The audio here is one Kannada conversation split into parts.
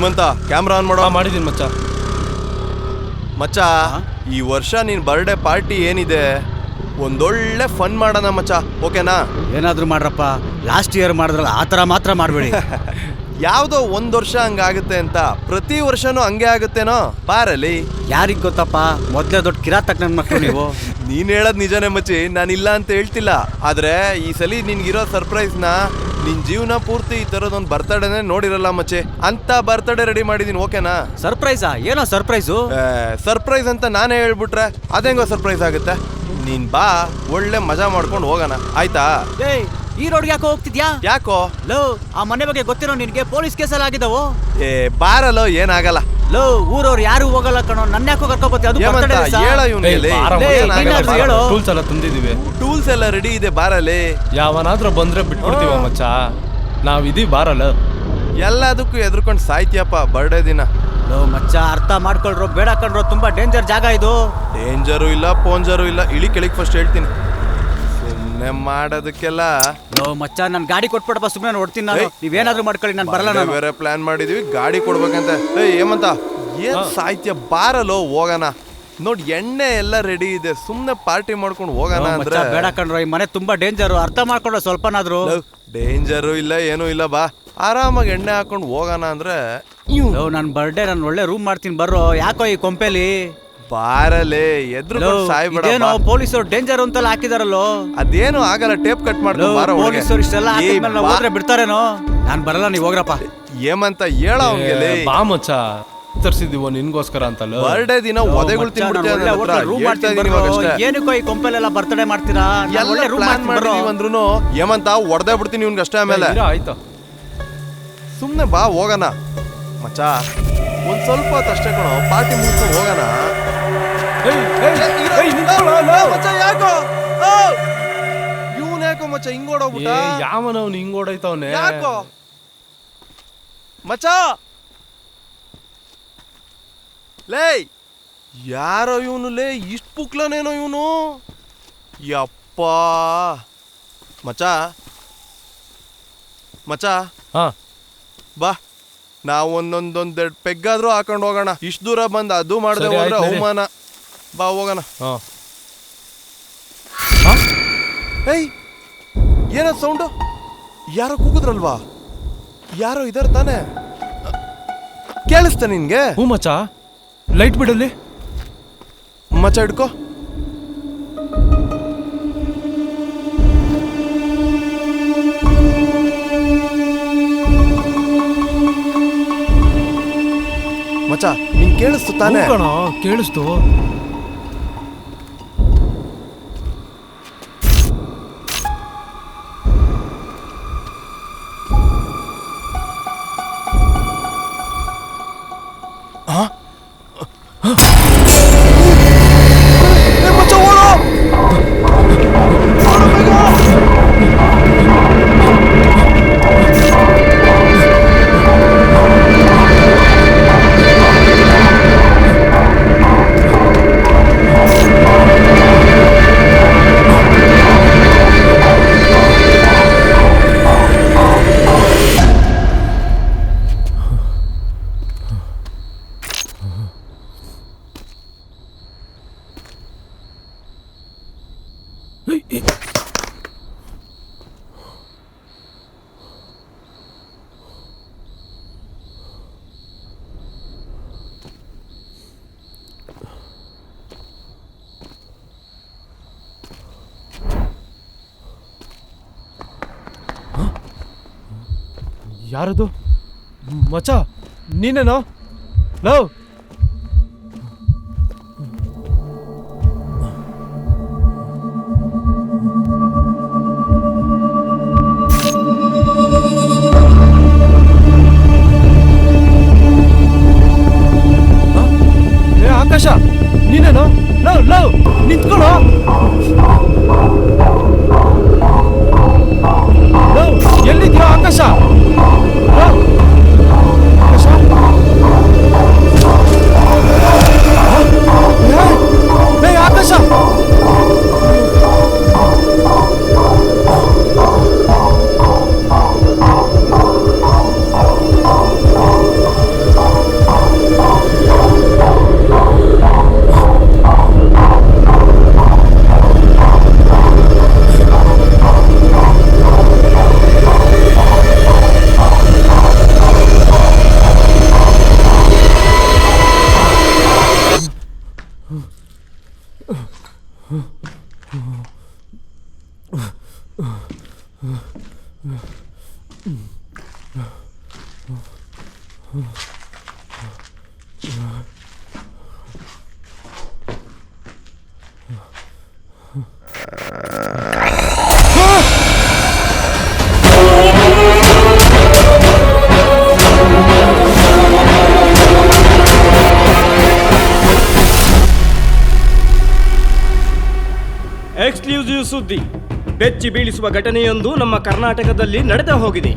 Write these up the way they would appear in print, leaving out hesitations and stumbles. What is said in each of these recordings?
ಹೇಮಂತ ಕ್ಯಾಮ್ರಾ ಆನ್ ಮಾಡೋ. ಮಾಡಿದೀನಿ ಮಚ್ಚ. ಮಚ್ಚ ಈ ವರ್ಷ ನಿನ್ ಬರ್ಡೇ ಪಾರ್ಟಿ ಏನಿದೆ, ಒಂದೊಳ್ಳೆ ಫನ್ ಮಾಡೋಣ ಮಚ್ಚ, ಓಕೆನಾ? ಏನಾದ್ರೂ ಮಾಡ್ರಪ್ಪ, ಲಾಸ್ಟ್ ಇಯರ್ ಮಾಡಿದ್ರಲ್ಲ ಆ ಥರ ಮಾತ್ರ ಮಾಡಬೇಡಿ. ಯಾವ್ದೋ ಒಂದ್ ವರ್ಷ ಹಂಗಾಗುತ್ತೆ ಅಂತ ಪ್ರತಿ ವರ್ಷನೂ ಹಂಗೆ ಆಗುತ್ತೇನೋ? ಬಾರಲ್ಲಿ. ಯಾರಿಗ್ ಗೊತ್ತಪ್ಪ, ಮೊದ್ಲೇ ದೊಡ್ಡ ಕಿರಾತಕ್ ನನ್ ಮಕ್ಕಳು ನೀವು. ನೀನ್ ಹೇಳದ್ ನಿಜನೇ ಮಚ್ಚಿ, ನಾನಿಲ್ಲ ಅಂತ ಹೇಳ್ತಿಲ್ಲ. ಆದ್ರೆ ಈ ಸಲ ನಿನ್ಗಿರೋ ಸರ್ಪ್ರೈಸ್ನ ನಿನ್ ಜೀವನ ಪೂರ್ತಿ ಈ ತರದೊಂದು ಬರ್ತಡೇನೆ ನೋಡಿರಲ್ಲ ಮಚ್ಚಿ, ಅಂತ ಬರ್ತಡೇ ರೆಡಿ ಮಾಡಿದೀನಿ, ಓಕೆನಾ? ಸರ್ಪ್ರೈಸಾ? ಏನೋ ಸರ್ಪ್ರೈಸು? ಸರ್ಪ್ರೈಸ್ ಅಂತ ನಾನೇ ಹೇಳ್ಬಿಟ್ರೆ ಅದೆಂಗೋ ಸರ್ಪ್ರೈಸ್ ಆಗುತ್ತೆ? ನೀನ್ ಬಾ, ಒಳ್ಳೆ ಮಜಾ ಮಾಡ್ಕೊಂಡು ಹೋಗೋಣ, ಆಯ್ತಾ? ಏಯ್, ಈ ರೋಡ್ಗೆ ಯಾಕೋ ಹೋಗ್ತಿದ್ಯಾ? ಯಾಕೋ? ಲೋ, ಆ ಮನೆ ಬಗ್ಗೆ ಗೊತ್ತಿರೋ ನಿನ್ಗೆ ಪೊಲೀಸ್ ಕೇಸಲ್ಲಿ ಆಗಿದಾವು. ಬಾರಲ್ಲೋ, ಏನಾಗಲ್ಲ. ಲೋ, ಊರವ್ರು ಯಾರು ಹೋಗಲ್ಲ ಕಣೋ, ನನ್ನ ಯಾಕೋ ಕರ್ಕೊಬತ್ತಿ? ಅದು ಹೇಮಂತ, ಹೇಳೋ ಇವ್ನಿಗೆ. ಟೂಲ್ಸ್ ಎಲ್ಲ ತಂದಿದೀವಿ. ಟೂಲ್ಸ್ ಎಲ್ಲ ರೆಡಿ ಇದೆ, ಬಾರಲ್ಲೇ. ಯಾವನಾದ್ರೂ ಬಂದ್ರೆ ಬಿಟ್ಬಿಡ್ತೀವ ಮಚ್ಚ, ನಾವಿದೀವಿ, ಬಾರಲ್ಲ. ಎಲ್ಲದಕ್ಕೂ ಎದ್ರುಕೊಂಡು ಸಾಯ್ತಿಯಪ್ಪ ಬರ್ಡೇ ದಿನ. ಲೋ ಮಚ್ಚ, ಅರ್ಥ ಮಾಡ್ಕೊಳ್ರೋ, ಬೇಡ ಕಣ್ರೋ, ತುಂಬಾ ಡೇಂಜರ್ ಜಾಗ ಇದು. ಡೇಂಜರು ಇಲ್ಲ, ಪೋಂಜರು ಇಲ್ಲ, ಇಳಿ ಕೆಳಗೆ ಫಸ್ಟ್ ಹೇಳ್ತೀನಿ. ಸುಮ್ಮನೆ ಮಾಡೋದಕ್ಕೆಲ್ಲ. ಲೋ ಮಚ್ಚ, ನನ್ ಗಾಡಿ ಕೊಟ್ಬಿಡಪ್ಪ, ಸುಮ್ಮನೆ ನೋಡ್ತೀನಿ ನಾನು. ನೀವೇನಾದ್ರೂ ಮಾಡ್ಕೊಳ್ಳಿ, ನಾನು ಬರಲ್ಲ. ನಾನು ಬೇರೆ ಪ್ಲಾನ್ ಮಾಡಿದೀವಿ, ಗಾಡಿ ಕೊಡ್ಬೇಕಂತ. ಹೇಮಂತ, ಏನ್ ಸಾಯ್ತಿಯ? ಬಾರಲ್ಲೋ, ಹೋಗೋಣ. ನೋಡಿ, ಎಣ್ಣೆ ಎಲ್ಲ ರೆಡಿ ಇದೆ, ಸುಮ್ನೆ ಪಾರ್ಟಿ ಮಾಡ್ಕೊಂಡು ಹೋಗೋಣ ಅಂದ್ರೆ. ಬೇಡ ಕಣ್ರೋ, ಈ ಮನೆ ತುಂಬಾ ಡೇಂಜರು, ಅರ್ಥ ಮಾಡ್ಕೊಂಡ್ರೆ ಸ್ವಲ್ಪನಾದ್ರು. ಡೇಂಜರು ಇಲ್ಲ, ಏನೂ ಇಲ್ಲ, ಬಾ ಆರಾಮಾಗಿ ಎಣ್ಣೆ ಹಾಕೊಂಡು ಹೋಗೋಣ ಅಂದ್ರೆ. ನನ್ ಬರ್ಡೇ, ನಾನು ಒಳ್ಳೆ ರೂಮ್ ಮಾಡ್ತೀನಿ, ಬರ್ರೋ. ಯಾಕೋ ಈ ಕೊಂಪೆಲಿ? ಬಾರಲೇ, ಎದ್ರು ಸಾಯ್ಬೇಡ. ಪೊಲೀಸರು ಡೇಂಜರ್ ಅಂತೆಲ್ಲ ಹಾಕಿದಾರಲ್ಲೋ. ಅದೇನು ಆಗಲ್ಲ, ಟೇಪ್ ಕಟ್ ಮಾಡ್ತಾರೆ. ಪೊಲೀಸರು ಇಷ್ಟೆಲ್ಲ ಹಾಕಿದ್ಮೇಲೆ ಹೋದ್ರೆ ಬಿಡ್ತಾರೇನೋ? ನಾನ್ ಬರಲ್ಲ, ನೀವ್ ಹೋಗ್ರಪ್ಪ. ಏಮಂತ ಹೇಳ ಅವ್ನಿಗೆ. ಬಾ ಮಚ್ಚ, ತರ್ಸಿದೀವೋ ನಿನ್ಗೋಸ್ಕರ ಅಂತಲ್ಲ. ಬರ್ಡೇ ದಿನ ಒದೆಗಳು ತಿನ್ಬಿಡ್ತೀವಿ. ಏನಕ್ಕೋ ಈ ಕೊಂಪೆಲೆಲ್ಲ ಬರ್ತಡೇ ಮಾಡ್ತೀರಾ? ಪ್ಲಾನ್ ಮಾಡಿದೀವಂದ್ರೂ ಏಮಂತ ಹೊಡೆದೇ ಬಿಡ್ತೀನಿ ಇವ್ನಿಗೆ ಅಷ್ಟೇ. ಆಮೇಲೆ ಆಯ್ತಾ, ಸುಮ್ನೆ ಬಾ, ಹೋಗೋಣ ಮಚ್ಚ. ಒಂದ್ ಸ್ವಲ್ಪ ಹೊತ್ತಷ್ಟೇ ಕಣೋ, ಪಾರ್ಟಿ ಮುಗಿಸ್ಕೊಂಡು ಹೋಗೋಣ. ಯಾಕೋ ಇವನ್ ಯಾಕೋ ಮಚ್ಚ ಹಿಂಗೋಡೋಗ್ಬಿಟ್ಟ? ಯಾವನವ್ನು ಹಿಂಗೋಡೈತವನೆ ಯಾಕೋ ಮಚ್ಚ? ಲೇ, ಯಾರೋ ಇವನು ಲೇ, ಇಷ್ಟು ಪುಕ್ಲನೇನೋ ಇವನು. ಯಪ್ಪ ಮಚ್ಚ, ಮಚ್ಚ ಬಾ, ನಾವು ಒಂದೊಂದೊಂದೆರಡು ಪೆಗ್ಗಾದ್ರೂ ಹಾಕೊಂಡು ಹೋಗೋಣ. ಇಷ್ಟು ದೂರ ಬಂದು ಅದು ಮಾಡದೆ ಹೋದ್ರೆ ಅವಮಾನ. ಬಾ ಹೋಗೋಣ. ಏಯ್, ಏನದು ಸೌಂಡು? ಯಾರೋ ಕೂಗುದ್ರಲ್ವಾ? ಯಾರೋ ಇದಾರ ತಾನೆ? ಕೇಳಿಸ್ತಾ ನಿನ್ಗೆ? ಹ್ಞೂ ಮಚ್ಚ, ಲೈಟ್ ಬಿಡಲ್ಲಿ ಮಚ್ಚ. ಹಿಡ್ಕೋ. ಮಚ್ಚ, ನಿಂಗೆ ಕೇಳಿಸ್ತು ತಾನೆ? ಕೇಳಿಸ್ತು. ಯಾರದು? ಮಚ್ಚ, ನೀನೇನೋ? ಲವ್, ಆಕಾಶ, ನೀನೇನೋ? ಲವ್ ಲವ್, ನಿಂತ್ಕೊಳ್ಳೋ. ಲವ್, ಎಲ್ಲಿದ್ಯೋ ಆಕಾಶ? ಲವ್, ಆಕಾಶ? ಎಕ್ಸ್ಕ್ಲೂಸಿವ್ ಸುದ್ದಿ. ಬೆಚ್ಚಿ ಬೀಳಿಸುವ ಘಟನೆಯೊಂದು ನಮ್ಮ ಕರ್ನಾಟಕದಲ್ಲಿ ನಡೆದು ಹೋಗಿದೆ.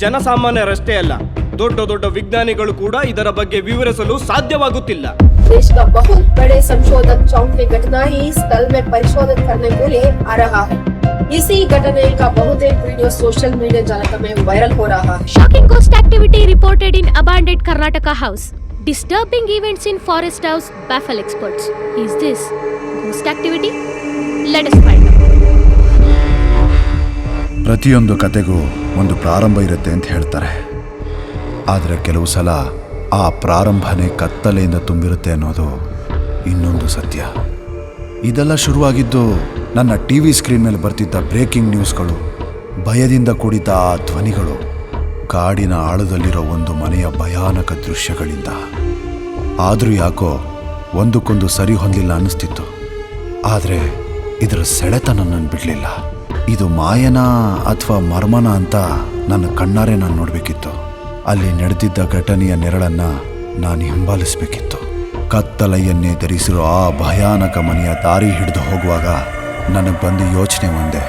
ಜನಸಾಮಾನ್ಯರಷ್ಟೇ ಅಲ್ಲ, ದೊಡ್ಡ ದೊಡ್ಡ ವಿಜ್ಞಾನಿಗಳು ಕೂಡ ಇದರ ಬಗ್ಗೆ ವಿವರಿಸಲು ಸಾಧ್ಯವಾಗುತ್ತಿಲ್ಲ. देश का बहुत बड़े संशोधन चौंकने घटना ही स्थल में परिशोधन करने के लिए आ रहा है. इसी घटने का बहुतेक वीडियो सोशल मीडिया जालक में वायरल हो रहा है. Shocking ghost activity reported in abandoned Karnataka house. Disturbing events in forest house baffle experts. Is this ghost activity? Let us find out. ಪ್ರತಿಯೊಂದು ಕತೆಗೂ ಒಂದು ಪ್ರಾರಂಭ ಇರುತ್ತೆ ಅಂತ ಹೇಳ್ತಾರೆ. ಆದರೆ ಕೆಲವು ಸಲ ಆ ಪ್ರಾರಂಭನೇ ಕತ್ತಲೆಯಿಂದ ತುಂಬಿರುತ್ತೆ ಅನ್ನೋದು ಇನ್ನೊಂದು ಸತ್ಯ. ಇದೆಲ್ಲ ಶುರುವಾಗಿದ್ದು ನನ್ನ ಟಿ ವಿ ಸ್ಕ್ರೀನ್ ಮೇಲೆ ಬರ್ತಿದ್ದ ಬ್ರೇಕಿಂಗ್ ನ್ಯೂಸ್ಗಳು, ಭಯದಿಂದ ಕೂಡಿದ ಆ ಧ್ವನಿಗಳು, ಕಾಡಿನ ಆಳದಲ್ಲಿರೋ ಒಂದು ಮನೆಯ ಭಯಾನಕ ದೃಶ್ಯಗಳಿಂದ. ಆದರೂ ಯಾಕೋ ಒಂದಕ್ಕೊಂದು ಸರಿ ಹೊಂದಿಲ್ಲ ಅನ್ನಿಸ್ತಿತ್ತು. ಆದರೆ ಇದರ ಸೆಳೆತ ನನ್ನನ್ನು ಬಿಡಲಿಲ್ಲ. ಇದು ಮಾಯನ ಅಥವಾ ಮರ್ಮನ ಅಂತ ನನ್ನ ಕಣ್ಣಾರೆ ನಾನು ನೋಡಬೇಕಿತ್ತು. ಅಲ್ಲಿ ನಡೆದಿದ್ದ ಘಟನೆಯ ನೆರಳನ್ನು ನಾನು ಹಿಂಬಾಲಿಸಬೇಕಿತ್ತು. ಕತ್ತಲೆಯನ್ನೇ ಧರಿಸಿರೋ ಆ ಭಯಾನಕ ಮನೆಯ ದಾರಿ ಹಿಡಿದು ಹೋಗುವಾಗ ನನಗೆ ಬಂದ ಯೋಚನೆ ಒಂದೇ,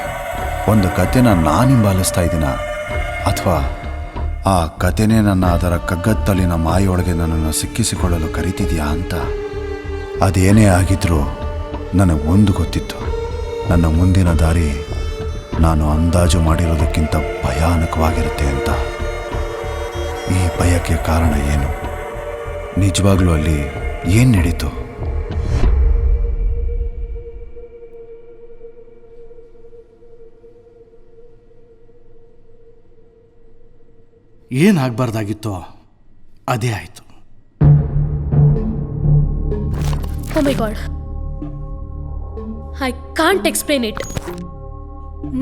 ಒಂದು ಕತೆನ ನಾನು ಹಿಂಬಾಲಿಸ್ತಾ ಇದ್ದೀನ ಅಥವಾ ಆ ಕತೆನೇ ನನ್ನ ಅದರ ಕಗ್ಗತ್ತಲಿನ ಮಾಯೊಳಗೆ ನನ್ನನ್ನು ಸಿಕ್ಕಿಸಿಕೊಳ್ಳಲು ಕರೀತಿದೆಯಾ ಅಂತ. ಅದೇನೇ ಆಗಿದ್ರೂ ನನಗೆ ಒಂದು ಗೊತ್ತಿತ್ತು, ನನ್ನ ಮುಂದಿನ ದಾರಿ ನಾನು ಅಂದಾಜು ಮಾಡಿರೋದಕ್ಕಿಂತ ಭಯಾನಕವಾಗಿರುತ್ತೆ ಅಂತ. ಈ ಭಯಕ್ಕೆ ಕಾರಣ ಏನು? ನಿಜವಾಗ್ಲೂ ಅಲ್ಲಿ ಏನು ನಡೀತು? ಏನಾಗಬಾರ್ದಾಗಿತ್ತೋ ಅದೇ ಆಯಿತು. Oh my god. I can't explain it.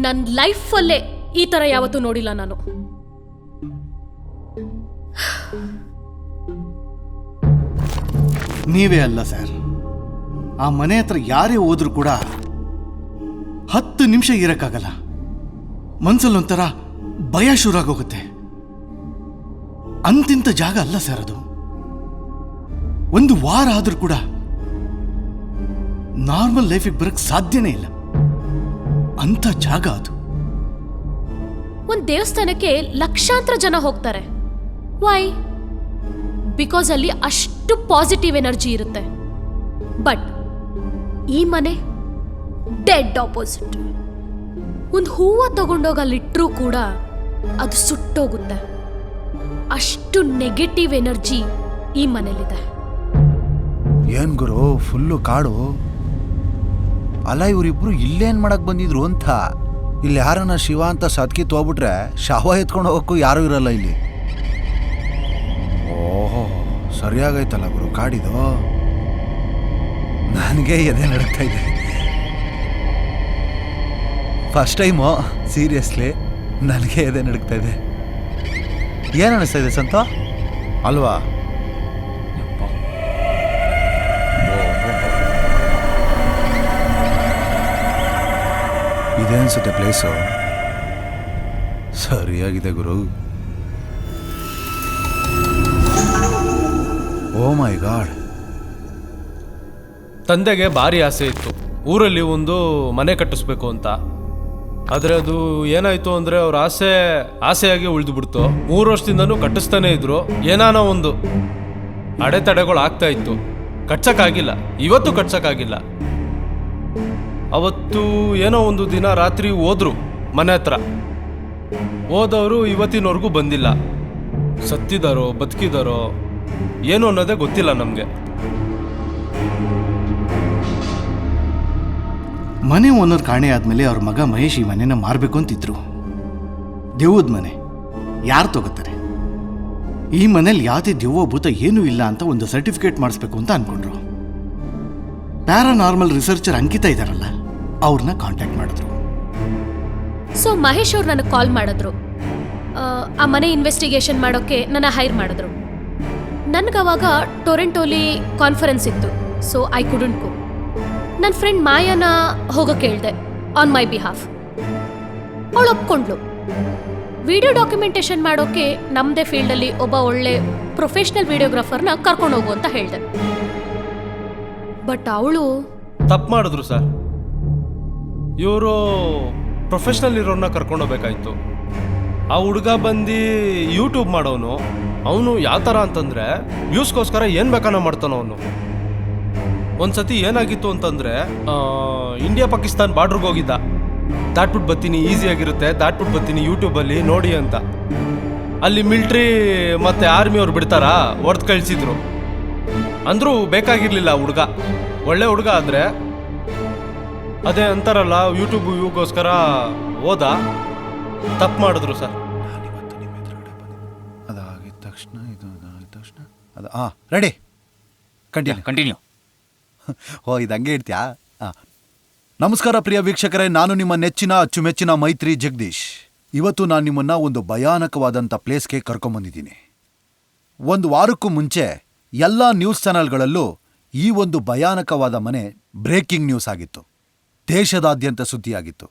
ನನ್ನ ಲೈಫಲ್ಲೇ ಈ ಥರ ಯಾವತ್ತೂ ನೋಡಿಲ್ಲ ನಾನು. ನೀವೇ ಅಲ್ಲ ಸರ್, ಆ ಮನೆ ಹತ್ರ ಯಾರೇ ಹೋದ್ರೂ ಕೂಡ 10 ನಿಮಿಷ ಇರಕ್ಕಾಗಲ್ಲ. ಮನ್ಸಲ್ಲೊಂಥರ ಭಯ ಶುರುವಾಗೋಗುತ್ತೆ. ಅಂತಿಂತ ಜಾಗ ಅಲ್ಲ ಸರ್ ಅದು. 1 ವಾರ ಆದ್ರೂ ಕೂಡ ನಾರ್ಮಲ್ ಲೈಫಿಗೆ ಬರಕ್ ಸಾಧ್ಯನೇ ಇಲ್ಲ. ಅಂಥ ಜಾಗ ಅದು. ಒಂದು ದೇವಸ್ಥಾನಕ್ಕೆ ಲಕ್ಷಾಂತರ ಜನ ಹೋಗ್ತಾರೆ. ವೈ? ಬಿಕಾಸ್ ಅಲ್ಲಿ ಅಷ್ಟು ಪಾಸಿಟಿವ್ ಎನರ್ಜಿ ಇರುತ್ತೆ. ಬಟ್ ಈ ಮನೆ ಡೆಡ್ ಆಪೋಸಿಟ್. ಒಂದು ಹೂವು ತಗೊಂಡೋಗಿ ಅಲ್ಲಿಟ್ಟರೂ ಕೂಡ ಅದು ಸುಟ್ಟೋಗುತ್ತೆ. ಅಷ್ಟು ನೆಗೆಟಿವ್ ಎನರ್ಜಿ ಈ ಮನೇಲಿದೆ. ಏನ್ ಗುರು, ಫುಲ್ಲು ಕಾಡು. ಅಲ್ಲ, ಇವರಿಬ್ರು ಇಲ್ಲೇನು ಮಾಡಕ್ ಬಂದಿದ್ರು ಅಂತ. ಇಲ್ಲಿ ಯಾರನ್ನ ಶಿವ ಅಂತ ಸತ್ಕಿ ತೋಗ್ಬಿಟ್ರೆ ಶವ ಎತ್ಕೊಂಡು ಹೋಗೋಕ್ಕೂ ಯಾರೂ ಇರಲ್ಲ ಇಲ್ಲಿ. ಓಹೋ, ಸರಿಯಾಗೈತಲ್ಲ ಗುರು ಕಾಡಿದು. ನನಗೆ ಎದೆ ನಡಕ್ತಾ ಇದೆ. ಫಸ್ಟ್ ಟೈಮು ಸೀರಿಯಸ್ಲಿ ನನಗೆ ಎದೆ ನಡಕ್ತಾ ಇದೆ. ಏನು ಅನಿಸ್ತಾ ಇದೆ ಸಂತ ಅಲ್ವಾ? ಇದೇ ಅನ್ಸುತ್ತೆ ಪ್ಲೇಸು. ಸರಿಯಾಗಿದೆ ಗುರು. ಓ ಮೈ ಗಾಡ್. ತಂದೆಗೆ ಭಾರಿ ಆಸೆ ಇತ್ತು ಊರಲ್ಲಿ ಒಂದು ಮನೆ ಕಟ್ಟಿಸ್ಬೇಕು ಅಂತ. ಆದರೆ ಅದು ಏನಾಯ್ತು ಅಂದರೆ ಅವ್ರ ಆಸೆಯಾಗಿ ಉಳಿದು ಬಿಡ್ತು. 3 ವರ್ಷದಿಂದನೂ ಕಟ್ಟಿಸ್ತಾನೆ ಇದ್ರು. ಏನಾನೋ ಒಂದು ಅಡೆತಡೆಗಳು ಆಗ್ತಾ ಇತ್ತು. ಕಟ್ಸಕ್ಕಾಗಿಲ್ಲ, ಇವತ್ತು ಕಟ್ಸಕ್ಕಾಗಿಲ್ಲ. ಅವತ್ತು ಏನೋ ಒಂದು ದಿನ ರಾತ್ರಿ ಹೋದ್ರು ಮನೆ ಹತ್ರ. ಹೋದವರು ಇವತ್ತಿನವರೆಗೂ ಬಂದಿಲ್ಲ. ಸತ್ತಿದಾರೋ ಬದುಕಿದಾರೋ ಏನು ಅನ್ನೋದೇ ಗೊತ್ತಿಲ್ಲ ನಮಗೆ. ಮನೆ ಓನರ್ ಕಾಣೆ ಆದ್ಮೇಲೆ ಅವ್ರ ಮಗ ಮಹೇಶ್ ಈ ಮನೆನ ಮಾರಬೇಕು ಅಂತಿದ್ರು. ದೆವ್ವದ ಮನೆ ಯಾರು ತಗೋತಾರೆ? ಈ ಮನೇಲಿ ಯಾವುದೇ ದೆವ್ವ ಭೂತ ಏನೂ ಇಲ್ಲ ಅಂತ ಒಂದು ಸರ್ಟಿಫಿಕೇಟ್ ಮಾಡಿಸ್ಬೇಕು ಅಂತ ಅನ್ಕೊಂಡ್ರು. ಪ್ಯಾರಾನಾರ್ಮಲ್ ರಿಸರ್ಚರ್ ಅಂಕಿತಾ ಇದ್ದಾರಲ್ಲ, ಅವ್ರನ್ನ ಕಾಂಟ್ಯಾಕ್ಟ್ ಮಾಡಿದ್ರು. ಸೊ ಮಹೇಶ್ ಅವ್ರು ನನಗೆ ಕಾಲ್ ಮಾಡಿದ್ರು. ಆ ಮನೆ ಇನ್ವೆಸ್ಟಿಗೇಷನ್ ಮಾಡೋಕ್ಕೆ ನನ್ನ ಹೈರ್ ಮಾಡಿದ್ರು. ನನಗವಾಗ ಟೊರೆಂಟೋಲಿ ಕಾನ್ಫರೆನ್ಸ್ ಇತ್ತು, ಸೊ ಐ ಕುಡಂಟ್ ಗೋ. ನನ್ನ ಫ್ರೆಂಡ್ ಮಾಯಾನ ಹೋಗೋಕೆ ಹೇಳಿದೆ ಆನ್ ಮೈ ಬಿಹಾಫ್. ಅವಳು ಒಪ್ಕೊಂಡ್ಳು. ವಿಡಿಯೋ ಡಾಕ್ಯುಮೆಂಟೇಶನ್ ಮಾಡೋಕೆ ನಮ್ಮದೇ ಫೀಲ್ಡಲ್ಲಿ ಒಬ್ಬ ಒಳ್ಳೆ ಪ್ರೊಫೆಷ್ನಲ್ ವಿಡಿಯೋಗ್ರಾಫರ್ನ ಕರ್ಕೊಂಡು ಹೋಗು ಅಂತ ಹೇಳಿದೆ. ಬಟ್ ಅವಳು ತಪ್ಪು ಮಾಡಿದ್ರು ಸರ್. ಇವರು ಪ್ರೊಫೆಷ್ನಲ್ ಇರೋನ್ನ ಕರ್ಕೊಂಡೋಗ್ಬೇಕಾಯ್ತು. ಆ ಹುಡುಗ ಬಂದು ಯೂಟ್ಯೂಬ್ ಮಾಡೋನು. ಅವನು ಯಾವ ಥರ ಅಂತಂದರೆ ವ್ಯೂಸ್ಗೋಸ್ಕರ ಏನು ಬೇಕಾನೋ ಮಾಡ್ತಾನೋ ಅವನು. ಒಂದ್ಸತಿ ಏನಾಗಿತ್ತು ಅಂತಂದರೆ, ಇಂಡಿಯಾ ಪಾಕಿಸ್ತಾನ್ ಬಾರ್ಡ್ರಿಗೆ ಹೋಗಿದ್ದ. ದಾಟ್ಬಿಟ್ಟು ಬರ್ತೀನಿ, ಈಸಿಯಾಗಿರುತ್ತೆ, ದಾಟ್ಬಿಟ್ಟು ಬರ್ತೀನಿ ಯೂಟ್ಯೂಬಲ್ಲಿ ನೋಡಿ ಅಂತ. ಅಲ್ಲಿ ಮಿಲ್ಟ್ರಿ ಮತ್ತು ಆರ್ಮಿಯವ್ರು ಬಿಡ್ತಾರಾ, ಹೊಡೆದು ಕಳಿಸಿದ್ರು. ಅಂದರೂ ಬೇಕಾಗಿರಲಿಲ್ಲ ಹುಡುಗ. ಒಳ್ಳೆ ಹುಡುಗ ಆದರೆ ಅದೇ ಅಂತಾರಲ್ಲ, ಯೂಟ್ಯೂಬ್ ವ್ಯೂಗೋಸ್ಕರ ಹೋದ. ತಪ್ಪು ಮಾಡಿದ್ರು ಸರ್. ಅದಾಗಿದ ತಕ್ಷಣ ಇದು ಅದಾಗಿದ ತಕ್ಷಣ ಅದು ರೆಡಿ ಕಂಟಿನ್ಯೂ. ಓ, ಇದು ಹಂಗೆ ಇರ್ತೀಯಾ? ನಮಸ್ಕಾರ ಪ್ರಿಯ ವೀಕ್ಷಕರೇ, ನಾನು ನಿಮ್ಮ ನೆಚ್ಚಿನ ಅಚ್ಚುಮೆಚ್ಚಿನ ಮೈತ್ರಿ ಜಗದೀಶ್. ಇವತ್ತು ನಾನು ನಿಮ್ಮನ್ನ ಒಂದು ಭಯಾನಕವಾದಂಥ ಪ್ಲೇಸ್ಗೆ ಕರ್ಕೊಂಬಂದಿದ್ದೀನಿ. ಒಂದು ವಾರಕ್ಕೂ ಮುಂಚೆ ಎಲ್ಲ ನ್ಯೂಸ್ ಚಾನೆಲ್ಗಳಲ್ಲೂ ಈ ಒಂದು ಭಯಾನಕವಾದ ಮನೆ ಬ್ರೇಕಿಂಗ್ ನ್ಯೂಸ್ ಆಗಿತ್ತು. ದೇಶದಾದ್ಯಂತ ಸುದ್ದಿಯಾಗಿತ್ತು.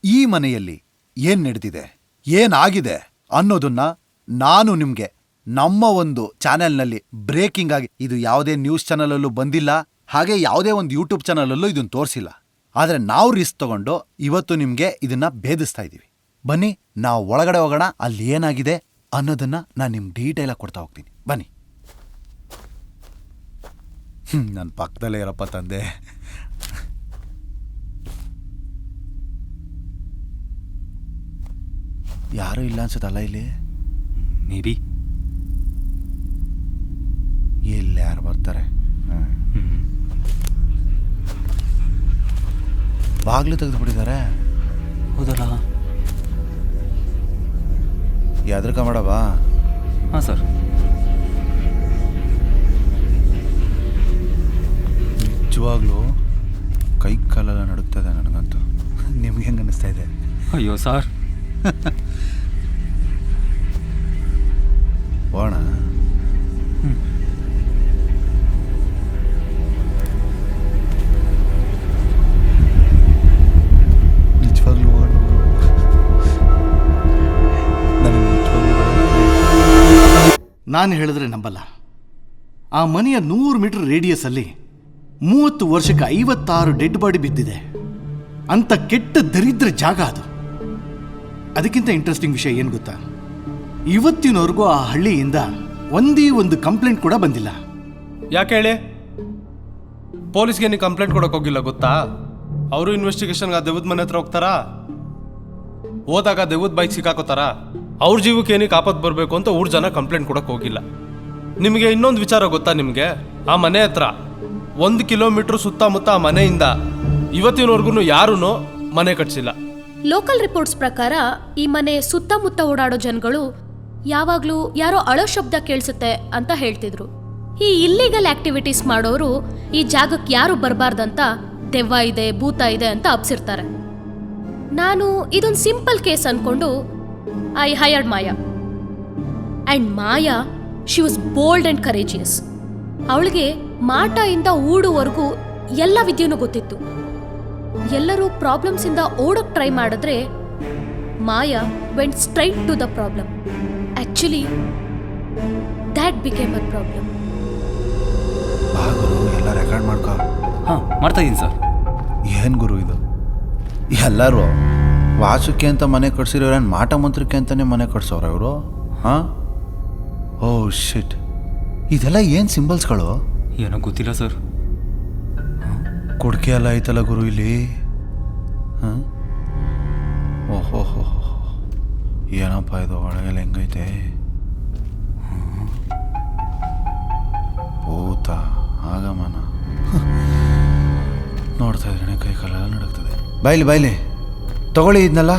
ಈ ಮನೆಯಲ್ಲಿ ಏನ್ ನಡೆದಿದೆ, ಏನಾಗಿದೆ ಅನ್ನೋದನ್ನ ನಾನು ನಿಮಗೆ ನಮ್ಮ ಒಂದು ಚಾನೆಲ್ನಲ್ಲಿ ಬ್ರೇಕಿಂಗ್ ಆಗಿ, ಇದು ಯಾವುದೇ ನ್ಯೂಸ್ ಚಾನಲಲ್ಲೂ ಬಂದಿಲ್ಲ, ಹಾಗೆ ಯಾವುದೇ ಒಂದು ಯೂಟ್ಯೂಬ್ ಚಾನಲಲ್ಲೂ ಇದನ್ನು ತೋರಿಸಿಲ್ಲ. ಆದರೆ ನಾವು ರಿಸ್ಕ್ ತಗೊಂಡು ಇವತ್ತು ನಿಮಗೆ ಇದನ್ನ ಭೇದಿಸ್ತಾ ಇದ್ದೀವಿ. ಬನ್ನಿ, ನಾವು ಒಳಗಡೆ ಹೋಗೋಣ. ಅಲ್ಲಿ ಏನಾಗಿದೆ ಅನ್ನೋದನ್ನ ನಾನು ನಿಮ್ಗೆ ಡೀಟೇಲಾಗಿ ಕೊಡ್ತಾ ಹೋಗ್ತೀನಿ. ಬನ್ನಿ. ನನ್ನ ಪಕ್ಕದಲ್ಲೇ ಇರಪ್ಪ ತಂದೆ. ಯಾರೂ ಇಲ್ಲ ಅನ್ಸುತ್ತಲ್ಲ ಇಲ್ಲಿ. ಮೇ ಬಿ ಇಲ್ಲಿ ಯಾರು ಬರ್ತಾರೆ? ಬಾಗ್ಲು ತೆಗೆದು ಬಿಟ್ಟಿದ್ದಾರೆ. ಹೌದಲ್ಲ? ಯಾದ್ರಕ ಮಾಡವಾ? ಹಾಂ ಸರ್. ನಿಜವಾಗ್ಲೂ ಕೈ ಕಾಲೆಲ್ಲ ನಡುಗ್ತದೆ ನನಗಂತೂ. ನಿಮ್ಗೆ ಹೆಂಗೆ ಅನ್ನಿಸ್ತಾ ಇದೆ? ಅಯ್ಯೋ ಸರ್, ಹೋಣ. ನಿಜವಾಗ್ಲೂ ಹೋಗೋಣ. ನಾನು ಹೇಳಿದ್ರೆ ನಂಬಲ್ಲ. ಆ ಮನೆಯ 100 ಮೀಟರ್ ರೇಡಿಯಸ್ ಅಲ್ಲಿ 30 ವರ್ಷಕ್ಕೆ 56 ಡೆಡ್ ಬಾಡಿ ಬಿದ್ದಿದೆ. ಅಂತ ಕೆಟ್ಟ ದರಿದ್ರ ಜಾಗ ಅದು. ಅದಕ್ಕಿಂತ ಇಂಟ್ರೆಸ್ಟಿಂಗ್ ವಿಷಯ ಏನು ಗೊತ್ತಾ? ಇವತ್ತಿನವರೆಗೂ ಆ ಹಳ್ಳಿಯಿಂದ ಒಂದೇ ಒಂದು ಕಂಪ್ಲೇಂಟ್ ಕೂಡ ಬಂದಿಲ್ಲ. ಯಾಕೆ ಹೇಳಿ? ಪೊಲೀಸ್ಗೆ ನೀವು ಕಂಪ್ಲೇಂಟ್ ಕೊಡೋಕೆ ಹೋಗಿಲ್ಲ ಗೊತ್ತಾ? ಅವರು ಇನ್ವೆಸ್ಟಿಗೇಷನ್ಗೆ ಆ ದೆವ್ವದ ಮನೆ ಹತ್ರ ಹೋಗ್ತಾರಾ? ಹೋದಾಗ ದೆವ್ವದ ಬೈಕ್ ಸಿಕ್ಕಾಕೋತಾರ? ಅವ್ರ ಜೀವಕ್ಕೆ ಏನಕ್ಕೆ ಆಪತ್ತು ಬರಬೇಕು ಅಂತ ಊರು ಜನ ಕಂಪ್ಲೇಂಟ್ ಕೊಡೋಕೆ ಹೋಗಿಲ್ಲ. ನಿಮಗೆ ಇನ್ನೊಂದು ವಿಚಾರ ಗೊತ್ತಾ? ನಿಮಗೆ ಆ ಮನೆ ಹತ್ರ 1 ಕಿಲೋಮೀಟ್ರ್ ಸುತ್ತಮುತ್ತ ಆ ಮನೆಯಿಂದ ಇವತ್ತಿನವರೆಗೂ ಯಾರೂ ಮನೆ ಕಟ್ಸಿಲ್ಲ. ಲೋಕಲ್ ರಿಪೋರ್ಟ್ಸ್ ಪ್ರಕಾರ ಈ ಮನೆ ಸುತ್ತಮುತ್ತ ಓಡಾಡೋ ಜನಗಳು ಯಾವಾಗ್ಲೂ ಯಾರೋ ಅಳೋ ಶಬ್ದ ಕೇಳಿಸುತ್ತೆ ಅಂತ ಹೇಳ್ತಿದ್ರು. ಈ ಇಲ್ಲಿಗಲ್ ಆಕ್ಟಿವಿಟೀಸ್ ಮಾಡೋರು ಈ ಜಾಗಕ್ಕೆ ಯಾರು ಬರಬಾರ್ದಂತ ದೆವ್ವ ಇದೆ, ಭೂತ ಇದೆ ಅಂತ ಅಪ್ಸಿರ್ತಾರೆ. ನಾನು ಇದೊಂದು ಸಿಂಪಲ್ ಕೇಸ್ ಅನ್ಕೊಂಡು I hired Maya. And Maya, she was bold and courageous. ಅವಳಿಗೆ ಮಾಟದಿಂದ ಊಡುವರೆಗೂ ಎಲ್ಲ ವಿದ್ಯೆನೂ ಗೊತ್ತಿತ್ತು. ಎಲ್ಲರೂ ಪ್ರಾಬ್ಲಮ್ಸ್ ಇಂದ ಓಡೋಕ್ ಟ್ರೈ ಮಾಡಿದ್ರೆ Maya went straight to the problem. Actually that became a problem. ಗುರು, ಎಲ್ಲ ರೆಕಾರ್ಡ್ ಮಾಡ್ಕೊ. ಹಾಂ, ಮಾಡ್ತಾ ಇದ್ದೀನಿ ಸರ್. ಏನು ಗುರು ಇದು? ಎಲ್ಲರೂ ವಾಸಕ್ಕೆ ಅಂತ ಮನೆ ಕಟ್ಸಿರೋರೇನು ಮಾಟ ಮಂತ್ರಕ್ಕೆ ಅಂತಲೇ ಮನೆ ಕಟ್ಸೋರ ಇವರು? ಹಾಂ, ಓ ಶಿಟ್. ಇದೆಲ್ಲ ಏನು ಸಿಂಬಲ್ಸ್ಗಳು? ಏನೋ ಗೊತ್ತಿಲ್ಲ ಸರ್. ಕೊಡ್ಕೆ ಎಲ್ಲ ಐತಲ್ಲ ಗುರು ಇಲ್ಲಿ. ಹಾಂ, ಓಹೋ ಹೋ, ಏನಪ್ಪ ಇದು? ಒಳಗೆಲ್ಲ ಹೆಂಗೈತೆ? ಭೂತ ಆಗಮನ. ನೋಡ್ತಾ ಇದ್ರೆ ಕೈ ಕಾಲೆಲ್ಲ ನಡುಗ್ತದೆ. ಬಾಯ್ಲಿ ತಗೊಳ್ಳಿ ಇದನ್ನೆಲ್ಲ.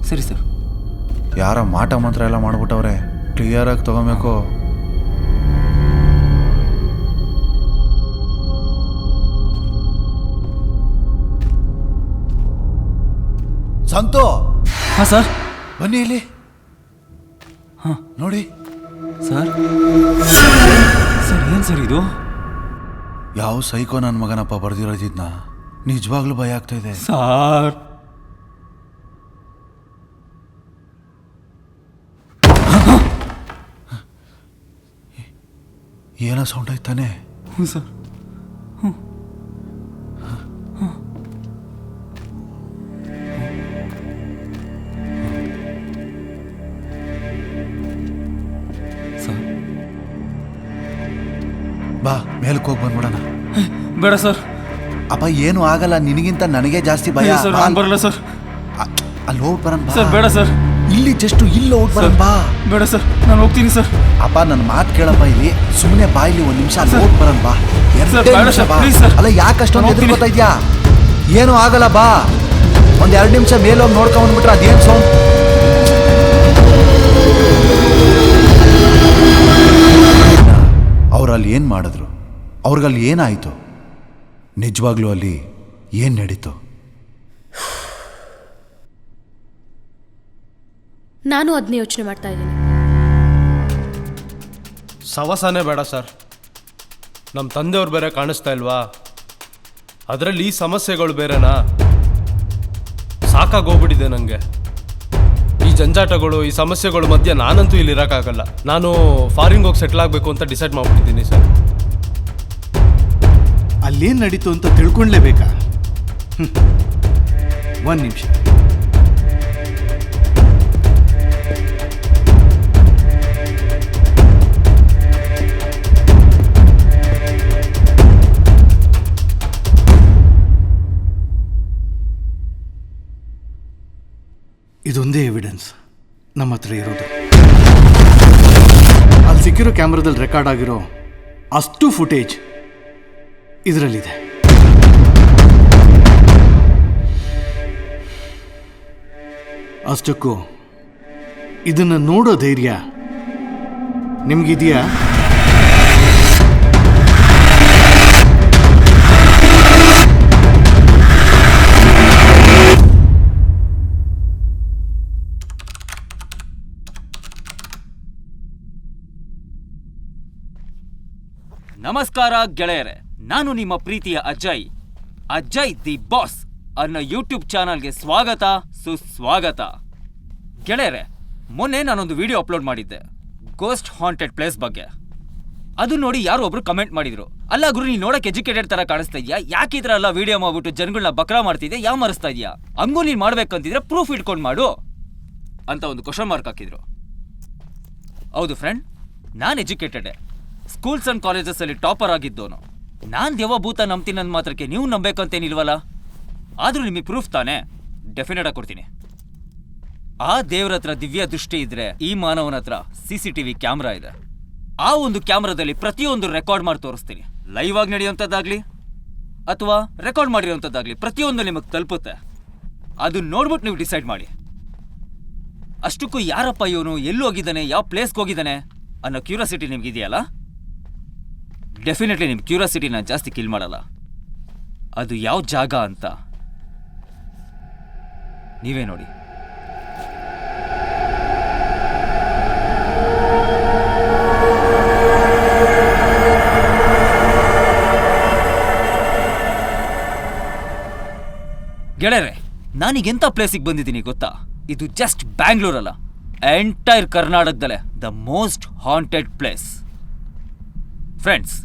ಸರಿ ಸರ್. ಯಾರ ಮಾಟ ಮಂತ್ರ ಎಲ್ಲ ಮಾಡ್ಬಿಟ್ಟವ್ರೆ, ಕ್ಲಿಯರಾಗಿ ತಗೋಬೇಕು. ಸಂತು, ಹಾಂ ಸರ್. ಬನ್ನಿ ಇಲ್ಲಿ. ನೋಡಿ ಸರ್ ಸರ್ ಏನು ಸರ್ ಇದು? ಯಾವ ಸೈಕೋ ನನ್ನ ಮಗನಪ್ಪ ಬರ್ದಿರೋದಿದ್ನ. ನಿಜವಾಗ್ಲೂ ಭಯ ಆಗ್ತಾ ಇದೆ ಸಾರ್. ಏನೋ ಸೌಂಡ್ ಆಯ್ತಾನೆ. ಹ್ಞೂ ಸರ್. ಬಾ ಮೇಲಕ್ಕೆ ಹೋಗಿ ಬಂದ್ಬಿಡೋಣ. ಬೇಡ ಸರ್. ಅಪ್ಪ ಏನು ಆಗಲ್ಲ, ನಿನಗಿಂತ ನನಗೆ ಜಾಸ್ತಿ ಭಯ. ಸರ್ ನಾನು ಬರಲ್ಲ ಸರ್. ಅಲ್ಲಿ ಹೋಗಿ ಬರೋಣ ಸರ್. ಬೇಡ ಸರ್. ಇಲ್ಲಿ ಜಸ್ಟ್ ಇಲ್ಲಿ ಹೋಗಿ ಬರೋಣ ಬಾ. ಬೇಡ ಸರ್, ನಾನು ಹೋಗ್ತೀನಿ ಸರ್. ಅಪ್ಪ ನನ್ನ ಮಾತು ಕೇಳಪ್ಪ, ಇಲ್ಲಿ ಸುಮ್ಮನೆ ಬಾ, ಇಲ್ಲಿ ಒಂದು ನಿಮಿಷ ಅಲ್ಲಿ ಹೋಗಿ ಬರೋಣ ಬಾ. Please sir. ಅಲ್ಲ ಯಾಕೆ ಅಷ್ಟೊಂದು ಹೆದರ್ಕೋತಾ ಇದ್ಯಾ? ಏನು ಆಗಲ್ಲ ಬಾ. ಒಂದು 2 ನಿಮಿಷ ಮೇಲೆ ಹೋಗಿ ನೋಡ್ಕೊಂಡ್ಬಿಟ್ರೆ ಅದೇನು ಸೌಂಡ್. ಅವ್ರಲ್ಲಿ ಏನು ಮಾಡಿದ್ರು? ಅವ್ರಿಗಲ್ಲಿ ಏನಾಯಿತು? ನಿಜವಾಗ್ಲೂ ಅಲ್ಲಿ ಏನು ನಡೀತು? ನಾನು ಅದನ್ನೇ ಯೋಚನೆ ಮಾಡ್ತಾ ಇದ್ದೀನಿ. ಸವಸಾನೇ ಬೇಡ ಸರ್. ನಮ್ಮ ತಂದೆಯವ್ರು ಬೇರೆ ಕಾಣಿಸ್ತಾ ಇಲ್ವಾ, ಅದರಲ್ಲಿ ಈ ಸಮಸ್ಯೆಗಳು ಬೇರೆನಾ? ಸಾಕಾಗೋಗ್ಬಿಟ್ಟಿದೆ ನನಗೆ ಈ ಜಂಜಾಟಗಳು, ಈ ಸಮಸ್ಯೆಗಳ ಮಧ್ಯೆ. ನಾನಂತೂ ಇಲ್ಲಿ ಇರೋಕ್ಕಾಗಲ್ಲ. ನಾನು ಫಾರಿನ್ಗೆ ಹೋಗಿ ಸೆಟ್ಲ್ ಆಗಬೇಕು ಅಂತ ಡಿಸೈಡ್ ಮಾಡ್ಬಿಟ್ಟಿದ್ದೀನಿ ಸರ್. ಅಲ್ಲೇನು ನಡೀತು ಅಂತ ತಿಳ್ಕೊಂಡ್ಲೇಬೇಕಾ? 1 ನಿಮಿಷ. ಇದೊಂದೇ ಎವಿಡೆನ್ಸ್ ನಮ್ಮ ಹತ್ರ ಇರೋದು. ಅಲ್ಲಿ ಸಿಕ್ಕಿರೋ ಕ್ಯಾಮ್ರಾದಲ್ಲಿ ರೆಕಾರ್ಡ್ ಆಗಿರೋ ಅಷ್ಟು ಫುಟೇಜ್ ಇದರಲ್ಲಿದೆ. ಅಷ್ಟಕ್ಕೂ ಇದನ್ನು ನೋಡೋ ಧೈರ್ಯ ನಿಮಗಿದೆಯಾ? ನಮಸ್ಕಾರ ಗೆಳೆಯರೆ, ನಾನು ನಿಮ್ಮ ಪ್ರೀತಿಯ ಅಜಯ್. ಅಜಯ್ ದಿ ಬಾಸ್ ಅನ್ನೋ ಯೂಟ್ಯೂಬ್ ಚಾನಲ್ಗೆ ಸ್ವಾಗತ, ಸುಸ್ವಾಗತ. ಗೆಳೆಯರೆ, ಮೊನ್ನೆ ನಾನೊಂದು ವಿಡಿಯೋ ಅಪ್ಲೋಡ್ ಮಾಡಿದ್ದೆ ಗೋಸ್ಟ್ ಹಾಂಟೆಡ್ ಪ್ಲೇಸ್ ಬಗ್ಗೆ. ಅದು ನೋಡಿ ಯಾರೋ ಒಬ್ರು ಕಮೆಂಟ್ ಮಾಡಿದ್ರು, ಅಲ್ಲ ಗುರು ನೀನು ನೋಡಕ್ಕೆ ಎಜುಕೇಟೆಡ್ ತರ ಕಾಣಿಸ್ತಾ ಇದೆಯಾ, ಯಾಕೆ ಈ ಥರ ಎಲ್ಲ ವಿಡಿಯೋ ಮಾಡ್ಬಿಟ್ಟು ಜನಗಳನ್ನ ಬಕ್ರಾ ಮಾಡ್ತಿದ್ಯಾ, ಯಾವ ಮರೆಸ್ತಾ ಇದೆಯಾ, ಹಂಗೂ ನೀನು ಮಾಡ್ಬೇಕಂತಿದ್ರೆ ಪ್ರೂಫ್ ಇಟ್ಕೊಂಡು ಮಾಡು ಅಂತ ಒಂದು ಕ್ವಶನ್ ಮಾರ್ಕ್ ಹಾಕಿದ್ರು. ಹೌದು ಫ್ರೆಂಡ್, ನಾನು ಎಜುಕೇಟೆಡೆ, ಸ್ಕೂಲ್ಸ್ ಅಂಡ್ ಕಾಲೇಜಸ್ ಅಲ್ಲಿ ಟಾಪರ್ ಆಗಿದ್ದೋನು. ನಾನ್ ದೇವಭೂತ ನಂಬ್ತೀನಿ ನನ್ನ ಮಾತ್ರಕ್ಕೆ ನೀವು ನಂಬೇಕಂತೇನಿಲ್ವಲ್ಲ. ಆದ್ರೂ ನಿಮಗೆ ಪ್ರೂಫ್ ತಾನೇ, ಡೆಫಿನೆಟ್ ಆಗಿ ಕೊಡ್ತೀನಿ. ಆ ದೇವ್ರ ಹತ್ರ ದಿವ್ಯ ದೃಷ್ಟಿ ಇದ್ರೆ ಈ ಮಾನವನ ಹತ್ರ CCTV ಕ್ಯಾಮ್ರಾ ಇದೆ. ಆ ಒಂದು ಕ್ಯಾಮ್ರಾದಲ್ಲಿ ಪ್ರತಿಯೊಂದು ರೆಕಾರ್ಡ್ ಮಾಡಿ ತೋರಿಸ್ತೀನಿ. ಲೈವ್ ಆಗಿ ನಡೆಯುವಂಥದ್ದಾಗ್ಲಿ ಅಥವಾ ರೆಕಾರ್ಡ್ ಮಾಡಿರೋಂಥದ್ದಾಗ್ಲಿ ಪ್ರತಿಯೊಂದು ನಿಮಗೆ ತಲುಪುತ್ತೆ. ಅದು ನೋಡ್ಬಿಟ್ಟು ನೀವು ಡಿಸೈಡ್ ಮಾಡಿ. ಅಷ್ಟಕ್ಕೂ ಯಾರಪ್ಪ ಇವನು, ಎಲ್ಲಿ ಹೋಗಿದ್ದಾನೆ, ಯಾವ ಪ್ಲೇಸ್ಗೆ ಹೋಗಿದ್ದಾನೆ ಅನ್ನೋ ಕ್ಯೂರಿಯಾಸಿಟಿ ನಿಮ್ಗಿದೆಯಲ್ಲ. ಡೆಫಿನೆಟ್ಲಿ ನಿಮ್ಮ ಕ್ಯೂರಿಯಾಸಿಟಿನ ಜಾಸ್ತಿ ಕಿಲ್ ಮಾಡಲ್ಲ. ಅದು ಯಾವ ಜಾಗ ಅಂತ ನೀವೇ ನೋಡಿ. ಗೆಳೆಯರೆ, ನಾನೀಗೆಂಥ ಪ್ಲೇಸಿಗೆ ಬಂದಿದ್ದೀನಿ ಗೊತ್ತಾ? ಇದು ಜಸ್ಟ್ ಬ್ಯಾಂಗ್ಳೂರಲ್ಲ, ಎಂಟೈರ್ ಕರ್ನಾಟಕದಲ್ಲೇ the most haunted place. Friends,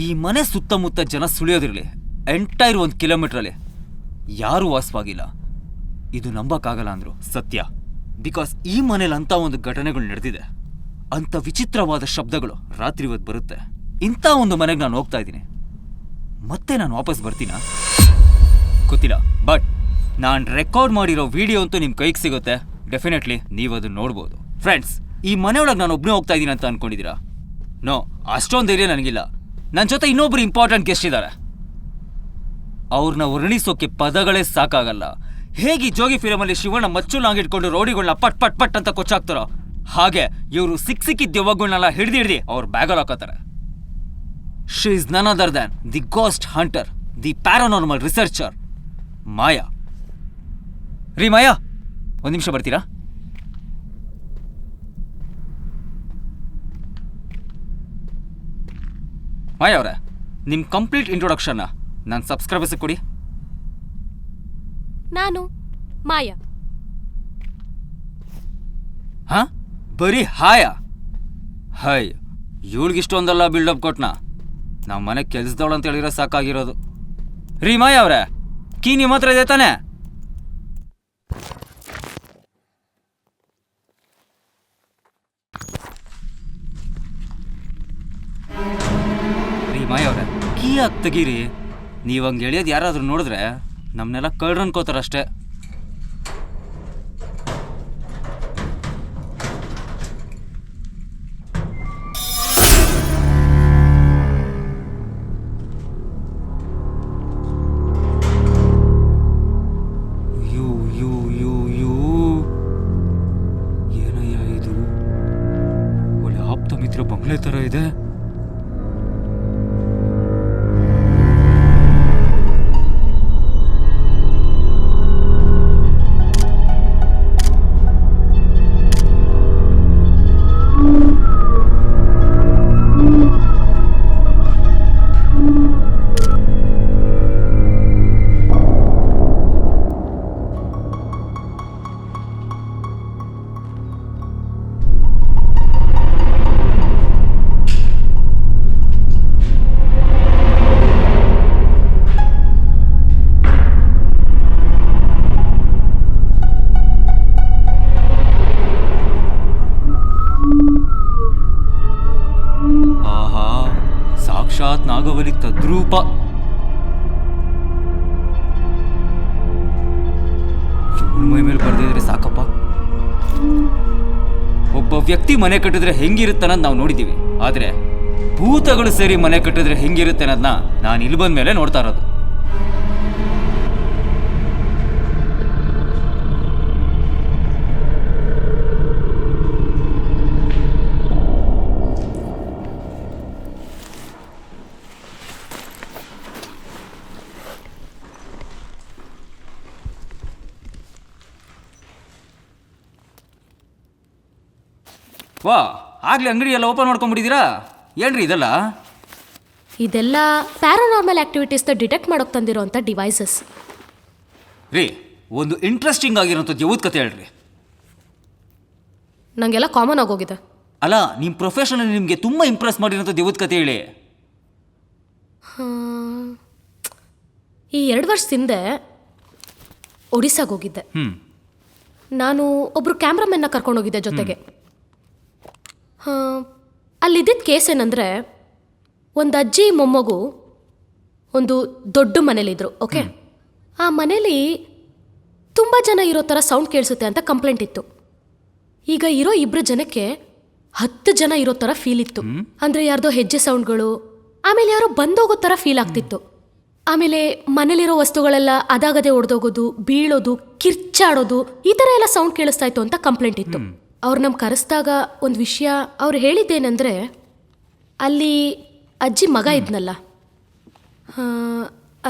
ಈ ಮನೆ ಸುತ್ತಮುತ್ತ ಜನ ಸುಳಿಯೋದಿರಲಿ, ಎಂಟೈರ್ 1 ಕಿಲೋಮೀಟ್ರಲ್ಲಿ ಯಾರೂ ವಾಸವಾಗಿಲ್ಲ. ಇದು ನಂಬಕ್ಕಾಗಲ್ಲ ಅಂದ್ರು ಸತ್ಯ. ಬಿಕಾಸ್ ಈ ಮನೇಲಿ ಅಂಥ ಒಂದು ಘಟನೆಗಳು ನಡೆದಿದೆ. ಅಂಥ ವಿಚಿತ್ರವಾದ ಶಬ್ದಗಳು ರಾತ್ರಿ ಹೊತ್ತು ಬರುತ್ತೆ. ಇಂಥ ಒಂದು ಮನೆಗೆ ನಾನು ಹೋಗ್ತಾ ಇದ್ದೀನಿ. ಮತ್ತೆ ನಾನು ವಾಪಸ್ ಬರ್ತೀನಾ ಗೊತ್ತಿಲ್ಲ, ಬಟ್ ನಾನು ರೆಕಾರ್ಡ್ ಮಾಡಿರೋ ವಿಡಿಯೋ ಅಂತೂ ನಿಮ್ಮ ಕೈಗೆ ಸಿಗುತ್ತೆ. ಡೆಫಿನೆಟ್ಲಿ ನೀವು ಅದನ್ನ ನೋಡ್ಬೋದು. ಫ್ರೆಂಡ್ಸ್, ಈ ಮನೆಯೊಳಗೆ ನಾನು ಒಬ್ಬನೇ ಹೋಗ್ತಾ ಇದ್ದೀನಿ ಅಂತ ಅನ್ಕೊಂಡಿದ್ದೀರಾ? ನೋ, ಅಷ್ಟೊಂದು ಧೈರ್ಯ ನನಗಿಲ್ಲ. ನನ್ನ ಜೊತೆ ಇನ್ನೊಬ್ರು ಇಂಪಾರ್ಟೆಂಟ್ ಗೆಸ್ಟ್ ಇದ್ದಾರೆ. ಅವ್ರನ್ನ ವರ್ಣಿಸೋಕೆ ಪದಗಳೇ ಸಾಕಾಗಲ್ಲ. ಹೇಗೆ ಜೋಗಿ ಫಿಲಮಲ್ಲಿ ಶಿವಣ್ಣ ಮಚ್ಚುಲಾಗಿಟ್ಕೊಂಡು ರೌಡಿಗಳನ್ನ ಪಟ್ ಪಟ್ ಪಟ್ ಅಂತ ಕೊಚ್ಚಾಕ್ತಾರೋ ಹಾಗೆ ಇವರು ಸಿಕ್ಕಿದ್ದ ದೆವ್ವಗಳನ್ನೆಲ್ಲ ಹಿಡ್ದು ಅವ್ರ ಬ್ಯಾಗಲ್ಲಿ ಹಾಕೋತಾರೆ. She is none other than the ghost hunter, the paranormal researcher Maya. ರೀ ಮಾಯಾ, ಒಂದು ನಿಮಿಷ ಬರ್ತೀರಾ? ಮಾಯಾ ಅವರೇ, ನಿಮ್ಮ ಕಂಪ್ಲೀಟ್ ಇಂಟ್ರೊಡಕ್ಷನ್ನ ನನ್ನ ಸಬ್ಸ್ಕ್ರೈಬರ್ಸ್ ಕೊಡಿ. ನಾನು ಮಾಯಾ. ಹಾ, ಬರೀ ಹಾಯಾ? Hi, ಇವಳಿಗಿಷ್ಟೊಂದೆಲ್ಲ build up ಕೊಟ್ನಾ? ನಾವು ಮನೆ ಕೆಲ್ಸದವಳು ಅಂತ ಹೇಳಿರೋ ಸಾಕಾಗಿರೋದು. ರೀ ಮಾಯಾ ಅವ್ರೆ, ಕೀ ನಿಮ್ಮ ಹತ್ರ ಇದೆ ತಾನೆ? ರೀ ಮಾಯಾ ಅವ್ರೆ, ಕೀ ಯಾಕೆ ತೆಗೀರಿ? ನೀವು ಹಂಗೆ ಎಳಿಯೋದು ಯಾರಾದ್ರೂ ನೋಡಿದ್ರೆ ನಮ್ಮನ್ನೆಲ್ಲ ಕಳ್ರು ಅನ್ಕೋತಾರಷ್ಟೇ. ಏನಯ್ಯ ಇದು? ಒಳ್ಳೆ ಆಪ್ತ ಮಿತ್ರ ಬಂಗ್ಲೆ ಥರ ಇದೆ. ಸಾಕ್ಷಾತ್ ನಾಗವಲಿ ತದ್ರೂಪ. ಇವಳ ಮೈ ಮೇಲೆ ಬರ್ದಿದ್ರೆ ಸಾಕಪ್ಪ. ಒಬ್ಬ ವ್ಯಕ್ತಿ ಮನೆ ಕಟ್ಟಿದ್ರೆ ಹೆಂಗಿರುತ್ತೆ ಅನ್ನೋದು ನಾವು ನೋಡಿದ್ದೀವಿ, ಆದ್ರೆ ಭೂತಗಳು ಸೇರಿ ಮನೆ ಕಟ್ಟಿದ್ರೆ ಹೆಂಗಿರುತ್ತೆ ಅನ್ನೋದನ್ನ ನಾನು ಇಲ್ಲಿ ಬಂದ ಮೇಲೆ ನೋಡ್ತಾ ಇರೋದು. ವಾ, ಆಗ್ಲೇ ಅಂಗಡಿ ಎಲ್ಲ ಓಪನ್ ಮಾಡ್ಕೊಂಡ್ಬಿಟ್ಟಿದ್ದೀರಾ? ಏನ್ರಿ ಇದೆಲ್ಲ? ಇದೆಲ್ಲ ಪ್ಯಾರಾನಾರ್ಮಲ್ ಆಕ್ಟಿವಿಟೀಸ್ನ ಡಿಟೆಕ್ಟ್ ಮಾಡೋಕೆ ತಂದಿರೋಂಥ ಡಿವೈಸಸ್. ರೀ, ಒಂದು ಇಂಟ್ರೆಸ್ಟಿಂಗ್ ಆಗಿರೋಂಥದ್ದು ಯಾವ್ದು ಕತೆ ಹೇಳ್ರಿ. ನನಗೆಲ್ಲ ಕಾಮನ್ ಆಗೋಗಿದೆ. ಅಲ್ಲ, ನಿಮ್ಮ ಪ್ರೊಫೆಷನಲ್ಲಿ ನಿಮಗೆ ತುಂಬ ಇಂಪ್ರೆಸ್ ಮಾಡಿರೋಂಥದ್ದು ಯಾವ್ದು ಕತೆ ಹೇಳಿ. ಈ 2 ವರ್ಷದ ಹಿಂದೆ ಒಡಿಸ್ಸಾಗೆ ಹೋಗಿದ್ದೆ. ನಾನು ಒಬ್ಬರು ಕ್ಯಾಮ್ರಾಮನ್ನ ಕರ್ಕೊಂಡೋಗಿದ್ದೆ ಜೊತೆಗೆ. ಅಲ್ಲಿದ್ದಿದ್ದ ಕೇಸ್ ಏನಂದರೆ, ಒಂದು ಅಜ್ಜಿ ಮೊಮ್ಮಗು ಒಂದು ದೊಡ್ಡ ಮನೇಲಿದ್ರು. ಓಕೆ, ಆ ಮನೇಲಿ ತುಂಬ ಜನ ಇರೋ ಥರ ಸೌಂಡ್ ಕೇಳಿಸುತ್ತೆ ಅಂತ ಕಂಪ್ಲೇಂಟ್ ಇತ್ತು. ಈಗ ಇರೋ 2 ಜನಕ್ಕೆ 10 ಜನ ಇರೋ ಥರ ಫೀಲ್ ಇತ್ತು. ಅಂದರೆ ಯಾರ್ದೋ ಹೆಜ್ಜೆ ಸೌಂಡ್ಗಳು, ಆಮೇಲೆ ಯಾರೋ ಬಂದೋಗೋ ಥರ ಫೀಲ್ ಆಗ್ತಿತ್ತು. ಆಮೇಲೆ ಮನೇಲಿರೋ ವಸ್ತುಗಳೆಲ್ಲ ಅದಾಗದೆ ಒಡೆದೋಗೋದು, ಬೀಳೋದು, ಕಿರ್ಚಾಡೋದು, ಈ ಥರ ಎಲ್ಲ ಸೌಂಡ್ ಕೇಳಿಸ್ತಾ ಇತ್ತು ಅಂತ ಕಂಪ್ಲೇಂಟ್ ಇತ್ತು. ಅವ್ರು ನಮ್ಗೆ ಕರೆಸಿದಾಗ ಒಂದು ವಿಷಯ ಅವ್ರು ಹೇಳಿದ್ದೇನೆಂದರೆ, ಅಲ್ಲಿ ಅಜ್ಜಿ ಮಗ ಇದ್ನಲ್ಲ,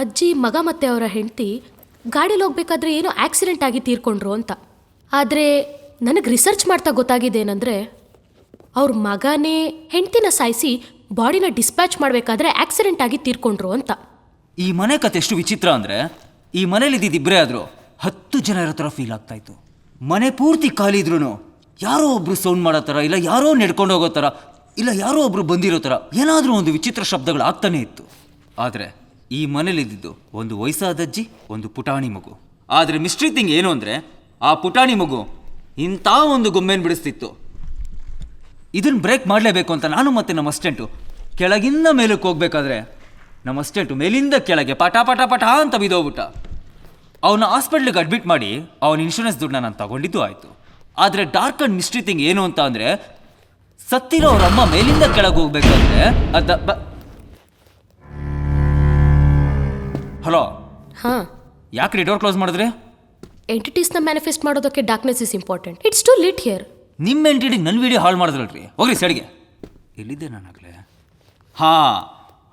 ಅಜ್ಜಿ ಮಗ ಮತ್ತು ಅವರ ಹೆಂಡತಿ ಗಾಡೀಲಿ ಹೋಗ್ಬೇಕಾದ್ರೆ ಏನೋ ಆಕ್ಸಿಡೆಂಟ್ ಆಗಿ ತೀರ್ಕೊಂಡ್ರು ಅಂತ. ಆದರೆ ನನಗೆ ರಿಸರ್ಚ್ ಮಾಡ್ತಾ ಗೊತ್ತಾಗಿದ್ದೇನೆಂದರೆ, ಅವ್ರ ಮಗನೇ ಹೆಂಡ್ತಿನ ಸಾಯಿಸಿ ಬಾಡಿನ ಡಿಸ್ಪ್ಯಾಚ್ ಮಾಡಬೇಕಾದ್ರೆ ಆಕ್ಸಿಡೆಂಟ್ ಆಗಿ ತೀರ್ಕೊಂಡ್ರು ಅಂತ. ಈ ಮನೆ ಕತೆ ಎಷ್ಟು ವಿಚಿತ್ರ ಅಂದರೆ, ಈ ಮನೇಲಿ ಇದ್ದಿದ್ದಿಬ್ಬರೇ ಆದರೂ 10 ಜನ ಇರೋ ಥರ ಫೀಲ್ ಆಗ್ತಾಯಿತ್ತು. ಮನೆ ಪೂರ್ತಿ ಖಾಲಿ ಇದ್ರೂ ಯಾರೋ ಒಬ್ರು ಸೌಂಡ್ ಮಾಡೋ ಥರ, ಇಲ್ಲ ಯಾರೋ ನಡ್ಕೊಂಡು ಹೋಗೋ ಥರ, ಇಲ್ಲ ಯಾರೋ ಒಬ್ರು ಬಂದಿರೋ ಥರ ಏನಾದರೂ ಒಂದು ವಿಚಿತ್ರ ಶಬ್ದಗಳು ಆಗ್ತಾನೇ ಇತ್ತು. ಆದರೆ ಈ ಮನೇಲಿದ್ದಿದ್ದು ಒಂದು ವಯಸ್ಸಾದ ಅಜ್ಜಿ, ಒಂದು ಪುಟಾಣಿ ಮಗು. ಆದರೆ ಮಿಸ್ಟ್ರಿ ಥಿಂಗ್ ಏನು ಅಂದರೆ, ಆ ಪುಟಾಣಿ ಮಗು ಇಂಥ ಒಂದು ಗೊಂಬೆನ ಬಿಡಿಸ್ತಿತ್ತು. ಇದನ್ನು ಬ್ರೇಕ್ ಮಾಡಲೇಬೇಕು ಅಂತ ನಾನು ಮತ್ತು ನಮ್ಮ ಅಸ್ಟೆಂಟು ಕೆಳಗಿಂದ ಮೇಲಕ್ಕೆ ಹೋಗ್ಬೇಕಾದ್ರೆ ನಮ್ಮ ಅಸ್ಟೆಂಟು ಮೇಲಿಂದ ಕೆಳಗೆ ಪಟ ಪಟ ಪಟ ಅಂತ ಬಿದ್ದೋಗ್ಬಿಟ್ಟ. ಅವನ ಹಾಸ್ಪಿಟ್ಲಿಗೆ ಅಡ್ಮಿಟ್ ಮಾಡಿ ಅವನ ಇನ್ಶೂರೆನ್ಸ್ ದುಡ್ಡನ್ನ ನಾನು ತಗೊಂಡಿದ್ದು ಆಯಿತು. ಆದರೆ ಡಾರ್ಕ್ ಆ್ಯಂಡ್ ಮಿಸ್ಟ್ರಿ ಥಿಂಗ್ ಏನು ಅಂತ ಅಂದರೆ, ಸತ್ತಿರೋ ಅವ್ರ ಅಮ್ಮ ಮೇಲಿಂದ ಕೆಳಗೆ ಹೋಗ್ಬೇಕಾದ್ರೆ ಹಲೋ, ಹಾಂ, ಯಾಕ್ರಿ ಡೋರ್ ಕ್ಲೋಸ್ ಮಾಡಿದ್ರೆ? ಎಂಟಿಟೀಸ್ನ ಮ್ಯಾನಿಫೆಸ್ಟ್ ಮಾಡೋದಕ್ಕೆ darkness is important. It's to lit here. ನಿಮ್ಮ ಎಂಟಿಟಿಗೆ ನನ್ನ ವಿಡಿಯೋ ಹಾಳು ಮಾಡಿದ್ರಲ್ರಿ, ಹೋಗ್ರಿ ಸೈಡ್ಗೆ. ಎಲ್ಲಿದ್ದೆ ನಾನಾಗಲೇ? ಹಾಂ,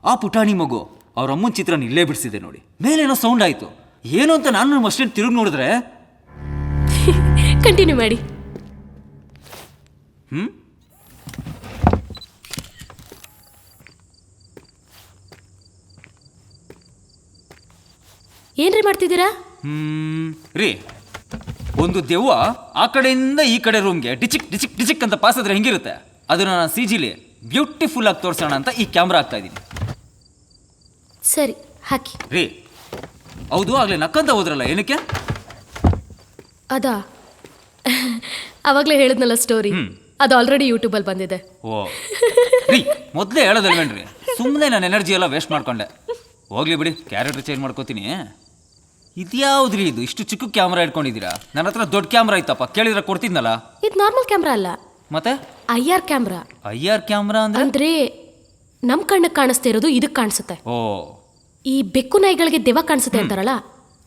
ಆ ಪುಟಾಣಿ ಮಗು ಅವ್ರ ಅಮ್ಮನ ಚಿತ್ರನ ಇಲ್ಲೇ ಬಿಡಿಸಿದೆ ನೋಡಿ. ಮೇಲೇನೋ ಸೌಂಡ್ ಆಯಿತು, ಏನು ಅಂತ ನಾನು ನಮ್ಮ ಅಷ್ಟೇನು ತಿರುಗಿ ನೋಡಿದ್ರೆ ಕಂಟಿನ್ಯೂ ಮಾಡಿ. ಏನ್ರಿ ಮಾಡ್ತಿದ್ದೀರಾ? ರೀ, ಒಂದು ದೆವ್ವ ಆ ಕಡೆಯಿಂದ ಈ ಕಡೆ ರೂಮ್ಗೆ ಡಿಚಿಕ್ ಡಿಚಿಕ್ ಡಿಚಿಕ್ ಅಂತ ಪಾಸಾದ್ರೆ ಹೆಂಗಿರುತ್ತೆ ಅದನ್ನ ನಾನು CGಲಿ ಬ್ಯೂಟಿಫುಲ್ ಆಗಿ ತೋರಿಸೋಣ ಅಂತ ಈ ಕ್ಯಾಮ್ರಾ ಹಾಕ್ತಾ ಇದ್ದೀನಿ. ಸರಿ, ಹಾಕಿ. ರೀ, ಹೌದು, ಆಗ್ಲೇ ನಕ್ಕಂತ ಹೋದ್ರಲ್ಲ, ಏನಕ್ಕೆ? ಅದಾ ಅವಾಗಲೇ ಹೇಳಿದ್ನಲ್ಲ ಸ್ಟೋರಿ, ಅದು ಆಲ್ರೆಡಿ ಯೂಟ್ಯೂಬಲ್ಲಿ ಬಂದಿದೆ. ಓ ರೀ, ಮೊದಲೇ ಹೇಳೋದಲ್ವೇನ್ರಿ, ಸುಮ್ಮನೆ ನಾನು ಎನರ್ಜಿ ಎಲ್ಲ ವೇಸ್ಟ್ ಮಾಡ್ಕೊಂಡೆ. ಹೋಗ್ಲಿ ಬಿಡಿ, ಕ್ಯಾರೆಕ್ಟರ್ ಚೇಂಜ್ ಮಾಡ್ಕೋತೀನಿ. ಇದ್ಯಾವ್ದ್ರಿ ಇದು, ಇಷ್ಟು ಚಿಕ್ಕ ಕ್ಯಾಮ್ರಾ ಇಟ್ಕೊಂಡಿದ್ದೀರಾ? ನನ್ನ ಹತ್ರ ದೊಡ್ಡ ಕ್ಯಾಮ್ರಾ ಇತ್ತಪ್ಪ, ಕೇಳಿದ್ರೆ ಕೊಡ್ತಿದ್ನಲ್ಲ. ಇದು ನಾರ್ಮಲ್ ಕ್ಯಾಮ್ರಾ ಅಲ್ಲ, ಮತ್ತೆ IR ಕ್ಯಾಮ್ರಾ. IR ಕ್ಯಾಮ್ರಾ ಅಂದ್ರೆ ನಮ್ ಕಣ್ಣಿಗೆ ಕಾಣಿಸ್ತಾ ಇರೋದು ಇದಕ್ಕೆ ಕಾಣಿಸುತ್ತೆ. ಓ, ಈ ಬೆಕ್ಕು ನಾಯಿಗಳಿಗೆ ದೆವ್ವ ಕಾಣಿಸುತ್ತೆ ಅಂತಾರಲ್ಲ,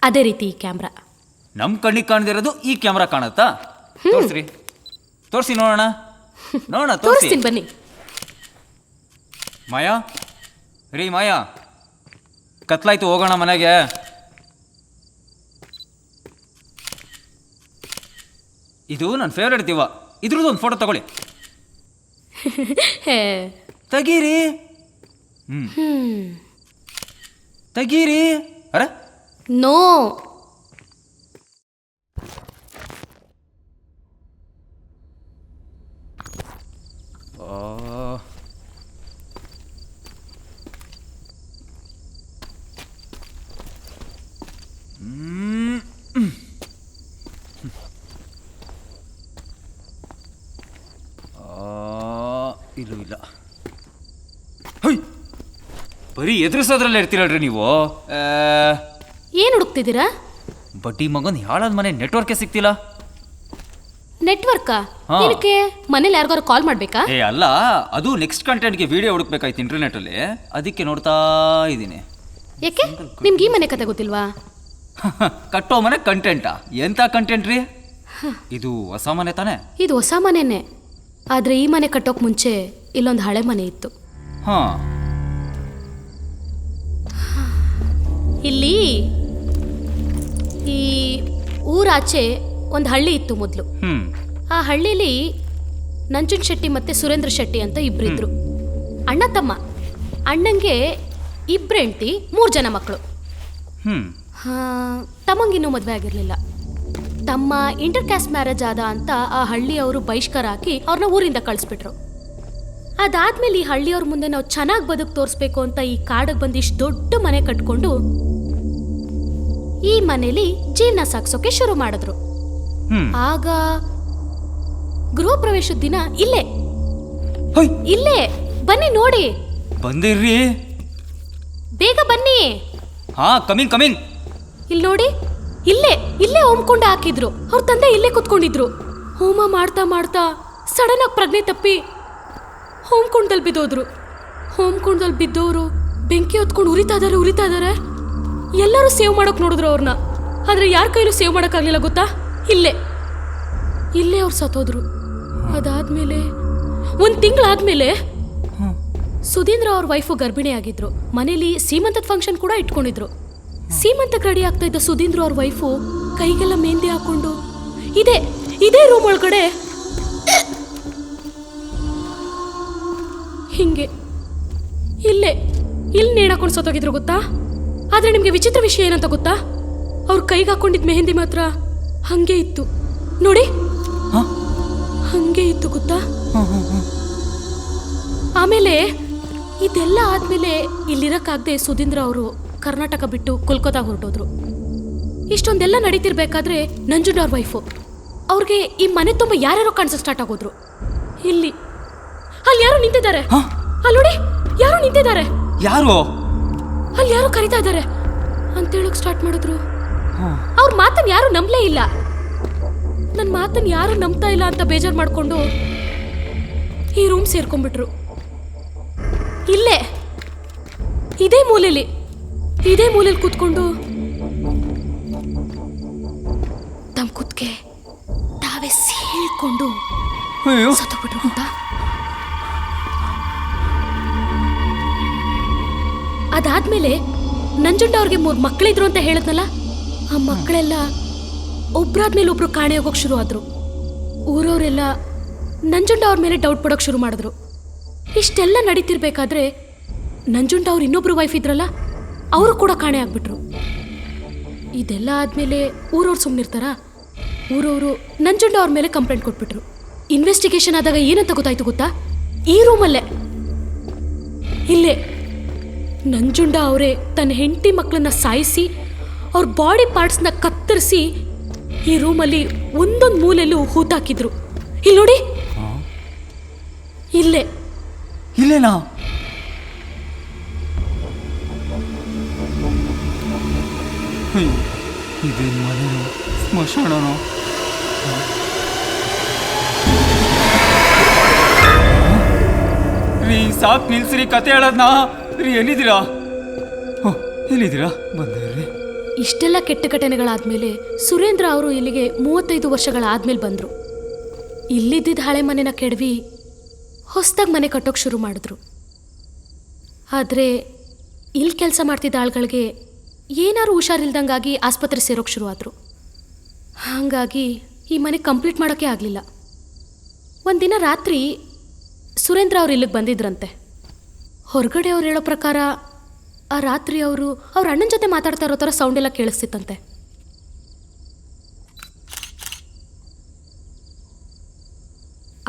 ಅದೇ ರೀತಿ ಈ ಕ್ಯಾಮ್ರಾ. ನಮ್ ಕಣ್ಣಿಗೆ ಕಾಣದಿರೋದು ಈ ಕ್ಯಾಮ್ರಾ ಕಾಣುತ್ತಾ? ತೋರಿಸ್ರಿ, ತೋರಿಸಿ ನೋಡೋಣ. ನೋಡೋಣ, ತೋರಿಸ್ತೀನಿ ಬನ್ನಿ. ಮಾಯಾ, ರೀ ಮಾಯಾ, ಕತ್ಲಾಯ್ತು, ಹೋಗೋಣ ಮನೆಗೆ. ಇದು ನನ್ನ ಫೇವ್ರೇಟ್ ದೆವ್ವ, ಇದ್ರದ್ದು ಒಂದು ಫೋಟೋ ತಗೊಳ್ಳಿ. ತೆಗೀರಿ. ತೆಗೀರಿ. ಅರೆ ನೋ, ಇದು ಇಲ್ಲ. ಬರೀ ಎದುರಿಸೋದ್ರಲ್ಲೇ ಇರ್ತೀರಲ್ರಿ ನೀವು. ಏನ್ ಹುಡುಕ್ತಿದ್ದೀರಾ? ಬಡ್ಡಿ ಮಗನ್ ಹಾಳಾದ ಮನೆ ನೆಟ್ವರ್ಕೇ ಸಿಗ್ತಿಲ್ಲ. ನೆಟ್ವರ್ಕಾ? ಏನಕ್ಕೆ? ಮನೇಲಿ ಯಾರಿಗಾರು ಕಾಲ್ ಮಾಡ್ಬೇಕಾ? ಅಲ್ಲ, ಅದು ನೆಕ್ಸ್ಟ್ ಕಂಟೆಂಟ್ಗೆ ವಿಡಿಯೋ ಹುಡುಕ್ಬೇಕಾಯ್ತು ಇಂಟರ್ನೆಟ್ಟಲ್ಲಿ, ಅದಕ್ಕೆ ನೋಡ್ತಾ ಇದ್ದೀನಿ. ಯಾಕೆ, ನಿಮ್ಗೆ ಈ ಮನೆ ಕತೆ ಗೊತ್ತಿಲ್ವಾ? ಕಟ್ಟೋ ಮನೆ ಕಂಟೆಂಟಾ? ಎಂತ ಕಂಟೆಂಟ್ ರೀ ಇದು? ಹೊಸ ಮನೆ ತಾನೆ? ಇದು ಹೊಸ ಮನೆನೇ, ಆದ್ರೆ ಈ ಮನೆ ಕಟ್ಟೋಕ್ ಮುಂಚೆ ಇಲ್ಲೊಂದು ಹಳೆ ಮನೆ ಇತ್ತು. ಇಲ್ಲಿ ಈ ಊರಾಚೆ ಒಂದು ಹಳ್ಳಿ ಇತ್ತು ಮೊದಲು. ಆ ಹಳ್ಳಿಲಿ ನಂಜುನ್ ಶೆಟ್ಟಿ ಮತ್ತೆ ಸುರೇಂದ್ರ ಶೆಟ್ಟಿ ಅಂತ ಇಬ್ರಿದ್ರು, ಅಣ್ಣ ತಮ್ಮ. ಅಣ್ಣಂಗೆ 2 ಹೆಂಡತಿ 3 ಜನ ಮಕ್ಕಳು. ತಮ್ಮಂಗಿನ್ನೂ ಮದುವೆ ಆಗಿರ್ಲಿಲ್ಲ. ತಮ್ಮ ಇಂಟರ್ ಕ್ಯಾಸ್ಟ್ ಮ್ಯಾರೇಜ್ ಆದ ಅಂತ ಆ ಹಳ್ಳಿಯವರು ಬಹಿಷ್ಕಾರ ಹಾಕಿ ಅವ್ರನ್ನ ಊರಿಂದ ಕಳಿಸ್ಬಿಟ್ರು. ಅದಾದ್ಮೇಲೆ ಈ ಹಳ್ಳಿಯವ್ರ ಮುಂದೆ ನಾವು ಚೆನ್ನಾಗಿ ಬದುಕು ತೋರಿಸ್ಬೇಕು ಅಂತ ಈ ಕಾಡಿಗೆ ಬಂದು ಇಷ್ಟು ದೊಡ್ಡ ಮನೆ ಕಟ್ಕೊಂಡು ಈ ಮನೇಲಿ ಜೀವನ ಸಾಗಿಸೋಕೆ ಶುರು ಮಾಡಿದ್ರು. ಆಗ ಗೃಹ ಪ್ರವೇಶದ ದಿನ ಇಲ್ಲೇ ಇಲ್ಲೇ ಬನ್ನಿ ನೋಡಿ. ಬಂದಿರ್ರಿ, ಬೇಗ ಬನ್ನಿ. Coming coming. ಇಲ್ಲಿ ನೋಡಿ, ಇಲ್ಲೇ ಇಲ್ಲೇ ಹೋಮಕೊಂಡ ಹಾಕಿದ್ರು. ಅವ್ರ ತಂದೆ ಇಲ್ಲೇ ಕುತ್ಕೊಂಡಿದ್ರು. ಹೋಮ ಮಾಡ್ತಾ ಮಾಡ್ತಾ ಸಡನ್ ಆಗಿ ಪ್ರಜ್ಞೆ ತಪ್ಪಿ ಹೋಮಕೊಂಡದಲ್ಲಿ ಬಿದ್ದೋದ್ರು. ಹೋಮಕೊಂಡದಲ್ಲಿ ಬಿದ್ದವರು ಬೆಂಕಿ ಹೊತ್ಕೊಂಡು ಉರಿತಾ ಇದಾರೆ. ಎಲ್ಲರೂ ಸೇವ್ ಮಾಡೋಕೆ ನೋಡಿದ್ರು ಅವ್ರನ್ನ, ಆದ್ರೆ ಯಾರ ಕೈಲೂ ಸೇವ್ ಮಾಡೋಕ್ಕಾಗಲಿಲ್ಲ ಗೊತ್ತಾ? ಇಲ್ಲೇ ಅವ್ರು ಸತ್ತೋದ್ರು. ಅದಾದ್ಮೇಲೆ 1 ತಿಂಗಳಾದ್ಮೇಲೆ ಸುಧೀಂದ್ರ ಅವ್ರ ವೈಫು ಗರ್ಭಿಣಿ ಆಗಿದ್ರು. ಮನೇಲಿ ಸೀಮಂತದ ಫಂಕ್ಷನ್ ಕೂಡ ಇಟ್ಕೊಂಡಿದ್ರು. ಸೀಮಂತಕ್ಕೆ ರೆಡಿ ಆಗ್ತಾ ಇದ್ದ ಸುಧೀಂದ್ರ ಅವ್ರ ವೈಫು ಕೈಗೆಲ್ಲ ಮೆಹಂದಿ ಹಾಕೊಂಡು ಇದೇ ರೂಮ್ ಒಳಗಡೆ ಹಿಂಗೆ ಇಲ್ಲಿ ನೇಣಾಕೊಂಡು ಸತ್ತೋಗಿದ್ರು ಗೊತ್ತಾ? ಆದ್ರೆ ನಿಮ್ಗೆ ವಿಚಿತ್ರ ವಿಷಯ ಏನಂತ ಗೊತ್ತಾ? ಅವ್ರ ಕೈಗೆ ಹಾಕೊಂಡಿದ್ ಮೆಹಂದಿ ಮಾತ್ರ ಹಂಗೆ ಇತ್ತು ನೋಡಿ, ಹಂಗೆ ಇತ್ತು ಗೊತ್ತಾ? ಆಮೇಲೆ ಇದೆಲ್ಲ ಆದ್ಮೇಲೆ ಇಲ್ಲಿರಕ್ಕಾಗದೆ ಸುಧೀಂದ್ರ ಅವರು ಕರ್ನಾಟಕ ಬಿಟ್ಟು ಕೋಲ್ಕತ್ತಾ ಹೊರಟೋದ್ರು. ಇಷ್ಟೊಂದೆಲ್ಲ ನಡೀತಿರ್ಬೇಕಾದ್ರೆ ನಂಜುಂಡ ಅವ್ರ ವೈಫು ಅವ್ರಿಗೆ ಈ ಮನೆ ತುಂಬ ಯಾರ್ಯಾರೋ ಕಾಣಿಸೋ ಸ್ಟಾರ್ಟ್ ಆಗೋದ್ರು. ಅಲ್ಲಿ ಯಾರೋ ನಿಂತಿದ್ದಾರೆ, ಅಲ್ಲಿ ನೋಡಿ ಯಾರೋ ನಿಂತಿದ್ದಾರೆ. ಯಾರು? ಅಲ್ಲಿ ಯಾರೋ ಕರಿತಾ ಇದ್ದಾರೆ ಅಂತ ಹೇಳಕ್ ಸ್ಟಾರ್ಟ್ ಮಾಡಿದ್ರು. ಅವ್ರ ಮಾತನ್ನ ಯಾರು ನಂಬಲೇ ಇಲ್ಲ. ನನ್ನ ಮಾತನ್ನ ಯಾರು ನಂಬ್ತಾ ಇಲ್ಲ ಅಂತ ಬೇಜಾರು ಮಾಡ್ಕೊಂಡು ಈ ರೂಮ್ ಸೇರ್ಕೊಂಡ್ಬಿಟ್ರು. ಇದೇ ಮೂಲೆಯಲ್ಲಿ ಕೂತ್ಕೊಂಡು ತಮ್ಮ ಕುತ್ಕೆ ತಾವೇ ಸೀಳ್ಕೊಂಡು ಸತ್ತೋಗ್ಬಿಟ್ರು ಅಂತ. ಅದಾದ್ಮೇಲೆ ನಂಜುಂಡ ಅವ್ರಿಗೆ 3 ಮಕ್ಕಳಿದ್ರು ಅಂತ ಹೇಳಿದ್ನಲ್ಲ, ಆ ಮಕ್ಕಳೆಲ್ಲ ಒಬ್ರಾದ್ಮೇಲೆ ಒಬ್ರು ಕಾಣೆ ಹೋಗೋಕೆ ಶುರು ಆದ್ರು. ಊರವರೆಲ್ಲ ನಂಜುಂಡ ಅವ್ರ ಮೇಲೆ ಡೌಟ್ ಪಡೋಕೆ ಶುರು ಮಾಡಿದ್ರು. ಇಷ್ಟೆಲ್ಲ ನಡೀತಿರ್ಬೇಕಾದ್ರೆ ನಂಜುಂಡ ಅವ್ರ ಇನ್ನೊಬ್ರು ವೈಫ್ ಇದ್ರಲ್ಲ, ಅವರು ಕೂಡ ಕಾಣೆ ಆಗ್ಬಿಟ್ರು. ಇದೆಲ್ಲ ಆದ್ಮೇಲೆ ಊರವ್ರು ಸುಮ್ಮನಿರ್ತಾರ? ಊರವರು ನಂಜುಂಡ ಅವ್ರ ಮೇಲೆ ಕಂಪ್ಲೇಂಟ್ ಕೊಟ್ಬಿಟ್ರು. ಇನ್ವೆಸ್ಟಿಗೇಷನ್ ಆದಾಗ ಏನಂತ ಗೊತ್ತಾಯ್ತು ಗೊತ್ತಾ? ಈ ರೂಮಲ್ಲೇ ಇಲ್ಲೇ ನಂಜುಂಡ ಅವರೇ ತನ್ನ ಹೆಂಡತಿ ಮಕ್ಕಳನ್ನ ಸಾಯಿಸಿ ಅವ್ರ ಬಾಡಿ ಪಾರ್ಟ್ಸ್ನ ಕತ್ತರಿಸಿ ಈ ರೂಮಲ್ಲಿ ಒಂದೊಂದು ಮೂಲೆಯಲ್ಲೂ ಹೂತಾಕಿದ್ರು. ಇಲ್ಲಿ ನೋಡಿ, ಇಲ್ಲೇ ಇಲ್ಲೇನಾ? ಇದೇನು ಮನೆನೋ ಸ್ಮಶಾನನೋ? ರೀ ಸಾಕ್ ನಿಲ್ಸ್ರಿ, ಕತೆ ಹೇಳೋದ್ನಾ ರೀ. ಎಲ್ಲಿದ್ದೀರಾ? ಎಲ್ಲಿದ್ದೀರಾ? ಬಂದೆ ರೀ. ಇಷ್ಟೆಲ್ಲ ಕೆಟ್ಟ ಘಟನೆಗಳಾದ್ಮೇಲೆ ಸುರೇಂದ್ರ ಅವರು ಇಲ್ಲಿಗೆ 35 ವರ್ಷಗಳಾದ್ಮೇಲೆ ಬಂದರು. ಇಲ್ಲಿದ್ದಿದ್ದ ಹಳೆ ಮನೆನ ಕೆಡವಿ ಹೊಸದಾಗಿ ಮನೆ ಕಟ್ಟೋಕೆ ಶುರು ಮಾಡಿದ್ರು. ಆದರೆ ಇಲ್ಲಿ ಕೆಲಸ ಮಾಡ್ತಿದ್ದ ಆಳುಗಳಿಗೆ ಏನಾರು ಹುಷಾರಿಲ್ದಂಗಾಗಿ ಆಸ್ಪತ್ರೆ ಸೇರೋಕೆ ಶುರು ಆದರು. ಹಾಗಾಗಿ ಈ ಮನೆ ಕಂಪ್ಲೀಟ್ ಮಾಡೋಕ್ಕೆ ಆಗಲಿಲ್ಲ. ಒಂದಿನ ರಾತ್ರಿ ಸುರೇಂದ್ರ ಅವ್ರು ಇಲ್ಲಿಗೆ ಬಂದಿದ್ರಂತೆ. ಹೊರಗಡೆ ಅವ್ರು ಹೇಳೋ ಪ್ರಕಾರ ಆ ರಾತ್ರಿ ಅವರು ಅವ್ರ ಅಣ್ಣನ ಜೊತೆ ಮಾತಾಡ್ತಾ ಇರೋ ಥರ ಸೌಂಡ್ ಎಲ್ಲ ಕೇಳಿಸ್ತಿತ್ತಂತೆ.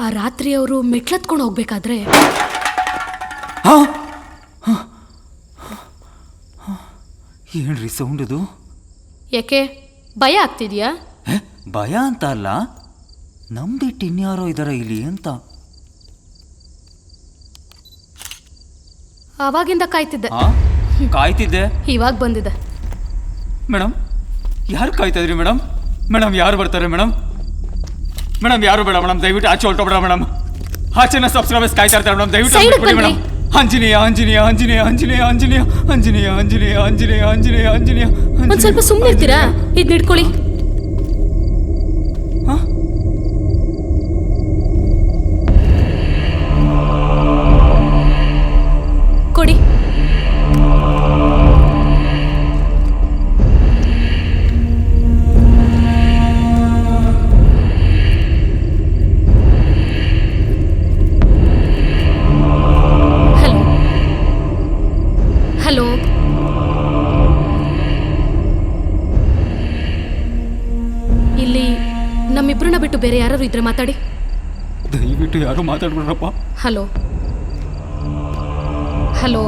ಆ ರಾತ್ರಿ ಅವರು ಮೆಟ್ಲತ್ಕೊಂಡು ಹೋಗ್ಬೇಕಾದ್ರೆ ಏನ್ರಿ ಸೌಂಡ್ ಅದು? ಯಾಕೆ ಭಯ ಆಗ್ತಿದ್ಯಾ? ಭಯ ಅಂತ ಅಲ್ಲ, ನಮ್ದಿಟ್ಟು ಇನ್ಯಾರೋ ಇದಾರ ಇಲ್ಲಿ ಅಂತ. ಆವಾಗಿಂದ ಕಾಯ್ತಿದ್ದೆ. ಕಾಯ್ತಿದ್ದೆ, ಇವಾಗ ಬಂದಿದೆ. ಮೇಡಮ್ ಯಾರು ಕಾಯ್ತಾ ಇದ್ರಿ ಮೇಡಮ್? ಮೇಡಮ್ ಯಾರು ಬರ್ತಾರೆ ಮೇಡಮ್? ಮೇಡಮ್ ಯಾರು ಬೇಡ ಮೇಡಮ್, ದಯವಿಟ್ಟು ಆಚೆ ಹೊರಟೋಬೇಡ ಮೇಡಮ್. ಆಚೆನ ಸಬ್ಸ್ಕ್ರೈಬರ್ಸ್ ಕಾಯ್ತಾ ಇರ್ತಾರೆ ಮೇಡಮ್, ದಯವಿಟ್ಟು ಮೇಡಮ್. ಆಂಜನೇಯ ಆಂಜನೇಯ ಆಂಜನೇಯ ಆಂಜನೇಯ ಆಂಜನೇಯ ಆಂಜನೇಯ ಆಂಜನೇಯ ಆಂಜನೇಯ ಆಂಜನೇಯ ಆಂಜನೇಯ. ಒಂದ್ ಸ್ವಲ್ಪ ಸುಮ್ಮನೆ ಇರ್ತೀರಾ? ಇದ್ ನಿಡ್ಕೊಳ್ಳಿ. ಕೊಡಿ. ಹಲೋ, ಇಲ್ಲಿ ನಮ್ಮಿಬ್ರನ್ನ ಬಿಟ್ಟು ಬೇರೆ ಯಾರು ಇದ್ರೆ ಮಾತಾಡಿ. ದಯವಿಟ್ಟು ಯಾರು ಮಾತಾಡ್ಬಿಡ್ರಪ್ಪ. ಹಲೋ ಹಲೋ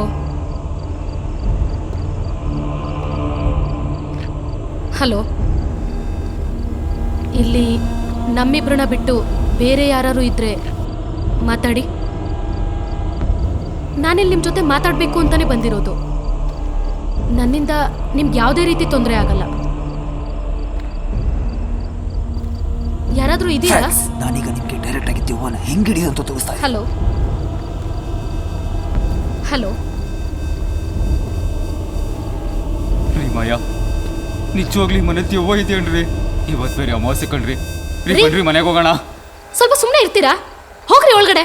ಹಲೋ, ಇಲ್ಲಿ ನಮ್ಮಿಬ್ರನ್ನ ಬಿಟ್ಟು ಬೇರೆ ಯಾರು ಇದ್ರೆ ಮಾತಾಡಿ. ನಾನಿಲ್ಲಿ ನಿಮ್ಮ ಜೊತೆ ಮಾತಾಡಬೇಕು ಅಂತಾನೆ ಬಂದಿರೋದು. ನನ್ನಿಂದ ನಿಮ್ಗೆ ಯಾವುದೇ ರೀತಿ ತೊಂದರೆ ಆಗಲ್ಲ. ಯಾರಾದರೂ ಇದೆಯಾ? ನಾನೀಗ ನಿಮಗೆ ಡೈರೆಕ್ಟ್ ಆಗಿ ದೆವ್ವನ ಹೆಂಗ್ ಹಿಡಿಯೋದು ಅಂತ ತೋರಿಸ್ತಾ ಇದ್ದೀನಿ. ಹಲೋ ಹಲೋ ರೀ ಮಾಯಾ, ನಿಜವಾಗ್ಲಿ ಮನೆ ದೆವ್ವ ಇದೆಯನ್ರಿ? ಇವತ್ತು ಬೇರೆ ಅಮಾವಾಸ್ಯೆ ಕಣ್ರಿ. ರೀ ಬನ್ರಿ ಮನೆಗೆ ಹೋಗೋಣ. ಸ್ವಲ್ಪ ಸುಮ್ಮನೆ ಇರ್ತೀರಾ? ಹೋಗ್ರಿ ಒಳಗಡೆ.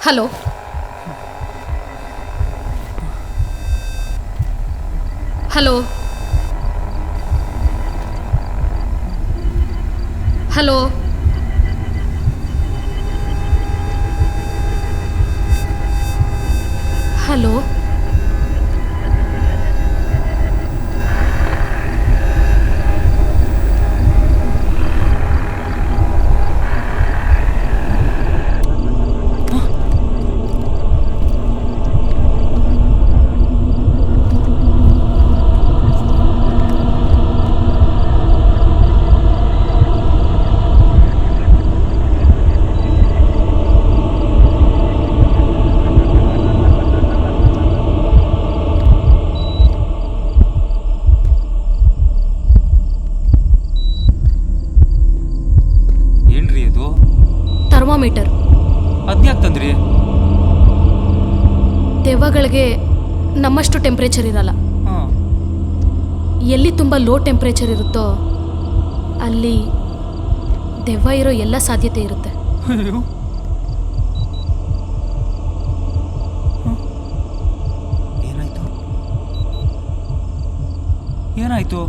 Hello hello hello hello thermometer. ಅದ್ಯಾಕೆ ತಂದ್ರಿ? ದೆವ್ವಗಳಿಗೆ ನಮ್ಮಷ್ಟು ಟೆಂಪ್ರೇಚರ್ ಇರಲ್ಲ. ಎಲ್ಲಿ ತುಂಬ ಲೋ ಟೆಂಪ್ರೇಚರ್ ಇರುತ್ತೋ ಅಲ್ಲಿ ದೆವ್ವ ಇರೋ ಎಲ್ಲ ಸಾಧ್ಯತೆ ಇರುತ್ತೆ. 哎 ಹಲೋ ಏನಾಯ್ತು?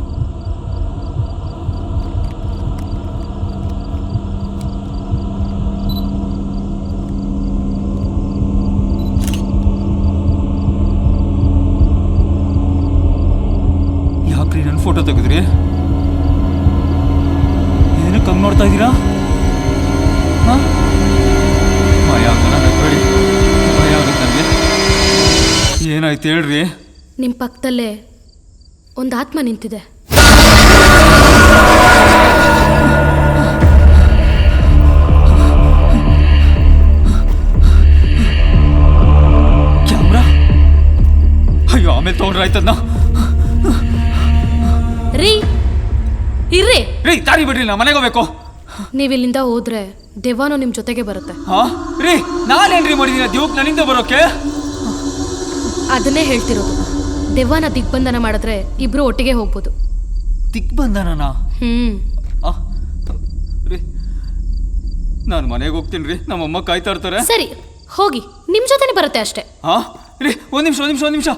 ಯಾಕ್ರಿ ನನ್ನ ಫೋಟೋ ತೆಗೆದ್ರಿ? ಏನಕ್ಕೆ ಹಂಗೆ ನೋಡ್ತಾ ಇದ್ದೀರಾ? ಹಾಂ, ಭಯ ಆಗಲ್ಲ ನಗ್ಬೇಡಿ, ಭಯ ಆಗುತ್ತೆ ನನಗೆ. ಏನಾಯ್ತು ಹೇಳ್ರಿ? ನಿಮ್ಮ ಪಕ್ಕದಲ್ಲೇ ಒಂದು ಆತ್ಮ ನಿಂತಿದೆ. ಕ್ಯಾಮ್ರಾ? ಅಯ್ಯೋ, ಆಮೇಲೆ ತಗೊಂಡ್ರೆ ಆಯ್ತದ್ನ. ರೀ ಇರ್ರಿ, ರೀ ದಾರಿ ಬಿಡ್ರಿ, ನಾ ಮನೆಗೆ ಹೋಗ್ಬೇಕು. ನೀವಿಲ್ಲಿಂದ ಹೋದ್ರೆ ದೆವ್ವನೂ ನಿಮ್ಮ ಜೊತೆಗೆ ಬರುತ್ತೆ. ಹಾ ರೀ, ನಾನೇನ್ರಿ ಮಾಡಿದೀನಿ ದೇವಕ್ಕೆ ನನ್ನಿಂದ ಬರೋಕೆ? ಅದನ್ನೇ ಹೇಳ್ತಿರೋದು. ದೆವ್ವನ ದಿಗ್ಬಂಧನ ಮಾಡಿದ್ರೆ ಇಬ್ರು ಒಟ್ಟಿಗೆ ಹೋಗ್ಬೋದು. ದಿಗ್ಬಂಧನನಾ? ಹ್ಮ್. ರೀ, ನಾನು ಮನೆಗೆ ಹೋಗ್ತೀನಿ ರೀ, ನಮ್ಮಮ್ಮ ಕಾಯ್ತಾ ಇರ್ತಾರೆ. ಸರಿ, ಹೋಗಿ, ನಿಮ್ ಜೊತೆನೆ ಬರುತ್ತೆ ಅಷ್ಟೇ. ಹಾ ರೀ, ಒಂದ್ ನಿಮಿಷ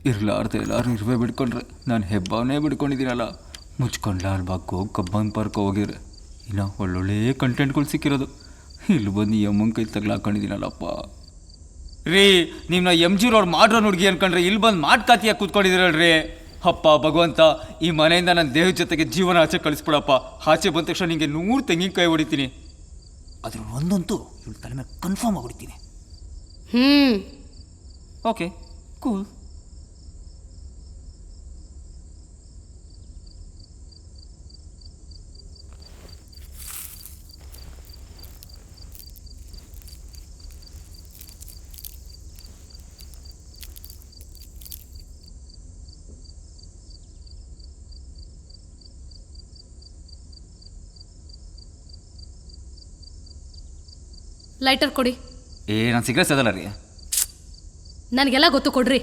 ಇರ್ಲಾರ್ದೆ ಎಲ್ಲಾರು ಇರುವೆ ಬಿಡ್ಕೊಂಡ್ರೆ ನಾನು ಹೆಬ್ಬಾವನೇ ಬಿಡ್ಕೊಂಡಿದ್ದೀನಲ್ಲ. ಮುಚ್ಕೊಂಡ್ಲಾಲ್ ಬಾಕು ಕಬ್ಬನ್ ಪಾರ್ಕ್ ಹೋಗಿದ್ರೆ ಇನ್ನು ಒಳ್ಳೊಳ್ಳೆ ಕಂಟೆಂಟ್ಗಳು ಸಿಕ್ಕಿರೋದು. ಇಲ್ಲಿ ಬಂದು ಈ ಅಮ್ಮನ ಕೈ ತಗ್ಲಾಕೊಂಡಿದ್ದೀನಲ್ಲಪ್ಪ. ರೀ, ನಿಮ್ಮನ್ನ MG ರೋಡ್ ಮಾಡ್ರೋ ಹುಡುಗಿ ಅನ್ಕೊಂಡ್ರೆ ಇಲ್ಲಿ ಬಂದು ಮಾಡ್ಕಾತಿಯಾಗಿ ಕೂತ್ಕೊಂಡಿದ್ದೀರಲ್ರಿ. ಅಪ್ಪ ಭಗವಂತ, ಈ ಮನೆಯಿಂದ ನನ್ನ ದೇಹದ ಜೊತೆಗೆ ಜೀವನ ಆಚೆ ಕಳಿಸ್ಬಿಡಪ್ಪ. ಆಚೆ ಬಂದ ತಕ್ಷಣ ನಿಮಗೆ 100 ತೆಂಗಿನಕಾಯಿ ಹೊಡಿತೀನಿ. ಅದ್ರ ಒಂದಂತೂ ಇವಳು ತಲೆ ಮೇಲೆ ಕನ್ಫರ್ಮ್ ಆಗಿ ಹೊಡಿತೀನಿ. Okay, cool. ಲೈಟರ್ ಕೊಡಿ. ನಾನು ಸಿಗರೇಟ್ ಅದಲ್ಲ ರೀ. ನನಗೆಲ್ಲ ಗೊತ್ತು, ಕೊಡ್ರಿ.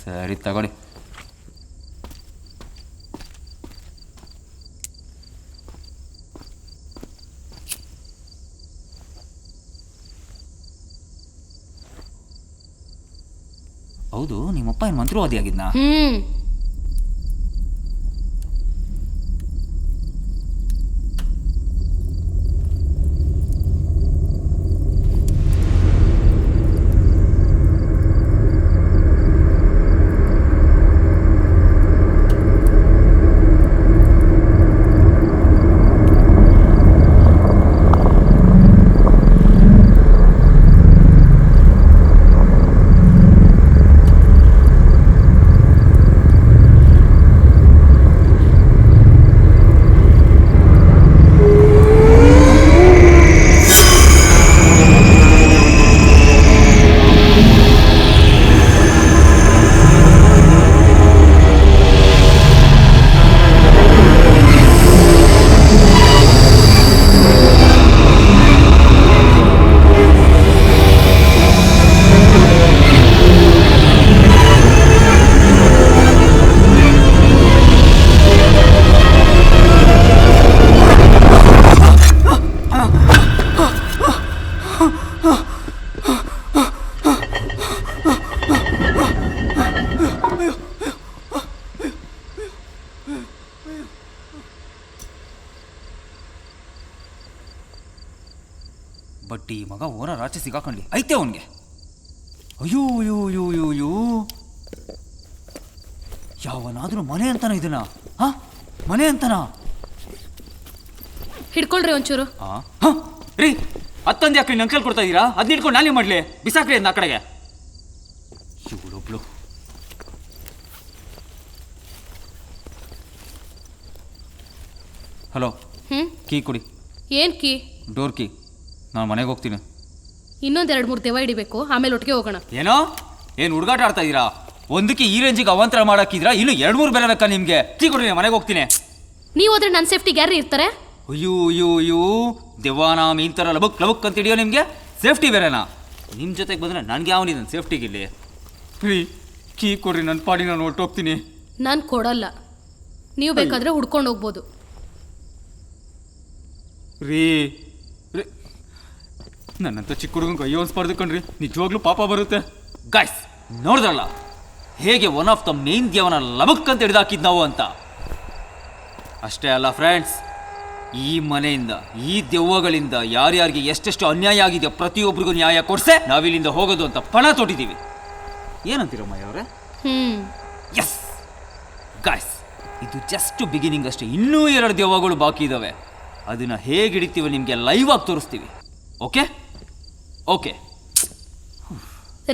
ಸರಿ ತಗೊಳ್ಳಿ. ಹೌದು, ನಿಮ್ಮಪ್ಪ ಏನು ಮಂತ್ರವಾದಿ ಆಗಿದ್ನಾ? ಬಟ್ ಈ ಮಗ ಓರ ರಾಚೆ ಸಿಗಾಕೊಂಡ್ಲಿ ಐತೆ ಅವನಿಗೆ. ಅಯ್ಯೋ ಅಯ್ಯೋ ಅಯ್ಯೋ ಅಯ್ಯೋ ಅಯ್ಯೋ, ಯಾವನಾದ್ರೂ ಮನೆ ಅಂತಾನ ಇದನ್ನ? ಹಾ, ಮನೆ ಅಂತಾನ? ಹಿಡ್ಕೊಳ್ರಿ ಒಂಚೂರು. ರೀ, ಹತ್ತೊಂದು ಯಾಕೆ ಅಂಕಲ್ ಕೊಡ್ತಾ ಇದ್ದೀರಾ? ಅದ್ ಹಿಡ್ಕೊಂಡು ನಾನೇ ಮಾಡ್ಲಿ? ಬಿಸಾಕ್ರಿ ಅದನ್ನ ಆ ಕಡೆಗೆ. ಇವಳೊಬ್ಳು. ಹಲೋ, ಕೀ ಕೊಡಿ. ಏನ್ ಕೀ? Door key. ನಾನು ಮನೆಗೆ ಹೋಗ್ತೀನಿ. ಇನ್ನೊಂದು 2-3 ದೆವ್ವ ಹಿಡಿಬೇಕು, ಆಮೇಲೆ ಒಟ್ಟಿಗೆ ಹೋಗೋಣ. ಏನೋ ಏನು ಹುಡುಗಾಟ ಆಡ್ತಾ ಇದ್ದೀರಾ? ಒಂದಕ್ಕೆ ಈ ರೇಂಜಿಗೆ ಅವಾಂತರ ಮಾಡಾಕಿದ್ರಾ? ಇನ್ನು 2-3 ಬೇರೆ ಬೇಕಾ ನಿಮ್ಗೆ? ಕೀ ಕೊಡಿ, ಮನೆಗೆ ಹೋಗ್ತೀನಿ. ನೀವು ಹೋದ್ರೆ ನನ್ನ ಸೇಫ್ಟಿಗೆ ಯಾರು ಇರ್ತಾರೆ? ಅಯ್ಯೋ ಅಯ್ಯೋ ಅಯ್ಯೋ, ದೆವ್ವಾನ ಮೀನ್ ಥರ ಲಬಕ್ ಲಬಕ್ ಅಂತ ಹಿಡಿಯೋ ನಿಮಗೆ ಸೇಫ್ಟಿ ಬೇರೆನಾ? ನಿಮ್ಮ ಜೊತೆಗೆ ಬಂದರೆ ನನಗೆ ಯಾವನಿದೆ ನನ್ನ ಸೇಫ್ಟಿಗಿಲ್ಲಿ? ಫ್ರೀ ಕೀ ಕೊಡ್ರಿ, ನನ್ನ ಪಾಡಿ ನಾನು ಹೊರಟೋಗ್ತೀನಿ. ನಾನು ಕೊಡಲ್ಲ, ನೀವು ಬೇಕಾದ್ರೆ ಹುಡ್ಕೊಂಡು ಹೋಗ್ಬೋದು. ರೀ, ನನ್ನಂತ ಚಿಕ್ಕ ಹುಡುಗಂಗೆ ಅಯ್ಯೋ ಅನ್ಸ್ಬಾರ್ದು ಕಣ್ರಿ, ನಿಜವಾಗ್ಲೂ ಪಾಪ ಬರುತ್ತೆ. ಗೈಸ್ ನೋಡಿದ್ರಲ್ಲ ಹೇಗೆ ಒನ್ ಆಫ್ ದ ಮೇನ್ ದೇವನ ಲಬಕ್ಕಂತ ಹಿಡಿದಾಕಿದ್ ನಾವು ಅಂತ. ಅಷ್ಟೇ ಅಲ್ಲ ಫ್ರೆಂಡ್ಸ್, ಈ ಮನೆಯಿಂದ ಈ ದೆವ್ವಗಳಿಂದ ಯಾರ್ಯಾರಿಗೆ ಎಷ್ಟೆಷ್ಟು ಅನ್ಯಾಯ ಆಗಿದೆ ಪ್ರತಿಯೊಬ್ಬರಿಗೂ ನ್ಯಾಯ ಕೊಡ್ಸೆ ನಾವಿಲ್ಲಿಂದ ಹೋಗೋದು ಅಂತ ಪಣ ತೊಟ್ಟಿದ್ದೀವಿ. ಏನಂತೀರ ಮೈ ಅವರೇ? ಎಸ್ ಗಾಯ್ಸ್, ಇದು ಜಸ್ಟ್ ಬಿಗಿನಿಂಗ್ ಅಷ್ಟೇ. ಇನ್ನೂ 2 ದೆವ್ವಗಳು ಬಾಕಿ ಇದ್ದಾವೆ. ಅದನ್ನ ಹೇಗೆ ಹಿಡಿತೀವಿ ನಿಮಗೆ ಲೈವ್ ಆಗಿ ತೋರಿಸ್ತೀವಿ. ಓಕೆ ಓಕೆ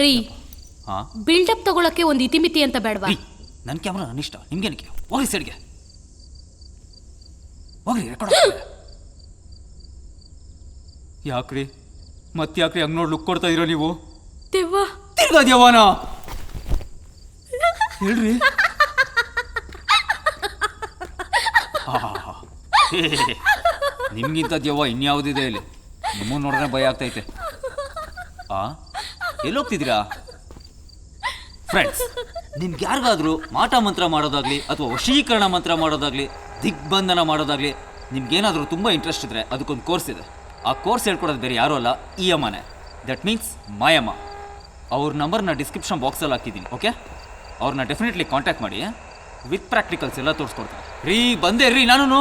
ರೀ, ಹಾ ಬಿಲ್ಡಪ್ ತಗೊಳಕ್ಕೆ ಒಂದು ಇತಿಮಿತಿ ಅಂತ ಬೇಡವಾ? ನನ್ನ ಕ್ಯಾಮ್ರಾ ನನ್ನ ಇಷ್ಟ, ನಿಮ್ಗೇನಕ್ಕೆ? ಹೋಗಿ ಸೈಡ್ಗೆ ಹೋಗ್ರಿ, ರೆಕಾರ್ಡ್. ಯಾಕ್ರಿ ಯಾಕ್ರಿ ಹಂಗ್ ನೋಡಿ ಲುಕ್ ಕೊಡ್ತಾ ಇದೀರ ನೀವು? ದೆವ್ವ ತಿರ್ಗಾ ದೆವ್ವನ ಹೇಳ್ರಿ. ನಿಮ್ಗಿಂತ ದೆವ್ವ ಇನ್ಯಾವುದಿದೆ ಇಲ್ಲಿ? ನಿಮ್ಮನ್ನು ನೋಡಿದ್ರೆ ಭಯ ಆಗ್ತೈತೆ. ಎಲ್ಲೋಗ್ತಿದ್ದೀರಾ ಫ್ರೆಂಡ್ಸ್? ನಿಮ್ಗೆ ಯಾರಿಗಾದ್ರೂ ಮಾಟ ಮಂತ್ರ ಮಾಡೋದಾಗ್ಲಿ ಅಥವಾ ವಶೀಕರಣ ಮಂತ್ರ ಮಾಡೋದಾಗ್ಲಿ ದಿಗ್ಬಂಧನ ಮಾಡೋದಾಗ್ಲಿ ನಿಮ್ಗೇನಾದರೂ ತುಂಬ ಇಂಟ್ರೆಸ್ಟ್ ಇದ್ರೆ ಅದಕ್ಕೊಂದು ಕೋರ್ಸ್ ಇದೆ. ಆ ಕೋರ್ಸ್ ಹೇಳ್ಕೊಡೋದು ಬೇರೆ ಯಾರೂ ಅಲ್ಲ, ಈ ಅಮ್ಮನೇ. That means Mayamma. ಅವ್ರ ನಂಬರ್ನ ಡಿಸ್ಕ್ರಿಪ್ಷನ್ ಬಾಕ್ಸಲ್ಲಿ ಹಾಕಿದ್ದೀನಿ. ಓಕೆ, ಅವ್ರನ್ನ ಡೆಫಿನೆಟ್ಲಿ ಕಾಂಟ್ಯಾಕ್ಟ್ ಮಾಡಿ. ವಿತ್ ಪ್ರಾಕ್ಟಿಕಲ್ಸ್ ಎಲ್ಲ ತೋರಿಸ್ಕೊಡ್ತಾರೆ. ರೀ ಬಂದೆ ರೀ ನಾನು.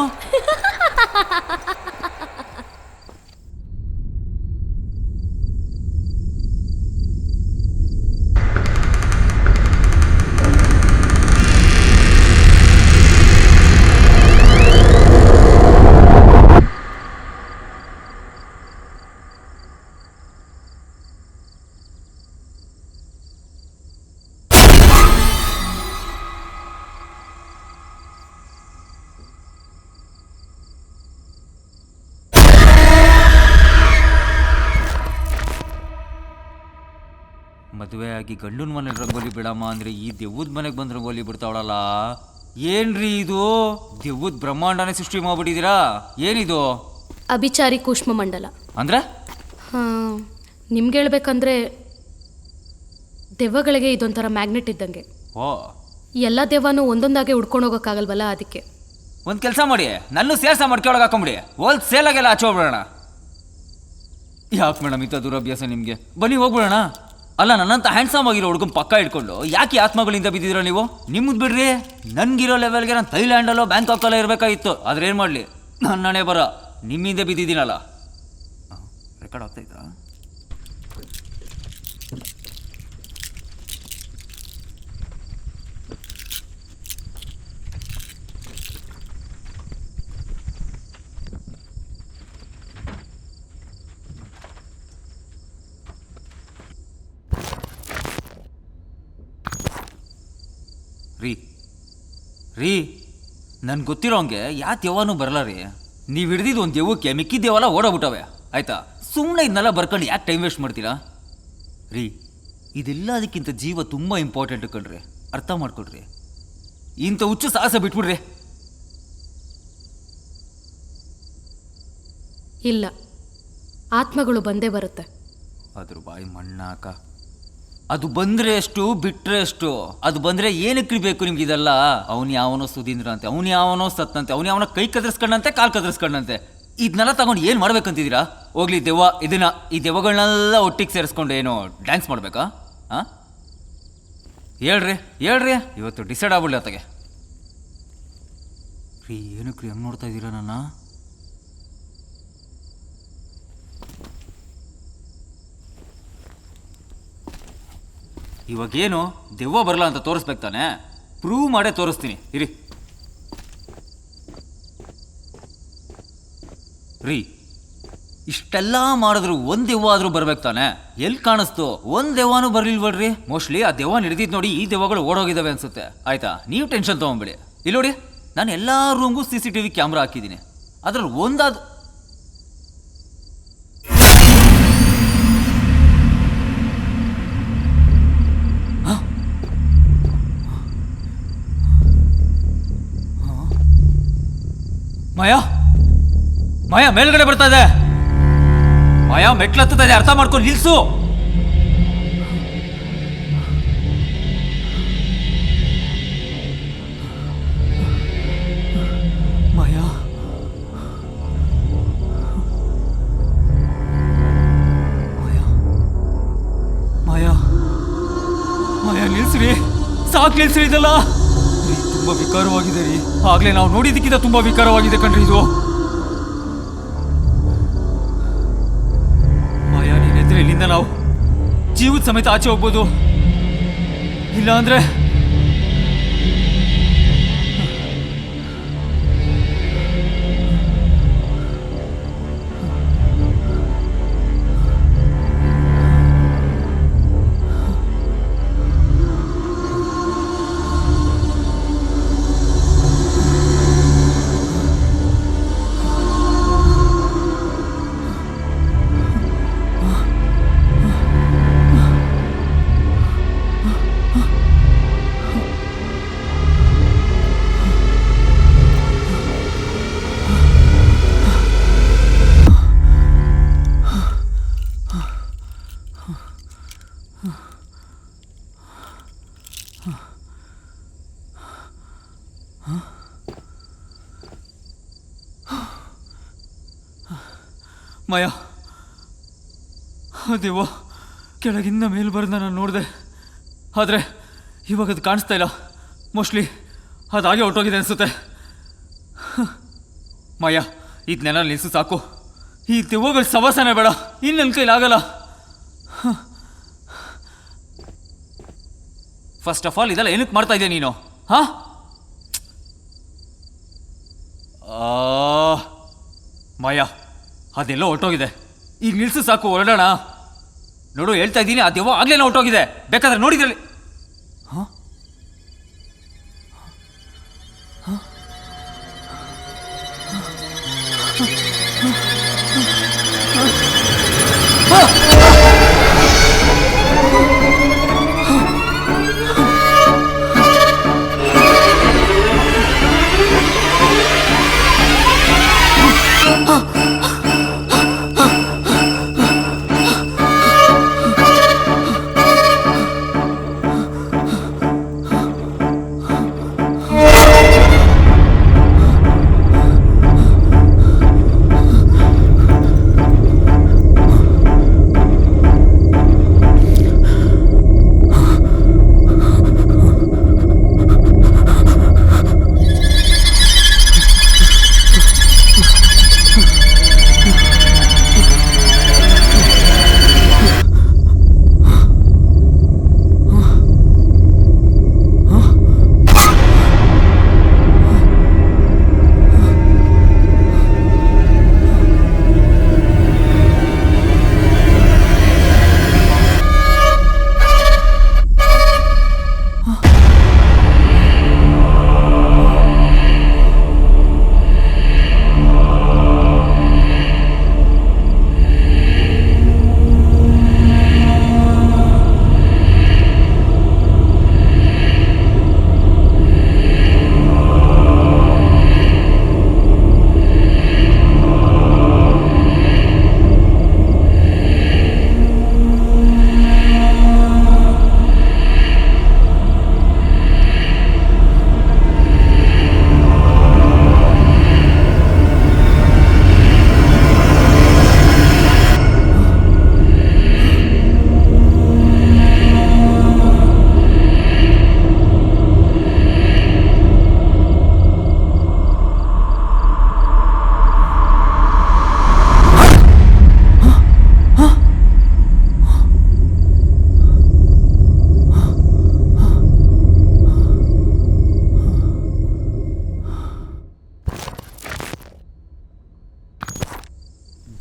ಮದುವೆ ಆಗಿ ಗಂಡನ ಮನೇಲಿ ರಂಗೋಲಿ ಬಿಡಮ್ಮ ಅಂದ್ರೆ ಈ ದೆವ್ವದ ಮನೆಗೆ ಬಂದು ರಂಗೋಲಿ ಬಿಡ್ತಾವಳಲ್ಲ. ಏನ್ರಿ ಇದು? ದೆವ್ವದ ಬ್ರಹ್ಮಾಂಡನೇ ಸೃಷ್ಟಿ ಮಾಡ್ಬಿಟ್ಟಿದ್ದೀರಾ? ಏನಿದು? ಅಭಿಚಾರಿ ಕೂಷ್ಮ ಮಂಡಲ ಅಂದ್ರೆ? ನಿಮ್ಗೆ ಹೇಳ್ಬೇಕಂದ್ರೆ ದೆವ್ವಗಳಿಗೆ ಇದೊಂಥರ ಮ್ಯಾಗ್ನೆಟ್ ಇದ್ದಂಗೆ. ಓ, ಎಲ್ಲ ದೆವ್ವನೂ ಒಂದೊಂದಾಗೆ ಉಡ್ಕೊಂಡು ಹೋಗೋಕ್ಕಾಗಲ್ವಲ್ಲ, ಅದಕ್ಕೆ. ಒಂದು ಕೆಲಸ ಮಾಡಿ, ನನ್ನೂ ಸೇರ್ಸ ಮಾಡ್ಕೊಳಗೆ ಹಾಕೊಂಬಿಡಿ. ಹೋಲ್ ಸೇಲಾಗೆಲ್ಲ ಆಚೆ ಹೋಗ್ಬಿಡೋಣ. ಯಾಕೆ ಮೇಡಮ್ ಇಂಥ ದುರಭ್ಯಾಸ ನಿಮಗೆ? ಬನ್ನಿ ಹೋಗ್ಬಿಡೋಣ. ಅಲ್ಲ, ನನ್ನಂತ ಹ್ಯಾಂಡ್ಸಮ್ ಆಗಿರೋ ಹುಡುಗನ ಪಕ್ಕ ಇಟ್ಕೊಂಡು ಯಾಕೆ ಆತ್ಮಗಳಿಂದ ಬಿದ್ದಿದ್ದೀರ ನೀವು? ನಿಮ್ಮದು ಬಿಡ್ರಿ, ನನ್ಗಿರೋ ಲೆವೆಲ್ಗೆ ನಾನು ಥೈಲ್ಯಾಂಡಲ್ಲೋ ಬ್ಯಾಂಕಾಕಲ್ಲೋ ಇರಬೇಕಾಗಿತ್ತು. ಆದ್ರೆ ಏನು ಮಾಡಲಿ, ನನ್ನ ಹಣೆ ಬರ ನಿಮ್ಮಿಂದ ಬಿದ್ದಿದ್ದೀನಲ್ಲ. ರೆಕಾರ್ಡ್ ಆಗ್ತಾಯಿದ್ರಾ? ರೀ ನನ್ಗೆ ಗೊತ್ತಿರೋ ಹಂಗೆ ಯಾ ದೆವ್ವನೂ ಬರಲ್ಲ ರೀ. ನೀವು ಹಿಡ್ದಿದ್ದು ಒಂದು ದೆವ್ವಕ್ಕೆ ಮಿಕ್ಕಿ ದೆವ್ವಲ್ಲ ಓಡೋಗ್ಬಿಟ್ಟವೆ. ಆಯ್ತಾ? ಸುಮ್ಮನೆ ಇದನ್ನೆಲ್ಲ ಬರ್ಕೊಂಡು ಯಾಕೆ ಟೈಮ್ ವೇಸ್ಟ್ ಮಾಡ್ತೀರಾ ರೀ? ಇದೆಲ್ಲ ಅದಕ್ಕಿಂತ ಜೀವ ತುಂಬ ಇಂಪಾರ್ಟೆಂಟ್ ಕಣ್ರಿ, ಅರ್ಥ ಮಾಡ್ಕೊಳ್ರಿ. ಇಂಥ ಹುಚ್ಚು ಸಾಹಸ ಬಿಟ್ಬಿಡ್ರಿ. ಇಲ್ಲ, ಆತ್ಮಗಳು ಬಂದೇ ಬರುತ್ತೆ. ಅದ್ರ ಬಾಯಿ ಮಣ್ಣಾಕ. ಅದು ಬಂದ್ರೆ ಎಷ್ಟು ಬಿಟ್ರೆ ಎಷ್ಟು? ಅದು ಬಂದ್ರೆ ಏನಕ್ಕೆ ಬೇಕು ನಿಮ್ಗೆ ಇದೆಲ್ಲ? ಅವನು ಯಾವನೋ ಸುಧೀಂದ್ರ ಅಂತೆ, ಅವನು ಯಾವನೋ ಸತ್ತಂತೆ, ಅವನು ಯಾವನೋ ಕೈ ಕದರ್ಸ್ಕೊಂಡಂತೆ, ಕಾಲು ಕದರ್ಸ್ಕೊಂಡಂತೆ. ಇದನ್ನೆಲ್ಲ ತಗೊಂಡು ಏನು ಮಾಡ್ಬೇಕಂತಿದ್ದೀರಾ? ಹೋಗ್ಲಿ ದೆವ್ವ, ಈ ದೆವ್ವಗಳನ್ನೆಲ್ಲ ಒಟ್ಟಿಗೆ ಸೇರಿಸ್ಕೊಂಡು ಏನು ಡ್ಯಾನ್ಸ್ ಮಾಡ್ಬೇಕಾ? ಹೇಳ್ರಿ ಇವತ್ತು ಡಿಸೈಡ್ ಆಗ್ಬಿಡ್ಲಿ ಅತ್ತಗೆ. ರೀ ಏನಕ್ಕೆ ಹೆಂಗೆ ನೋಡ್ತಾ ಇದ್ದೀರಾ ನನ್ನ? ಇವಾಗೇನು ದೆವ್ವ ಬರಲ್ಲ ಅಂತ ತೋರಿಸ್ಬೇಕು ತಾನೆ? ಪ್ರೂವ್ ಮಾಡೇ ತೋರಿಸ್ತೀನಿ ಇರಿ. ರೀ ಇಷ್ಟೆಲ್ಲ ಮಾಡಿದ್ರು ಒಂದು ದೆವ್ವ ಆದರೂ ಬರ್ಬೇಕು ತಾನೆ? ಎಲ್ಲಿ ಕಾಣಿಸ್ತು? ಒಂದು ದೆವ್ವನೂ ಬರ್ಲಿಲ್ವಲ್ರಿ. ಮೋಸ್ಟ್ಲಿ ಆ ದೆವ್ವ ಹಿಡಿದಿದ್ದು ನೋಡಿ ಈ ದೆವ್ವಗಳು ಓಡೋಗಿದ್ದಾವೆ ಅನ್ಸುತ್ತೆ. ಆಯ್ತಾ? ನೀವು ಟೆನ್ಷನ್ ತೊಗೊಂಬಿಡಿ. ಇಲ್ಲಿ ನೋಡಿ, ನಾನು ಎಲ್ಲ ರೂಮ್ಗೂ CCTV ಕ್ಯಾಮ್ರಾ ಹಾಕಿದ್ದೀನಿ. ಅದ್ರಲ್ಲಿ ಒಂದಾದ ಮಾಯಾ ಮೇಲ್ಗಡೆ ಬರ್ತಾ ಇದೆ. ಮಾಯಾ ಮೆಟ್ಲು ಹತ್ತುತ್ತಾ ಇದೆ, ಅರ್ಥ ಮಾಡ್ಕೊಂಡು ನಿಲ್ಸು. ಮಾಯಾ ಮಾಯಾ ಮಾಯಾ ಸಾಕು ನಿಲ್ಸಿ ಇದಲ್ಲ. ತುಂಬಾ ವಿಕಾರವಾಗಿದೆ ರೀ. ಆಗ್ಲೇ ನಾವು ನೋಡಿದ್ದಕ್ಕಿಂತ ತುಂಬಾ ವಿಕಾರವಾಗಿದೆ ಕಣ್ರಿ ಇದು. ಮಾಯಾ, ನೀನೆದ್ರೆ ಇಲ್ಲಿಂದ ನಾವು ಜೀವದ ಸಮೇತ ಆಚೆ ಹೋಗ್ಬೋದು. ಇಲ್ಲ ಅಂದ್ರೆ ಮಾಯಾ, ದೇವ, ಕೆಳಗಿಂದ ಮೇಲೆ ಬರೋದನ್ನ ನಾನು ನೋಡಿದೆ. ಆದರೆ ಇವಾಗ ಅದು ಕಾಣಿಸ್ತಾ ಇಲ್ಲ. ಮೋಸ್ಟ್ಲಿ ಅದಾಗೆ ಹೊರಟೋಗಿದೆ ಅನಿಸುತ್ತೆ. ಮಾಯಾ, ಇದನ್ನೆಲ್ಲ ನಿಲ್ಸು ಸಾಕು. ಈ ದೆವ್ವಗಳ ಸವಾಸನೆ ಬೇಡ. ಇನ್ನು ನನ್ನ ಕೈಲಾಗಲ್ಲ. ಫಸ್ಟ್ ಆಫ್ ಆಲ್ ಇದೆಲ್ಲ ಏನಕ್ಕೆ ಮಾಡ್ತಾ ಇದೆಯಾ ನೀನು? ಹಾ, ಮಾಯಾ, ಅದೆಲ್ಲ ಹೊರಟೋಗಿದೆ. ಈಗ ನಿಲ್ಸು ಸಾಕು, ಹೊರಡೋಣ. ನೋಡು, ಹೇಳ್ತಾ ಇದ್ದೀನಿ, ಆ ದೆವ್ವ ಆಗ್ಲೇನೋ ಹೊರಟೋಗಿದೆ. ಬೇಕಾದ್ರೆ ನೋಡಿದ್ರಲ್ಲಿ. ಹಾಂ,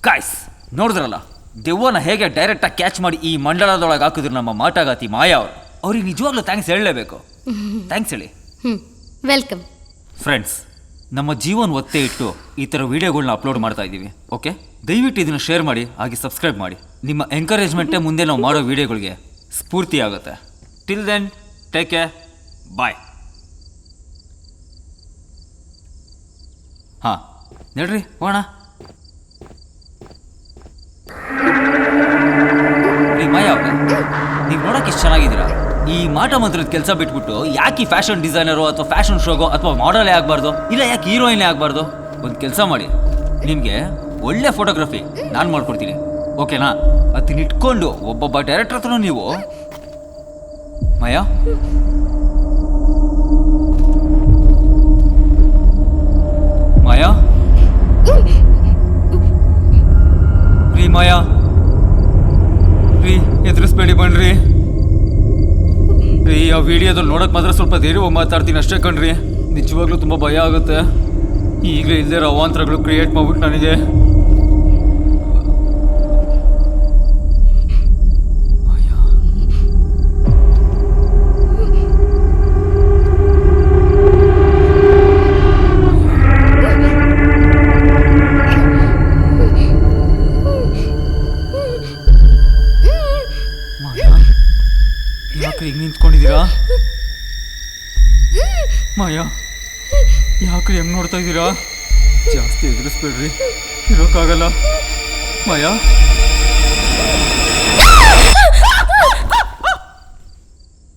ಗಾಯ್ಸ್, ನೋಡಿದ್ರಲ್ಲ ದೆವ್ವನ ಹೇಗೆ ಡೈರೆಕ್ಟಾಗಿ ಕ್ಯಾಚ್ ಮಾಡಿ ಈ ಮಂಡಲದೊಳಗೆ ಹಾಕಿದ್ರು ನಮ್ಮ ಮಾಟಗಾತಿ ಮಾಯಾ ಅವರು. ಅವ್ರಿಗೆ ನಿಜವಾಗ್ಲೂ ಥ್ಯಾಂಕ್ಸ್ ಹೇಳಲೇಬೇಕು. ಥ್ಯಾಂಕ್ಸ್ ಹೇಳಿ. ವೆಲ್ಕಮ್. ಫ್ರೆಂಡ್ಸ್, ನಮ್ಮ ಜೀವನ ಒತ್ತೆ ಇಟ್ಟು ಈ ಥರ ವೀಡಿಯೋಗಳನ್ನ ಅಪ್ಲೋಡ್ ಮಾಡ್ತಾ ಇದ್ದೀವಿ. ಓಕೆ, ದಯವಿಟ್ಟು ಇದನ್ನು ಶೇರ್ ಮಾಡಿ, ಹಾಗೆ ಸಬ್ಸ್ಕ್ರೈಬ್ ಮಾಡಿ. ನಿಮ್ಮ ಎಂಕರೇಜ್ಮೆಂಟೇ ಮುಂದೆ ನಾವು ಮಾಡೋ ವೀಡಿಯೋಗಳಿಗೆ ಸ್ಫೂರ್ತಿ ಆಗುತ್ತೆ. ಟಿಲ್ ದೆನ್, ಟೇಕ್ ಕೇರ್, ಬಾಯ್. ಹಾಂ, ನಡ್ರಿ ಹೋಣ. ಮಾಯಾ ಅವ್ರೆ, ನೀವು ನೋಡೋಕೆ ಇಷ್ಟು ಚೆನ್ನಾಗಿದ್ದೀರಾ. ಈ ಮಾಟ ಮಂತ್ರದ ಕೆಲಸ ಬಿಟ್ಬಿಟ್ಟು ಯಾಕೆ ಈ ಫ್ಯಾಷನ್ ಡಿಸೈನರು ಅಥವಾ ಫ್ಯಾಷನ್ ಶೋಗೋ ಅಥವಾ ಮಾಡಲೇ ಆಗಬಾರ್ದು? ಇಲ್ಲ ಯಾಕೆ ಹೀರೋಯಿನ್ನೇ ಆಗಬಾರ್ದು? ಒಂದು ಕೆಲಸ ಮಾಡಿ, ನಿಮಗೆ ಒಳ್ಳೆ ಫೋಟೋಗ್ರಫಿ ನಾನು ಮಾಡ್ಕೊಡ್ತೀನಿ, ಓಕೆನಾ? ಅದನ್ನ ಇಟ್ಕೊಂಡು ಒಬ್ಬೊಬ್ಬ ಡೈರೆಕ್ಟರ್ ಹತ್ರನೂ ನೀವು ಮಾಯಾ ಮಾಯಾ ರೀ ಮಾಯಾ ರೀ ಎದುರಿಸ್ಬೇಡಿ ಬಣ್ರಿ ರೀ. ಆ ವಿಡಿಯೋದಲ್ಲಿ ನೋಡಕ್ ಮಾತ್ರ ಸ್ವಲ್ಪ ಧೈರ್ಯವಾಗಿ ಮಾತಾಡ್ತೀನಿ ಅಷ್ಟೇ ಕಣ್ರಿ. ನಿಜವಾಗ್ಲೂ ತುಂಬ ಭಯ ಆಗುತ್ತೆ. ಈಗಲೇ ಇಲ್ಲದೆ ಅವಾಂತರಗಳು ಕ್ರಿಯೇಟ್ ಮಾಡ್ಬಿಟ್ಟು ನನಗೆ. ಯಾಕ್ರಿ ಈಗ ನಿಂತ್ಕೊಂಡಿದ್ದೀರಾ? ಮಾಯಾ ಯಾಕ್ರಿ ಹೆಂಗ್ ನೋಡ್ತಾ ಇದ್ದೀರಾ? ಜಾಸ್ತಿ ಎದುರಿಸ್ಬೇಡ್ರಿ, ಇರೋಕ್ಕಾಗಲ್ಲ. ಮಾಯಾ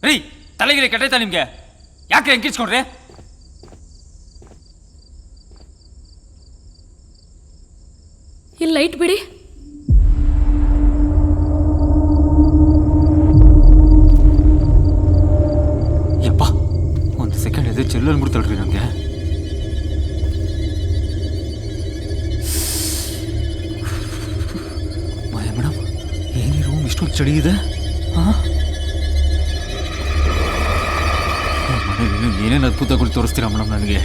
ರೀ, ತಲೆಗಿರಿ ಕೆಟ್ಟೈತಾ ನಿಮ್ಗೆ? ಯಾಕ್ರಿ ಹೆಂಗ್ ಕಿಚ್ಕೊಂಡ್ರಿ? ಇಲ್ಲಿ ಲೈಟ್ ಬಿಡಿ. ಯಪ್ಪ, ಒಂದು ಸೆಕೆಂಡ್ ಎದೆ ಚೆಲ್ಲಲ್ ಬಿಡ್ತಾಳ್ರಿ ನನಗೆ. ಮಾಯಾ ಮೇಡಮ್, ಏನಿ ರೂಮ್ ಇಷ್ಟೊಂದು ಚಳಿ ಇದೆ? ಮನೇಲಿ ಏನೇನು ಅದ್ಭುತಗಳು ತೋರಿಸ್ತೀರಾ ಮೇಡಮ್ ನನಗೆ?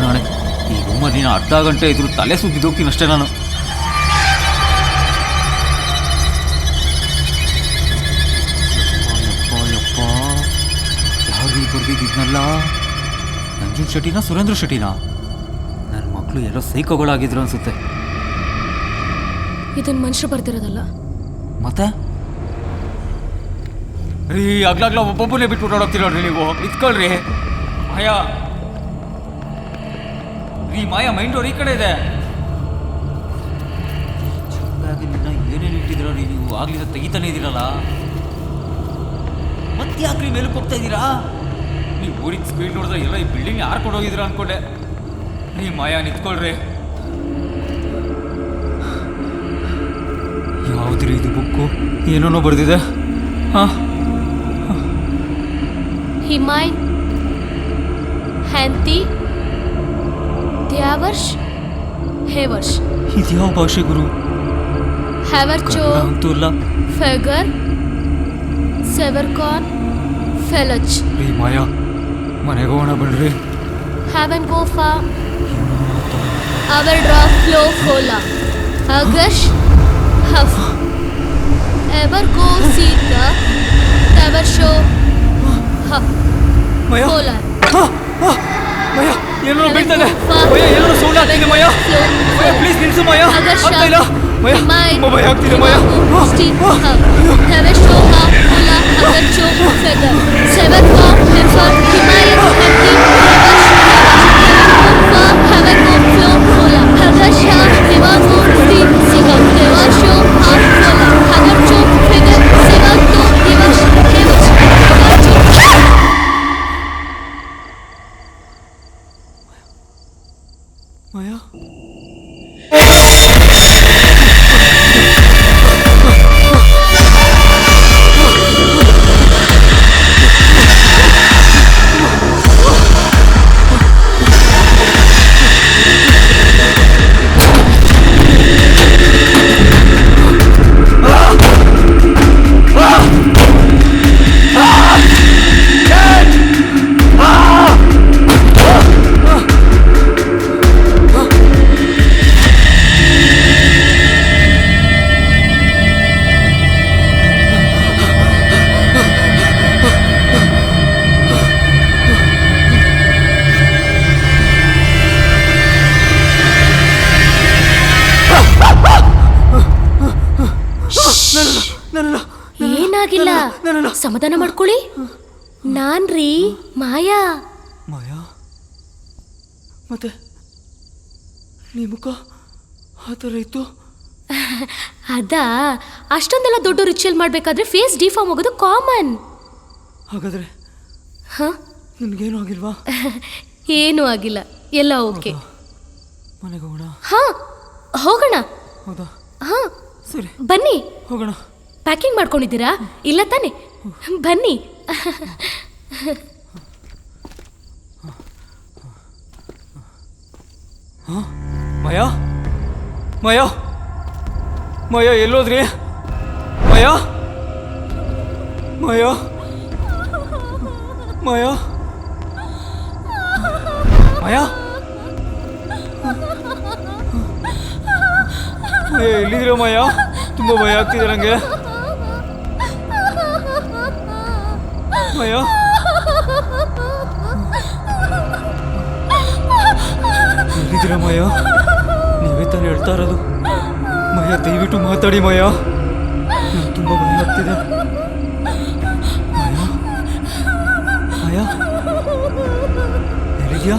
ನಾಳೆ ಈ ರೂಮಲ್ಲಿ ನಾನು ಅರ್ಧ ಗಂಟೆ ಇದ್ರು ತಲೆ ಸುದ್ದಿದ್ದೋಗ್ತೀನಿ ಅಷ್ಟೇ ನಾನು. ಯಾರು ಬರ್ದಿದ್ನಲ್ಲ? ನಂಜುನ್ ಶೆಟ್ಟಿನ ಸುರೇಂದ್ರ ಶೆಟ್ಟಿನ? ನನ್ನ ಮಕ್ಕಳು ಎಲ್ಲೋ ಸೈಕೋಗಳಾಗಿದ್ರು ಅನ್ಸುತ್ತೆ. ಇದನ್ನ ಮನುಷ್ಯರು ಬರ್ತಿರೋದಲ್ಲ. ಮತ್ತೆ ರೀ, ಆಗ್ಲಾಗ್ಲ ಒಬ್ಬೊಬ್ಬನೇ ಬಿಟ್ಬಿಟ್ಟು ನೋಡೋಗ್ತಿರೋಡ್ರಿ ನೀವು. ಇತ್ಕೊಳ್ರಿ ಮಾಯಾ. ರೀ ಮಾಯಾ, ಮೈಂಡ್ ಡೋರ್ ಈ ಕಡೆ ಇದೆ. ಚೆನ್ನಾಗಿ ನಿನ್ನ ಏನೇನು ಇಟ್ಟಿದ್ದೀರೋ ರೀ ನೀವು? ಆಗ್ಲಿಂದ ತೆಗಿತಾನೆ ಇದ್ದೀರಲ್ಲ, ಮತ್ತೆ ಯಾಕ್ರಿ ಮೇಲಕ್ಕೆ ಹೋಗ್ತಾ ಇದ್ದೀರಾ? ನೀವು ಓಡಿದ ಸ್ಪೀಡ್ ನೋಡಿದ್ರೆ ಎಲ್ಲ ಈ ಬಿಲ್ಡಿಂಗ್ ಯಾರ್ಕೊಂಡು ಹೋಗಿದ್ದೀರಾ ಅನ್ಕೊಂಡೆ. ರೀ ಮಾಯಾ, ನಿಂತ್ಕೊಳ್ರಿ. ಯಾವುದ್ರಿ ಇದು ಬುಕ್ಕು? ಏನೇನೋ ಬರ್ದಿದೆ. ಹಿಮಾಯ್ ಹ್ಯಾಂತಿ ದ್ಯಾವರ್ಷ್ ಹೇವರ್ಷ್. ಇದ್ಯಾವ ಭಾಷೆ ಗುರು? ಹೆವರ್ಚೋ ಅಂತೂ ಇಲ್ಲ. ಫೆಗರ್ ಸೆವರ್ಕಾನ್ ಫೆಲಚ್. ರೀ ಮಾಯಾ, ಮನೆಗೆ ಹೋಗೋಣ ಬನ್ರಿ. ಹ್ಯಾವನ್ ಗೋಫಾ ಅವರ್ ಡ್ರಾ ಫ್ಲೋ ಫೋಲಾ ಅಗಶ್ ಹಫ್ ಎವರ್ ಗೋ ಸೀತ ತೆವರ್ ಶೋ ಹಫ್ ಮಾಯಾ, ಫೋಲಾ. ಮಾಯಾ, ಏನೋ ಬೀಳ್ತದೆ. ಮಾಯಾ, ಏನೋ ಸೌಂಡ್ ಆಗ್ತಿದೆ. ಮಾಯಾ, ಮಾಯಾ ಪ್ಲೀಸ್ ನಿಲ್ಸು. ಮಾಯಾ, ಆಗ್ತಾ ಇಲ್ಲ. ಮಾಯಾ, ತುಂಬ ಭಯ ಆಗ್ತಿದೆ. ಮಾಯಾ, ತೆವರ್ ಶೋ ಹಫ್ ಫೋಲಾ ಅಗಶ್ ಫೆಗರ್ ಸೆವರ್ಕಾನ್ ಫೆಫರ್ ಹಿಮಾಯ್ ಹ್ಯಾಂತಿ ಹ್ಯಾವನ್ ಗೋ ಫ್ಲೋ ಫೋಲಾ ಅಗಶ್ ಹಫ್ ಎವರ್ ಗೋ ಸೀತ ತೆವರ್ ಶೋ ಹಫ್ ಫೋಲಾ ಅಗಶ್ ಫೆಗರ್ ಸೆವರ್ಕೋ ಹಿವರ್ಷ್ ಹೇವರ್ಷ್. ಮಾಯಾ, ಏನಾಗಿಲ್ಲ, ಸಮಾಧಾನ ಮಾಡ್ಕೊಳ್ಳಿ. ನಾನ್ರಿ ಮಾಯಾ. ಮಾಯಾ, ಮತ್ತೆ ನೀ ಮುಖ ಆ ಥರ ಇತ್ತು? ಅದಾ, ಅಷ್ಟೊಂದೆಲ್ಲ ದೊಡ್ಡ ರಿಚುವಲ್ ಮಾಡ್ಬೇಕಾದ್ರೆ ಫೇಸ್ ಡಿಫಾರ್ಮ್ ಆಗೋದು ಕಾಮನ್. ಹಾಗಾದ್ರೆ ಹ, ನಿನ್ಗೇನು ಆಗಿಲ್ವಾ? ಏನೂ ಆಗಿಲ್ಲ, ಎಲ್ಲ ಓಕೆ. ಮನೆಗೆ ಹೋಗೋಣ? ಹಾ ಹೋಗೋಣ. ಹೌದಾ? ಹಾ ಸರಿ, ಬನ್ನಿ. ಹೋಗೋಣ. ಪ್ಯಾಕಿಂಗ್ ಮಾಡ್ಕೊಂಡಿದ್ದೀರಾ? ಇಲ್ಲ ತಾನೆ? ಬನ್ನಿ. ಮಯ ಮಯ ಮಯ ಎಲ್ಲೋದ್ರಿ ಮಯ ಮಯ ಮಯ ಮಯ ಮಯ ಎಲ್ಲಿದ್ದೀರ ಮಯ? ತುಂಬ ಭಯ ಆಗ್ತಿದೆ ನನಗೆ. ಮಯ ಎಲ್ಲಿದ್ದೀರ ಮಯ? ನೀವೇ ತಾನೇ ಹೇಳ್ತಾ ಇರೋದು. ಮಯ ದಯವಿಟ್ಟು ಮಾತಾಡಿ ಮಯ, ನಂಗೆ ತುಂಬ ಭಯ ಆಗ್ತಿದೆ. ಮಯ ಮಯ ಎಲ್ಲಿದ್ಯಾ?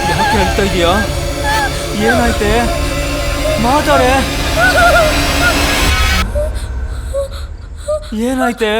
ಯಾಕೆ ಹೇಳ್ತಾ ಇದೀಯಾ? ಏನಾಯ್ತೆ? ಮಾತಾಡೆ. ಏನಾಯ್ತೆ?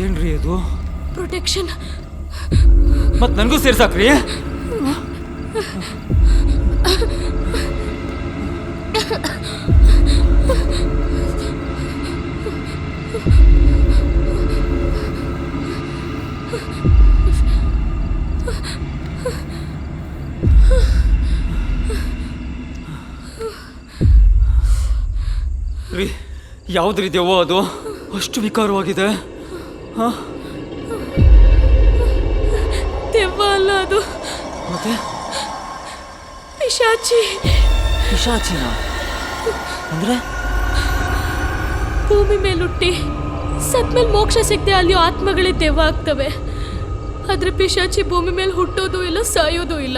ಏನ್ರಿ ಅದು? ಪ್ರೊಟೆಕ್ಷನ್. ಮತ್ ನನಗೂ ಸೇರ್ಸಾಕ್ರಿ. ರೀ, ಯಾವ್ದ್ರಿ ದೆವ್ವ ಅದು ಅಷ್ಟು ವಿಕಾರವಾಗಿದೆ? ದೆವ್ವ ಅಲ್ಲ ಅದು, ಮತ್ತೆ ಪಿಶಾಚಿ. ಪಿಶಾಚಿನ ಅಂದ್ರೆ? ಭೂಮಿ ಮೇಲೆ ಹುಟ್ಟಿ ಸತ್ಮೇಲೆ ಮೋಕ್ಷ ಸಿಗದೆ ಅಲ್ಲಿಯೋ ಆತ್ಮಗಳೇ ದೆವ್ವ ಆಗ್ತವೆ. ಆದ್ರೆ ಪಿಶಾಚಿ ಭೂಮಿ ಮೇಲೆ ಹುಟ್ಟೋದು ಇಲ್ಲ, ಸಾಯೋದು ಇಲ್ಲ.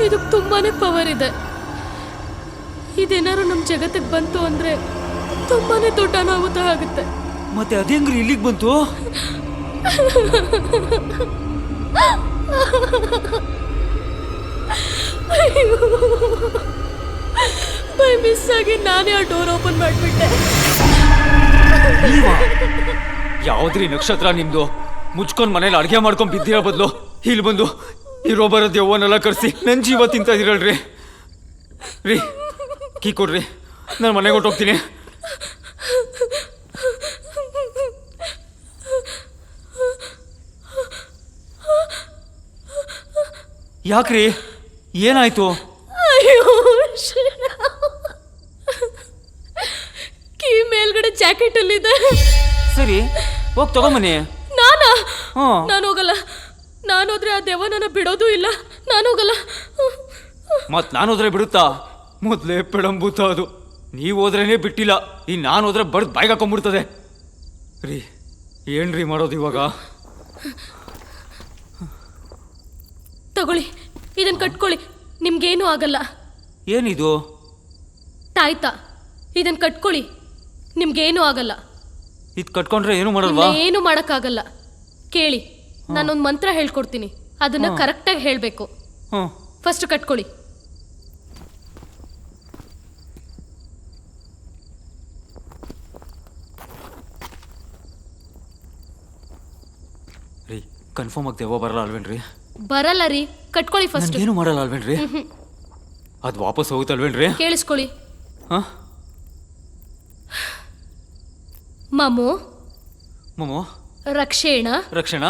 ಇದಕ್ಕೆ ತುಂಬಾನೇ ಪವರ್ ಇದೆ. ಇದೇನಾದ್ರು ನಮ್ಮ ಜಗತ್ತಿಗೆ ಬಂತು ಅಂದ್ರೆ ತುಂಬಾನೇ ದೊಡ್ಡ ಅನಾಹುತ ಆಗುತ್ತೆ. ಮತ್ತೆ ಅದೇಂಗ್ರಿ ಇಲ್ಲಿಗೆ ಬಂತು? ಬೈ ಮಿಸ್ ಆಗಿ ನಾನೇ ಆ ಡೋರ್ ಓಪನ್ ಮಾಡಿಬಿಟ್ಟೆ. ಯಾವ್ದ್ರಿ ನಕ್ಷತ್ರ ನಿಮ್ದು? ಮುಚ್ಕೊಂಡ್ ಮನೇಲಿ ಅಡ್ಗೆ ಮಾಡ್ಕೊಂಡ್ ಬಿದ್ದಿರೋ ಬದಲು ಇಲ್ಲಿ ಬಂದು ಇರೋ ಬರೋ ದೆವ್ವನೆಲ್ಲ ಕರ್ಸಿ ನನ್ ಜೀವ ತಿಂತ ಇದೀರಲ್ರಿ. ರೀ, ಕೀ ಕೊಡ್ರಿ, ನಾನು ಮನೆಗೆ ಹೊಟ್ಟೋಗ್ತೀನಿ. ಯಾಕ್ರಿ, ಏನಾಯ್ತು? ಅಯ್ಯೋ, ಕೀ ಮೇಲ್ಗಡೆ ಜಾಕೆಟ್ ಅಲ್ಲಿದೆ. ಸರಿ, ಹೋಗಿ ತಗೊಂಬನ್ನಿ. ನಾನಾ? ನಾನು ಹೋಗಲ್ಲ. ನಾನು ಹೋದ್ರೆ ಆ ದೆವ್ವ ನನ್ನ ಬಿಡೋದು ಇಲ್ಲ. ನಾನು ಹೋಗಲ್ಲ. ಮತ್ ನಾನು ಹೋದ್ರೆ ಬಿಡುತ್ತಾ? ಮೊದ್ಲೇ ಪೆಡಂಬೂತ ಅದು. ನೀವು ಹೋದ್ರೇನೆ ಬಿಟ್ಟಿಲ್ಲ, ಈ ನಾನು ಹೋದ್ರೆ ಬಡ್ದು ಬಾಯ್ಗೆ ಹಾಕೊಂಡ್ಬಿಡ್ತದೆ. ರೀ, ಏನ್ರಿ ಮಾಡೋದು ಇವಾಗ? ತಗೊಳ್ಳಿ, ಇದನ್ನ ಕಟ್ಕೊಳ್ಳಿ, ನಿಮ್ಗೇನು ಆಗಲ್ಲ. ಏನಿದು? ತಾಯ್ತಾ, ಇದನ್ನ ಕಟ್ಕೊಳ್ಳಿ, ನಿಮ್ಗೇನು ಆಗಲ್ಲ. ಇದು ಕಟ್ಕೊಂಡ್ರೆ ಏನು ಮಾಡಲ್ವಾ? ಏನು ಮಾಡಕ್ಕಾಗಲ್ಲ. ಕೇಳಿ, ನಾನೊಂದು ಮಂತ್ರ ಹೇಳ್ಕೊಡ್ತೀನಿ, ಅದನ್ನ ಕರೆಕ್ಟಾಗಿ ಹೇಳ್ಬೇಕು. ಫಸ್ಟ್ ಕಟ್ಕೊಳ್ಳಿ. ರೀ, ಕನ್ಫರ್ಮ್ ಆಗಿ ದೆವ್ವ ಬರಲ್ಲ ಅಲ್ವೇನ್ರಿ? ಬರಲ್ಲ ರೀ, ಕಟ್ಕೊಳ್ಳಿ ಫಸ್ಟ್. ಏನು ಮಾಡಲ್ಲ ಅಲ್ವೇನ್ರಿ? ಅದು ವಾಪಸ್ ಹೋಗುತ್ತಲ್ವೇನ್ರಿ? ಕೇಳಿಸ್ಕೊಳ್ಳಿ. ಮಮೋ ಮಮೋ ರಕ್ಷೇಣ ರಕ್ಷಣಾ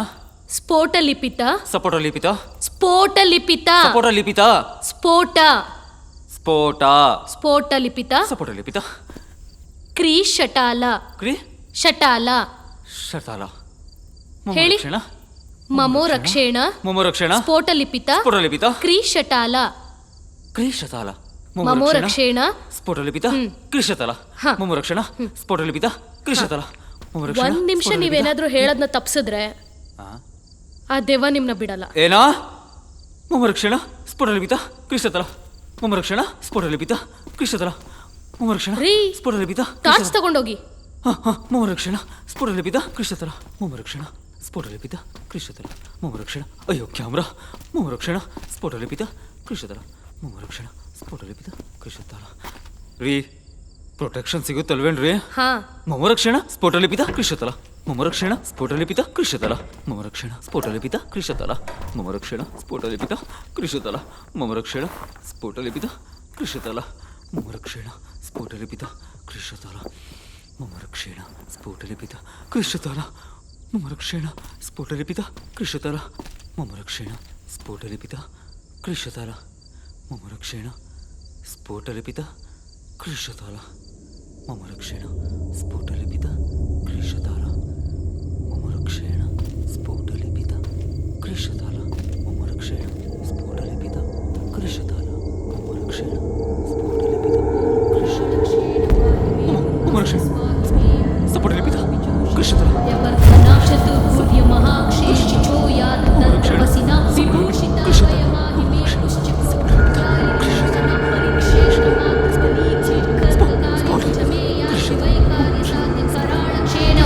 ಸ್ಫೋಟ ಲಿಪಿತ ಸಪೋಟ ಲಿಪಿತ ಸ್ಫೋಟ ಲಿಪಿತ ಸಪೋಟ ಲಿಪಿತ ಸ್ಫೋಟ ಸ್ಫೋಟ ಸ್ಫೋಟ ಲಿಪಿತ ಸಪೋಟ ಲಿಪಿತ ಕ್ರೀ ಶಟಾಲ ಕ್ರೀ ಶಟಾಲ ಶತಾಲ ಹೇಳಿ. ರಕ್ಷಣ ಮಮೋ ರಕ್ಷೇಣ ಮಮ ರಕ್ಷಣ ಸ್ಫೋಟಲಿಪಿತ ಸ್ಫೋಟಲಿಪಿತ ಕ್ರೀಶಟಾಲ ಕ್ರೀಶತಾಲ ಮಮೋ ರಕ್ಷೇಣ. ಸ್ಫೋಟಲಿಪಿತ ಕ್ರೀಶತಾಲ ಹಾ. ಮಮ ರಕ್ಷಣ ಸ್ಫೋಟಲಿಪಿತ ಕ್ರೀಶತಾಲ ಮಮ ರಕ್ಷಣ ಒಂದ್ ನಿಮಿಷ ನೀವೇನಾದ್ರೂ ಹೇಳದ್ನ ತಪ್ಸಿದ್ರೆ ಆ ದೆವ್ವ ನಿಮ್ನ ಬಿಡಲ್ಲ. ಏನಾ ಮಮ ರಕ್ಷಣ ಸ್ಫೋಟಲಿಪಿತ ಕ್ರೀಶತಾಲ ಮಮ ರಕ್ಷಣ ಸ್ಫೋಟಲಿಪಿತ ಕ್ರೀಶತಾಲ ಮಮ ರಕ್ಷಣ ರೀ, ಸ್ಫೋಟಲಿಪಿತ ಟಾರ್ಚ್ ತಗೊಂಡೋಗಿ. ಮಮ ರಕ್ಷಣ ಸ್ಫೋಟಲಿಪಿತ ಕ್ರೀಶತಾಲ ಮಮ ರಕ್ಷಣ ಸ್ಫೋಟಲಿಪಿತ ಕ್ರೀಶತಾಲ ಮಮ ರಕ್ಷಣ. ಅಯ್ಯೋ ಕ್ಯಾಮ್ರಾ. ಮಮ ರಕ್ಷಣ ಸ್ಫೋಟಲಿಪಿತ ಕ್ರೀಶತಾಲ ಮಮ ರಕ್ಷಣ ಸ್ಫೋಟಲಿಪಿತ ಕ್ರೀಶತಾಲ. ರೀ ಪ್ರೊಟೆಕ್ಷನ್ ಸಿಗುತ್ತಲ್ವೇನ್ರಿ? ಹಾ, ಮಮ ರಕ್ಷಣ ಸ್ಫೋಟಲಿಪಿತ ಕ್ರೀಶತಾಲ ಮಮ ರಕ್ಷಣ ಸ್ಫೋಟಲಿಪಿತ ಕ್ರೀಶತಾಲ ಮಮ ರಕ್ಷಣ ಸ್ಫೋಟಲಿಪಿತ ಕ್ರೀಶತಾಲ ಮಮ ರಕ್ಷಣ ಸ್ಫೋಟಲಿಪಿತ ಕ್ರೀಶತಾಲ ಮಮ ರಕ್ಷಣ ಸ್ಫೋಟಲಿಪಿತ ಕ್ರೀಶತಾಲ ಮಮ ರಕ್ಷಣ ಸ್ಫೋಟಲಿಪಿತ ಕ್ರೀಶತಾಲ ಮಮ ರಕ್ಷಣ ಸ್ಫೋಟಲಿಪಿತ ಕ್ರೀಶತಾಲ ಮಮ ರಕ್ಷಣ ಸ್ಫೋಟಲಿಪಿತ ಕ್ರೀಶತಾಲ ಮಮ ರಕ್ಷಣ ಸ್ಫೋಟಲಿಪಿತ ಕ್ರೀಶತಾಲ ಮಮ ರಕ್ಷಣ ಸ್ಫೋಟಲಿಪಿತ ಕ್ರೀಶತಾಲ ಮಮ ರಕ್ಷಣ ಸ್ಫೋಟಲಿಪಿತ ಕ್ರೀಶತಾಲ ಮಮ ರಕ್ಷಣ ಸ್ಫೋಟಲಿಪಿತ ಕ್ರೀಶತಾಲ ಮಮ ರಕ್ಷಣ ಸ್ಫೋಟಲಿಪಿತ ಕ್ರೀಶತಾಲ ಮಮ ರಕ್ಷಣ ಸ್ಫೋಟಲಿಪಿತ ಕ್ರೀಶತಾಲ ಮಮ ರಕ್ಷಣ ಸ್ಫೋಟಲಿಪಿತ ಕ್ರೀಶತಾಲ ಚತುರ್ಭುರ್ಯ ಮಹಾಕ್ಷೇಷ್ಟಿಚೋ ಯಾತ್ ತರ್ವಸಿನ ವಿಭೂಷಿತ ವಯಮಾಹಿಮೇ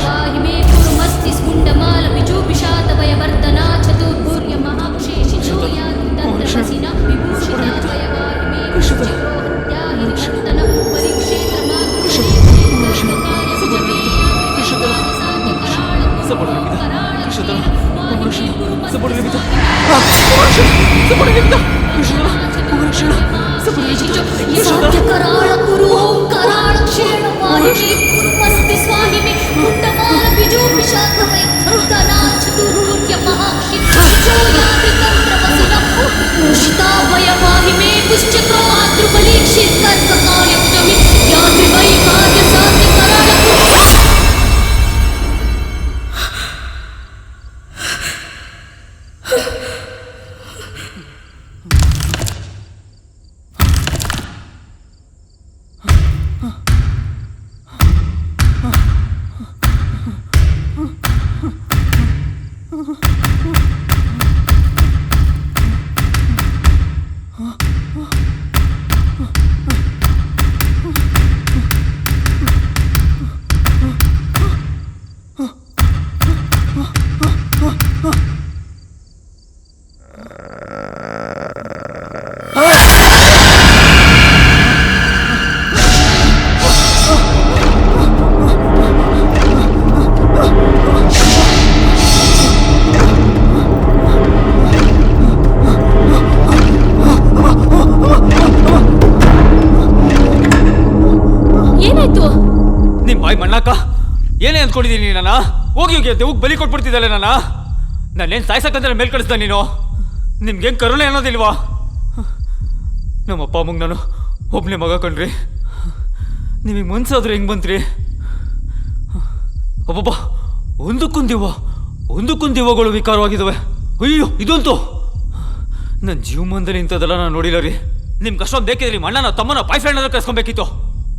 ವಾಹಿಮೇ ಕುರುಮಸ್ತಿ ಸ್ಫುಂಡಮಾಲ ವಿಜೂಪಿಷಾತ ವಯವರ್ಧನಾ ಚತುರ್ಭುರ್ಯ ಮಹಾಕ್ಷೇಷಿಚೋ ಯಾತ್ ತರ್ವಸಿನ ವಿಭೂಷಿತ ವಯಮಾಹಿಮೇ ಚಿತ್ರೋಹತ್ಯಾಹಿ ನಿಕರ್ತನ ಪರಿಕ್ಷೇತ್ರ कराळ कुरु ओं कराळ क्षेण वाहिनी कुरुमस्ति स्वाहिमे मुंडमाल बिजूपिषात वैधर्तना चतुर्भुर्य महाक्षि चोयाति तंत्रवसिनः भूषिता वयवाहिमे पुश्चक्रो आद्रुबलीक्षि कर्ककार्यक्षमि याति वै कार्यसाति कराळ ಏನೇ ಅಂದ್ಕೊಂಡಿದ್ದೀನಿ ನನ್ನ? ಹೋಗಿ ಹೋಗಿ ದೇವ್ಗೆ ಬಲಿ ಕೊಟ್ಬಿಡ್ತಿದ್ದಲ್ಲ ನಾನೇನು ಸಾಯ್ಸಕ್ಕಂದ್ರೆ ಮೇಲ್ ಕಳಿಸ್ದ ನೀನು? ನಿಮ್ಗೇನು ಕರುಣೆ ಅನ್ನೋದಿಲ್ವಾ? ನಮ್ಮಪ್ಪ ಅಮ್ಮಂಗೆ ನಾನು ಒಬ್ಬನೇ ಮಗ ಕಣ್ರಿ. ನಿಮಗೆ ಮನ್ಸಾದ್ರೆ ಹೆಂಗೆ ಬಂತ್ರಿ? ಅಬ್ಬಬ್ಬ, ಒಂದಕ್ಕೊಂದು ದಿವಗಳು ವಿಕಾರವಾಗಿದ್ದಾವೆ. ಅಯ್ಯೋ, ಇದಂತೂ ನನ್ನ ಜೀವಮಾನದಲ್ಲಿ ಇಂಥದ್ದೆಲ್ಲ ನಾನು ನೋಡಿಲ್ಲ ರೀ. ನಿಮ್ಗೆ ಅಷ್ಟೊಂದು ಬೇಕಿದ್ರಿ ಅಣ್ಣನ ತಮ್ಮನ ಬಾಯ್ ಫ್ರೆಂಡ್ ಆದ್ರೆ ಕರ್ಸ್ಕೊಬೇಕಿತ್ತು.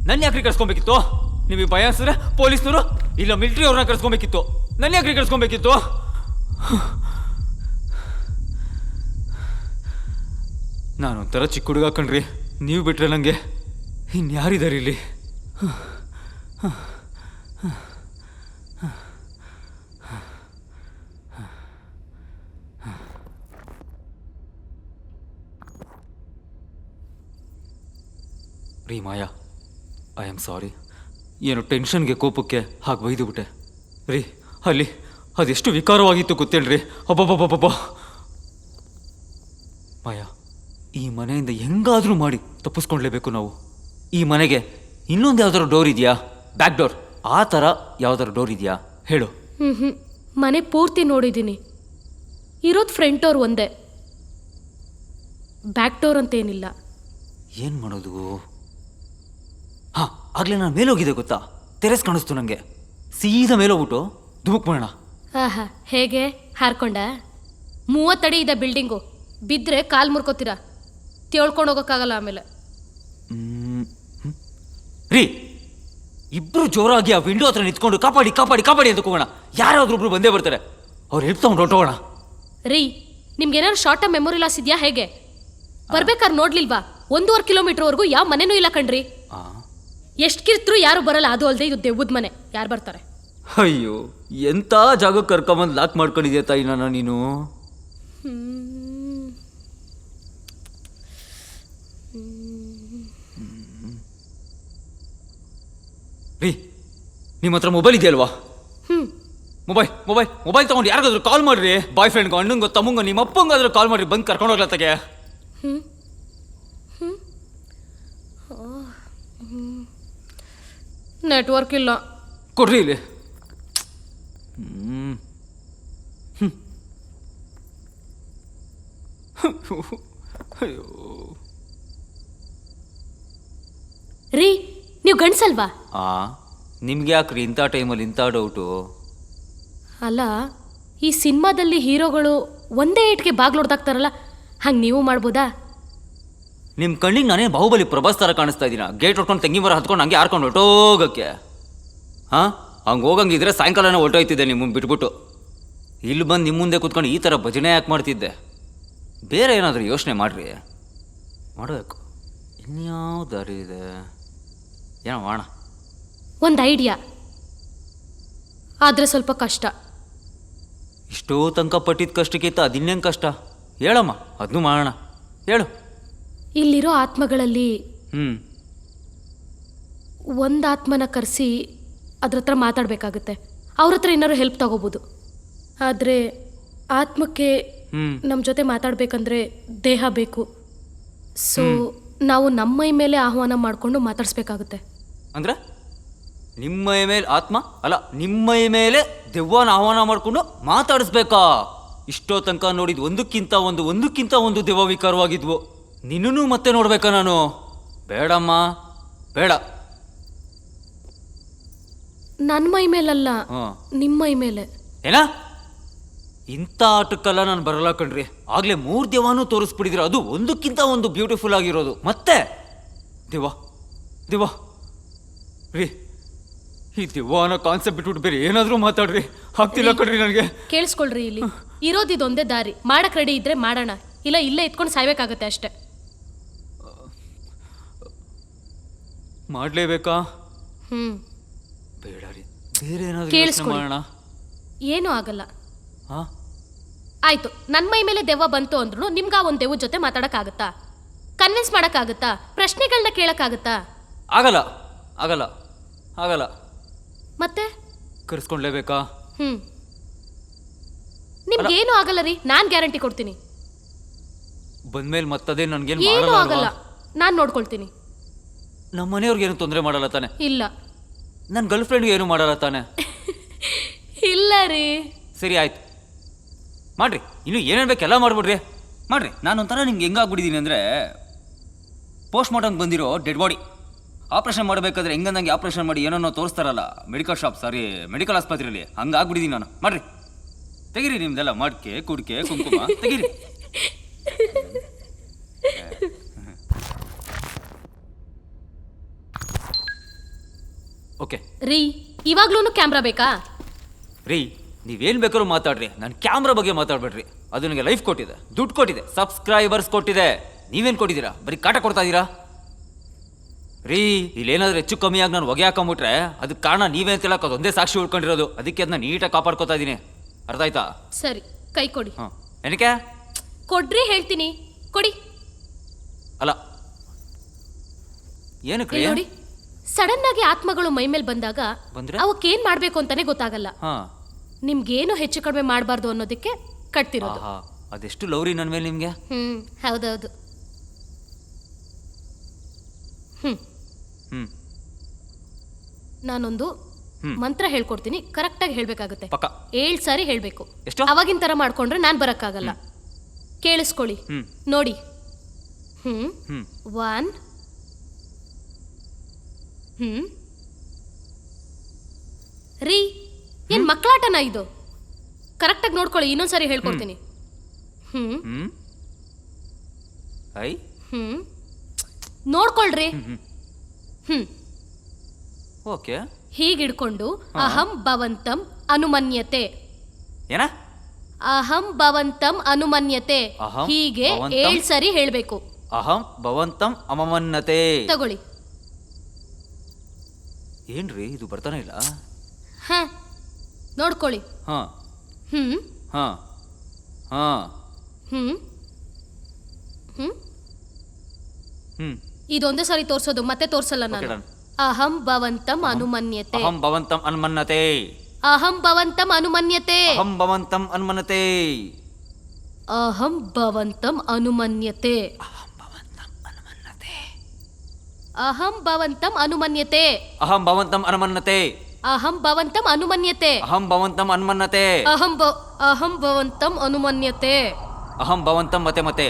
ನನ್ನ ಯಾಕ್ರಿ ಕರ್ಸ್ಕೊಬೇಕಿತ್ತು? ನಿಮಗೆ ಭಯ ಅನ್ಸಿದ್ರೆ ಪೊಲೀಸ್ನವರು ಇಲ್ಲ ಮಿಲಿಟ್ರಿ ಅವ್ರನ್ನ ಕರ್ಸ್ಕೊಬೇಕಿತ್ತು. ನನ್ನ ಯಾಕ್ರಿ ಕರ್ಸ್ಕೊಬೇಕಿತ್ತು? ನಾನೊಂಥರ ಚಿಕ್ಕ ಹುಡುಗ ಕಣ್ರಿ. ನೀವು ಬಿಟ್ರೆ ನನಗೆ ಇನ್ಯಾರಿದ್ದಾರೆ ಇಲ್ಲಿ? ರೀ ಮಾಯಾ, ಐ ಆಮ್ ಸಾರಿ. ಏನು ಟೆನ್ಷನ್ಗೆ ಕೋಪಕ್ಕೆ ಹಾಗೆ ಬೈದುಬಿಟ್ಟೆ ರೀ. ಅಲ್ಲಿ ಅದೆಷ್ಟು ವಿಕಾರವಾಗಿತ್ತು ಗೊತ್ತೇಳ್ರಿ. ಅಬ್ಬಬ್ಬಬ್ಬಬ್ಬ. ಮಾಯಾ, ಈ ಮನೆಯಿಂದ ಹೆಂಗಾದರೂ ಮಾಡಿ ತಪ್ಪಿಸ್ಕೊಳ್ಲೇಬೇಕು ನಾವು. ಈ ಮನೆಗೆ ಇನ್ನೊಂದು ಯಾವ್ದಾದ್ರು ಡೋರ್ ಇದೆಯಾ? ಬ್ಯಾಕ್ ಡೋರ್ ಆ ಥರ ಯಾವ್ದಾದ್ರು ಡೋರ್ ಇದೆಯಾ ಹೇಳು. ಮನೆ ಪೂರ್ತಿ ನೋಡಿದ್ದೀನಿ. ಇರೋದು ಫ್ರಂಟ್ ಡೋರ್ ಒಂದೇ, ಬ್ಯಾಕ್ ಡೋರ್ ಅಂತೇನಿಲ್ಲ. ಏನು ಮಾಡೋದು? ಹಾಂ, ಆಗಲೇ ನಾನು ಮೇಲೋಗಿದೆ ಗೊತ್ತಾ? ಟೆರೆಸ್ ಕಾಣಿಸ್ತು ನನಗೆ. ಸೀದಾ ಮೇಲೋಗ್ಬಿಟ್ಟು ಧುಮುಕ್ ಮಾಡೋಣ. ಆಹಾ ಹೇಗೆ ಹಾರ್ಕೊಂಡ? 30 ಅಡಿ ಇದೆ ಬಿಲ್ಡಿಂಗು, ಬಿದ್ದರೆ ಕಾಲು ಮುರ್ಕೋತೀರಾ, ತೇಳ್ಕೊಂಡು ಹೋಗೋಕ್ಕಾಗಲ್ಲ ಆಮೇಲೆ. ರೀ, ಇಬ್ರು ಜೋರಾಗಿ ಆ ವಿಂಡೋ ಹತ್ರ ನಿಂತ್ಕೊಂಡು ಕಾಪಾಡಿ ಕಾಪಾಡಿ ಕಾಪಾಡಿ ಅಂತ ಹೋಗೋಣ. ಯಾರಾದ್ರೂ ಒಬ್ರು ಬಂದೇ ಬರ್ತಾರೆ, ಅವ್ರು ಹೆಲ್ಪ್ ತಗೊಂಡು ಹೊರಟೋಗೋಣ. ರೀ, ನಿಮ್ಗೇನಾದ್ರು ಶಾರ್ಟ್ ಟರ್ಮ್ ಮೆಮೊರಿ ಲಾಸ್ ಇದೆಯಾ ಹೇಗೆ? ಬರ್ಬೇಕಾದ್ರೆ ನೋಡ್ಲಿಲ್ವಾ 1.5 ಕಿಲೋಮೀಟರ್ವರೆಗೂ ಯಾವ ಮನೆನೂ ಇಲ್ಲ ಕಣ್ರಿ. ಎಷ್ಟು ಕಿರ್ತರು ಯಾರು ಬರಲ್ಲ. ಅದು ಅಲ್ಲದೆ ಇದು ದೆವ್ವದ ಮನೆ, ಯಾರು ಬರ್ತಾರೆ? ಅಯ್ಯೋ, ಎಂತ ಜಾಗಕ್ಕೆ ಕರ್ಕೊಂಬಂದು ಲಾಕ್ ಮಾಡ್ಕೊಂಡಿದ್ಯಾ ತಾಯಿ ನಾನು ನೀನು. ರೀ, ನಿಮ್ಮ ಹತ್ರ ಮೊಬೈಲ್ ಇದೆಯಲ್ವಾ? ಮೊಬೈಲ್ ಮೊಬೈಲ್ ಮೊಬೈಲ್ ತಗೊಂಡು ಯಾರಿಗಾದ್ರೂ ಕಾಲ್ ಮಾಡ್ರಿ. ಬಾಯ್ ಫ್ರೆಂಡ್ಗೋ, ಅಣ್ಣಂಗೋ, ತಮ್ಮಂಗೋ, ನಿಮ್ಮ ಅಪ್ಪಂಗಾದ್ರೂ ಕಾಲ್ ಮಾಡ್ರಿ, ಬಂದು ಕರ್ಕೊಂಡು ಹೋಗ್ಲತ್ತಗೆ. ನೆಟ್ವರ್ಕ್ ಇಲ್ಲ. ಕೊಡ್ರಿ ಇಲ್ಲಿ. ಅಯ್ಯೋ ರೀ, ನೀವು ಗಂಡ್ಸಲ್ವಾ? ನಿಮ್ಗೆ ಯಾಕ್ರಿ ಇಂಥ ಟೈಮಲ್ಲಿ ಇಂಥ ಡೌಟು? ಅಲ್ಲ, ಈ ಸಿನಿಮಾದಲ್ಲಿ ಹೀರೋಗಳು ಒಂದೇ ಏಟ್ಗೆ ಬಾಗ್ಲೊಡ್ದಾಕ್ತಾರಲ್ಲ, ಹಂಗೆ ನೀವು ಮಾಡ್ಬೋದಾ? ನಿಮ್ಮ ಕಣ್ಣಿಗೆ ನಾನೇ ಬಾಹುಬಲಿ ಪ್ರಭಾಸ್ ಥರ ಕಾಣಿಸ್ತಾ ಇದ್ದೀನ? ಗೇಟ್ ಹೊಡ್ಕೊಂಡು ತೆಂಗಿ ಮರ ಹತ್ಕೊಂಡು ಹಂಗೆ ಹಾರ್ಕೊಂಡು ಹೊಟ್ಟೋಗಕ್ಕೆ. ಹಾಂ, ಹಂಗೆ ಹೋಗಂಗಿದ್ರೆ ಸಾಯಂಕಾಲನೇ ಹೊರಟೋಯ್ತಿದ್ದೆ ನಿಮ್ಮನ್ನು ಬಿಟ್ಬಿಟ್ಟು. ಇಲ್ಲಿ ಬಂದು ನಿಮ್ಮ ಮುಂದೆ ಕೂತ್ಕೊಂಡು ಈ ಥರ ಭಜನೆ ಯಾಕೆ ಮಾಡ್ತಿದ್ದೆ? ಬೇರೆ ಏನಾದರೂ ಯೋಚನೆ ಮಾಡಿರಿ. ಮಾಡಬೇಕು. ಇನ್ಯಾವ ದಾರಿ ಇದೆ? ಏನೋ ಮಾಡೋಣ. ಒಂದು ಐಡಿಯಾ, ಆದರೆ ಸ್ವಲ್ಪ ಕಷ್ಟ. ಇಷ್ಟೋ ತನಕ ಪಟ್ಟಿದ ಕಷ್ಟಕ್ಕಿಂತ ಅದಿನ್ನೇನು ಕಷ್ಟ? ಹೇಳಮ್ಮ, ಅದನ್ನೂ ಮಾಡೋಣ. ಹೇಳು. ಇಲ್ಲಿರೋ ಆತ್ಮಗಳಲ್ಲಿ ಹ್ಞೂ ಒಂದು ಆತ್ಮನ ಕರೆಸಿ ಅದ್ರ ಹತ್ರ ಮಾತಾಡಬೇಕಾಗುತ್ತೆ. ಅವ್ರ ಹತ್ರ ಏನಾದ್ರು ಹೆಲ್ಪ್ ತಗೋಬೋದು. ಆದರೆ ಆತ್ಮಕ್ಕೆ ನಮ್ಮ ಜೊತೆ ಮಾತಾಡಬೇಕಂದ್ರೆ ದೇಹ ಬೇಕು. ಸೊ ನಾವು ನಮ್ಮ ಮೈ ಮೇಲೆ ಆಹ್ವಾನ ಮಾಡಿಕೊಂಡು ಮಾತಾಡಿಸ್ಬೇಕಾಗುತ್ತೆ. ಅಂದ್ರೆ ನಿಮ್ಮ ಮೇಲೆ ಆತ್ಮ ಅಲ್ಲ, ನಿಮ್ಮ ಮೇಲೆ ದೆವ್ವನ ಆಹ್ವಾನ ಮಾಡಿಕೊಂಡು ಮಾತಾಡಿಸ್ಬೇಕಾ? ಇಷ್ಟೋ ತನಕ ನೋಡಿದ್ ಒಂದಕ್ಕಿಂತ ಒಂದು ದೆವ್ವ ವಿಕಾರವಾಗಿದ್ವು. ನಿನ್ನೂ ಮತ್ತೆ ನೋಡ್ಬೇಕಾ ನಾನು? ಬೇಡಮ್ಮ, ಬೇಡ. ನನ್ನ ಮೈ ಮೇಲಲ್ಲ, ನಿಮ್ಮ ಮೈ ಮೇಲೆ. ಏನ? ಇಂಥ ಆಟಕ್ಕೆಲ್ಲ ನಾನು ಬರಲ್ಲ ಕಣ್ರಿ. ಆಗ್ಲೇ 3 ದೆವ್ವನೂ ತೋರಿಸ್ಬಿಟ್ಟಿದ್ರೆ, ಅದು ಒಂದಕ್ಕಿಂತ ಒಂದು ಬ್ಯೂಟಿಫುಲ್ ಆಗಿರೋದು. ಮತ್ತೆ ದೆವ್ವ ದೆವ್ವ ರೀ, ಈ ದೆವ್ವ ಅನ್ನೋ ಕಾನ್ಸೆಪ್ಟ್ ಬಿಟ್ಬಿಟ್ಟು ಬೇರೆ ಏನಾದರೂ ಮಾತಾಡ್ರಿ. ಆಗ್ತಿಲ್ಲ ಕಣ್ರಿ ನನಗೆ. ಕೇಳಿಸ್ಕೊಳ್ರಿ, ಇಲ್ಲಿ ಇರೋದಿದೊಂದೇ ದಾರಿ. ಮಾಡಕ್ ರೆಡಿ ಇದ್ರೆ ಮಾಡೋಣ, ಇಲ್ಲ ಇಲ್ಲೇ ಇತ್ಕೊಂಡು ಸಾಯ್ಬೇಕಾಗತ್ತೆ ಅಷ್ಟೇ. ಮಾಡ್ಲೇಬೇಕಾ? ಬೇಡ ರೀ, ಬೇರೆ ಏನಾದರೂ ಮಾಡೋಣ. ಏನೂ ಆಗಲ್ಲ. ಆಯ್ತು, ನನ್ನ ಮೈ ಮೇಲೆ ದೆವ್ವ ಬಂತು ಅಂದ್ರೂ ನಿಮ್ಗೆ ಆ ಒಂದು ದೆವ್ವ ಜೊತೆ ಮಾತಾಡಕ್ಕಾಗತ್ತಾ? ಕನ್ವಿನ್ಸ್ ಮಾಡಕ್ಕಾಗತ್ತಾ? ಪ್ರಶ್ನೆಗಳನ್ನ ಕೇಳಕ್ಕಾಗತ್ತಾ? ಆಗಲ್ಲ ಆಗಲ್ಲ ಆಗಲ್ಲ. ಮತ್ತೆ ಕರ್ಸ್ಕೊಂಡ್ಲೇಬೇಕಾ? ನಿಮ್ಗೇನು ಆಗಲ್ಲ ರೀ, ನಾನು ಗ್ಯಾರಂಟಿ ಕೊಡ್ತೀನಿ. ಬಂದ್ಮೇಲೆ ಮತ್ತದೇ ನನ್ಗೇನು ಏನೂ ಆಗಲ್ಲ, ನಾನು ನೋಡ್ಕೊಳ್ತೀನಿ. ನಮ್ಮ ಮನೆಯವ್ರಿಗೇನು ತೊಂದರೆ ಮಾಡಲ್ಲ ತಾನೆ? ಇಲ್ಲ. ನನ್ನ ಗರ್ಲ್ ಫ್ರೆಂಡ್ಗೆ ಏನು ಮಾಡಲ್ಲ ತಾನೆ? ಇಲ್ಲ ರೀ. ಸರಿ ಆಯ್ತು, ಮಾಡ್ರಿ. ಇನ್ನು ಏನೇನು ಬೇಕೆಲ್ಲ ಮಾಡ್ಬಿಡ್ರಿ, ಮಾಡ್ರಿ. ನಾನೊಂಥರ ನಿಮ್ಗೆ ಹೆಂಗಾಗ್ಬಿಟ್ಟಿದ್ದೀನಿ ಅಂದರೆ, ಪೋಸ್ಟ್ ಮಾರ್ಟಮ್ಗೆ ಬಂದಿರೋ ಡೆಡ್ ಬಾಡಿ. ಆಪ್ರೇಷನ್ ಮಾಡಬೇಕಾದ್ರೆ ಹೆಂಗಂದಂಗೆ ಆಪ್ರೇಷನ್ ಮಾಡಿ ಏನೋ ತೋರಿಸ್ತಾರಲ್ಲ ಮೆಡಿಕಲ್ ಆಸ್ಪತ್ರೆಯಲ್ಲಿ, ಹಂಗಾಗ್ಬಿಟ್ಟಿದ್ದೀನಿ ನಾನು. ಮಾಡ್ರಿ, ತೆಗೀರಿ ನಿಮ್ದೆಲ್ಲ ಮಡ್ಕೆ ಕುಡ್ಕೆ ಕುಂಕುಮ ತೆಗೀರಿ. ಓಕೆ ರೀ, ಇವಾಗ್ಲೂ ಕ್ಯಾಮ್ರಾ ಬೇಕಾ? ರೀ, ನೀವೇನು ಬೇಕಾದ್ರೂ ಮಾತಾಡ್ರಿ, ನಾನು ಕ್ಯಾಮ್ರಾ ಬಗ್ಗೆ ಮಾತಾಡ್ಬೇಡ್ರಿ. ಅದು ನನಗೆ ಲೈಫ್ ಕೊಟ್ಟಿದೆ, ದುಡ್ಡು ಕೊಟ್ಟಿದೆ, ಸಬ್ಸ್ಕ್ರೈಬರ್ಸ್ ಕೊಟ್ಟಿದೆ. ನೀವೇನು ಕೊಟ್ಟಿದ್ದೀರಾ? ಬರೀ ಕಾಟ ಕೊಡ್ತಾ ಇದ್ದೀರಾ ರೀ. ಇಲ್ಲೇನಾದ್ರೂ ಹೆಚ್ಚು ಕಮ್ಮಿಯಾಗಿ ನಾನು ಹೊಗೆ ಹಾಕೊಂಬಿಟ್ರೆ ಅದಕ್ಕೆ ಕಾರಣ ನೀವೇ ಅಂತ ಹೇಳಕ್ಕೆ ಅದೊಂದೇ ಸಾಕ್ಷಿ ಉಳ್ಕೊಂಡಿರೋದು. ಅದಕ್ಕೆ ಅದನ್ನ ನೀಟಾಗಿ ಕಾಪಾಡ್ಕೊತಾ ಇದ್ದೀನಿ. ಅರ್ಥ ಆಯ್ತಾ? ಸರಿ, ಕೈ ಕೊಡಿ. ಏನಕ್ಕೆ? ಕೊಡ್ರಿ, ಹೇಳ್ತೀನಿ, ಕೊಡಿ. ಅಲ್ಲ, ಏನಕ್ಕೆ ನೋಡಿ, ಸಡನ್ ಆಗಿ ಆತ್ಮಗಳು ಮೈ ಮೇಲೆ ಬಂದಾಗ ಅವಕ್ಕೇನ್ ಮಾಡ್ಬೇಕು ಅಂತಾನೆ ಗೊತ್ತಾಗಲ್ಲ. ನಿಮ್ಗೇನು ಹೆಚ್ಚು ಕಡಿಮೆ ಮಾಡಬಾರ್ದು ಅನ್ನೋದಕ್ಕೆ ಕಟ್ತಿರೋದು. ಅದೆಷ್ಟು ಲವ್ರಿ ನನ್ನ ಮೇಲೆ ನಿಮ್ಗೆ. ಹೌದೌದು. ನಾನೊಂದು ಮಂತ್ರ ಹೇಳ್ಕೊಡ್ತೀನಿ, ಕರೆಕ್ಟಾಗಿ ಹೇಳ್ಬೇಕಾಗುತ್ತೆ. 7 ಸಾರಿ ಹೇಳ್ಬೇಕು. ಅವಾಗಿನ ತರ ಮಾಡ್ಕೊಂಡ್ರೆ ನಾನ್ ಬರಕ್ಕಾಗಲ್ಲ. ಕೇಳಿಸ್ಕೊಳ್ಳಿ, ನೋಡಿ. 1 ರೀ, ಏನ್ ಮಕ್ಕಳಾಟನ ಇದು? ಕರೆಕ್ಟಾಗಿ ನೋಡ್ಕೊಳ್ಳಿ, ಇನ್ನೊಂದ್ಸರಿ ಹೇಳ್ಕೊಡ್ತೀನಿ. ಹ್ಮ್ ಹ್ಮ್ ಐ ಹ್ಮ್ ನೋಡ್ಕೊಳ್ರಿ. Hmm okay. ಹೀಗಿಡ್ಕೊಂಡು ಅಹಂ ಭವಂತಂ ಅನುಮನ್ಯತೆ. ಏನ? ಅಹಂ ಭವಂತಂ ಅನುಮನ್ಯತೆ. ಅಹಂ ಹೀಗೆ ಭವಂತಂ 7 ಸರಿ ಹೇಳ್ಬೇಕು. ಅಹಂ ಭವಂತಂ ಅಮಮನ್ನತೆ. ತಗೊಳ್ಳಿ. ಏನ್ರಿ ಇದು ಬರ್ತಾನೆ ಇಲ್ಲ? ಹ ನೋಡ್ಕೊಳ್ಳಿ. ಹಾ ಹ್ಮ್ ಹಾ ಹಾ ಹ್ಮ್ ಹ್ಮ್ ಹ್ಮ್ ಇದೊಂದೇ ಸಾರಿ ತೋರ್ಸೋದು, ಮತ್ತೆ ತೋರ್ಸಲ್ಲ ನಾನು. Okay, done. ಅಹಂ ಭವಂತಂ ಅನುಮನ್ಯತೆ. ಅಹಂ ಭವಂತಂ ಅನ್ಮನ್ನತೆ. ಅಹಂ ಭವಂತಂ ಅನುಮನ್ಯತೆ. ಅಹಂ ಭವಂತಂ ಅನ್ಮನ್ನತೆ. ಅಹಂ ಭವಂತಂ ಅನುಮನ್ಯತೆ. ಅಹಂ ಭವಂತಂ ಅನುಮನ್ಯತೆ. ಅಹಂ ಭವಂತಂ ಅನ್ಮನ್ನತೆ. ಅಹಂ ಭವಂತಂ ಅನುಮನ್ಯತೆ. ಅಹಂ ಭವಂತಂ ಅನ್ಮನ್ನತೆ. ಅಹಂ ಭವಂತಂ ಅನುಮನ್ಯತೆ. ಅಹಂ ಭವಂತಂ ಮತ್ತೆ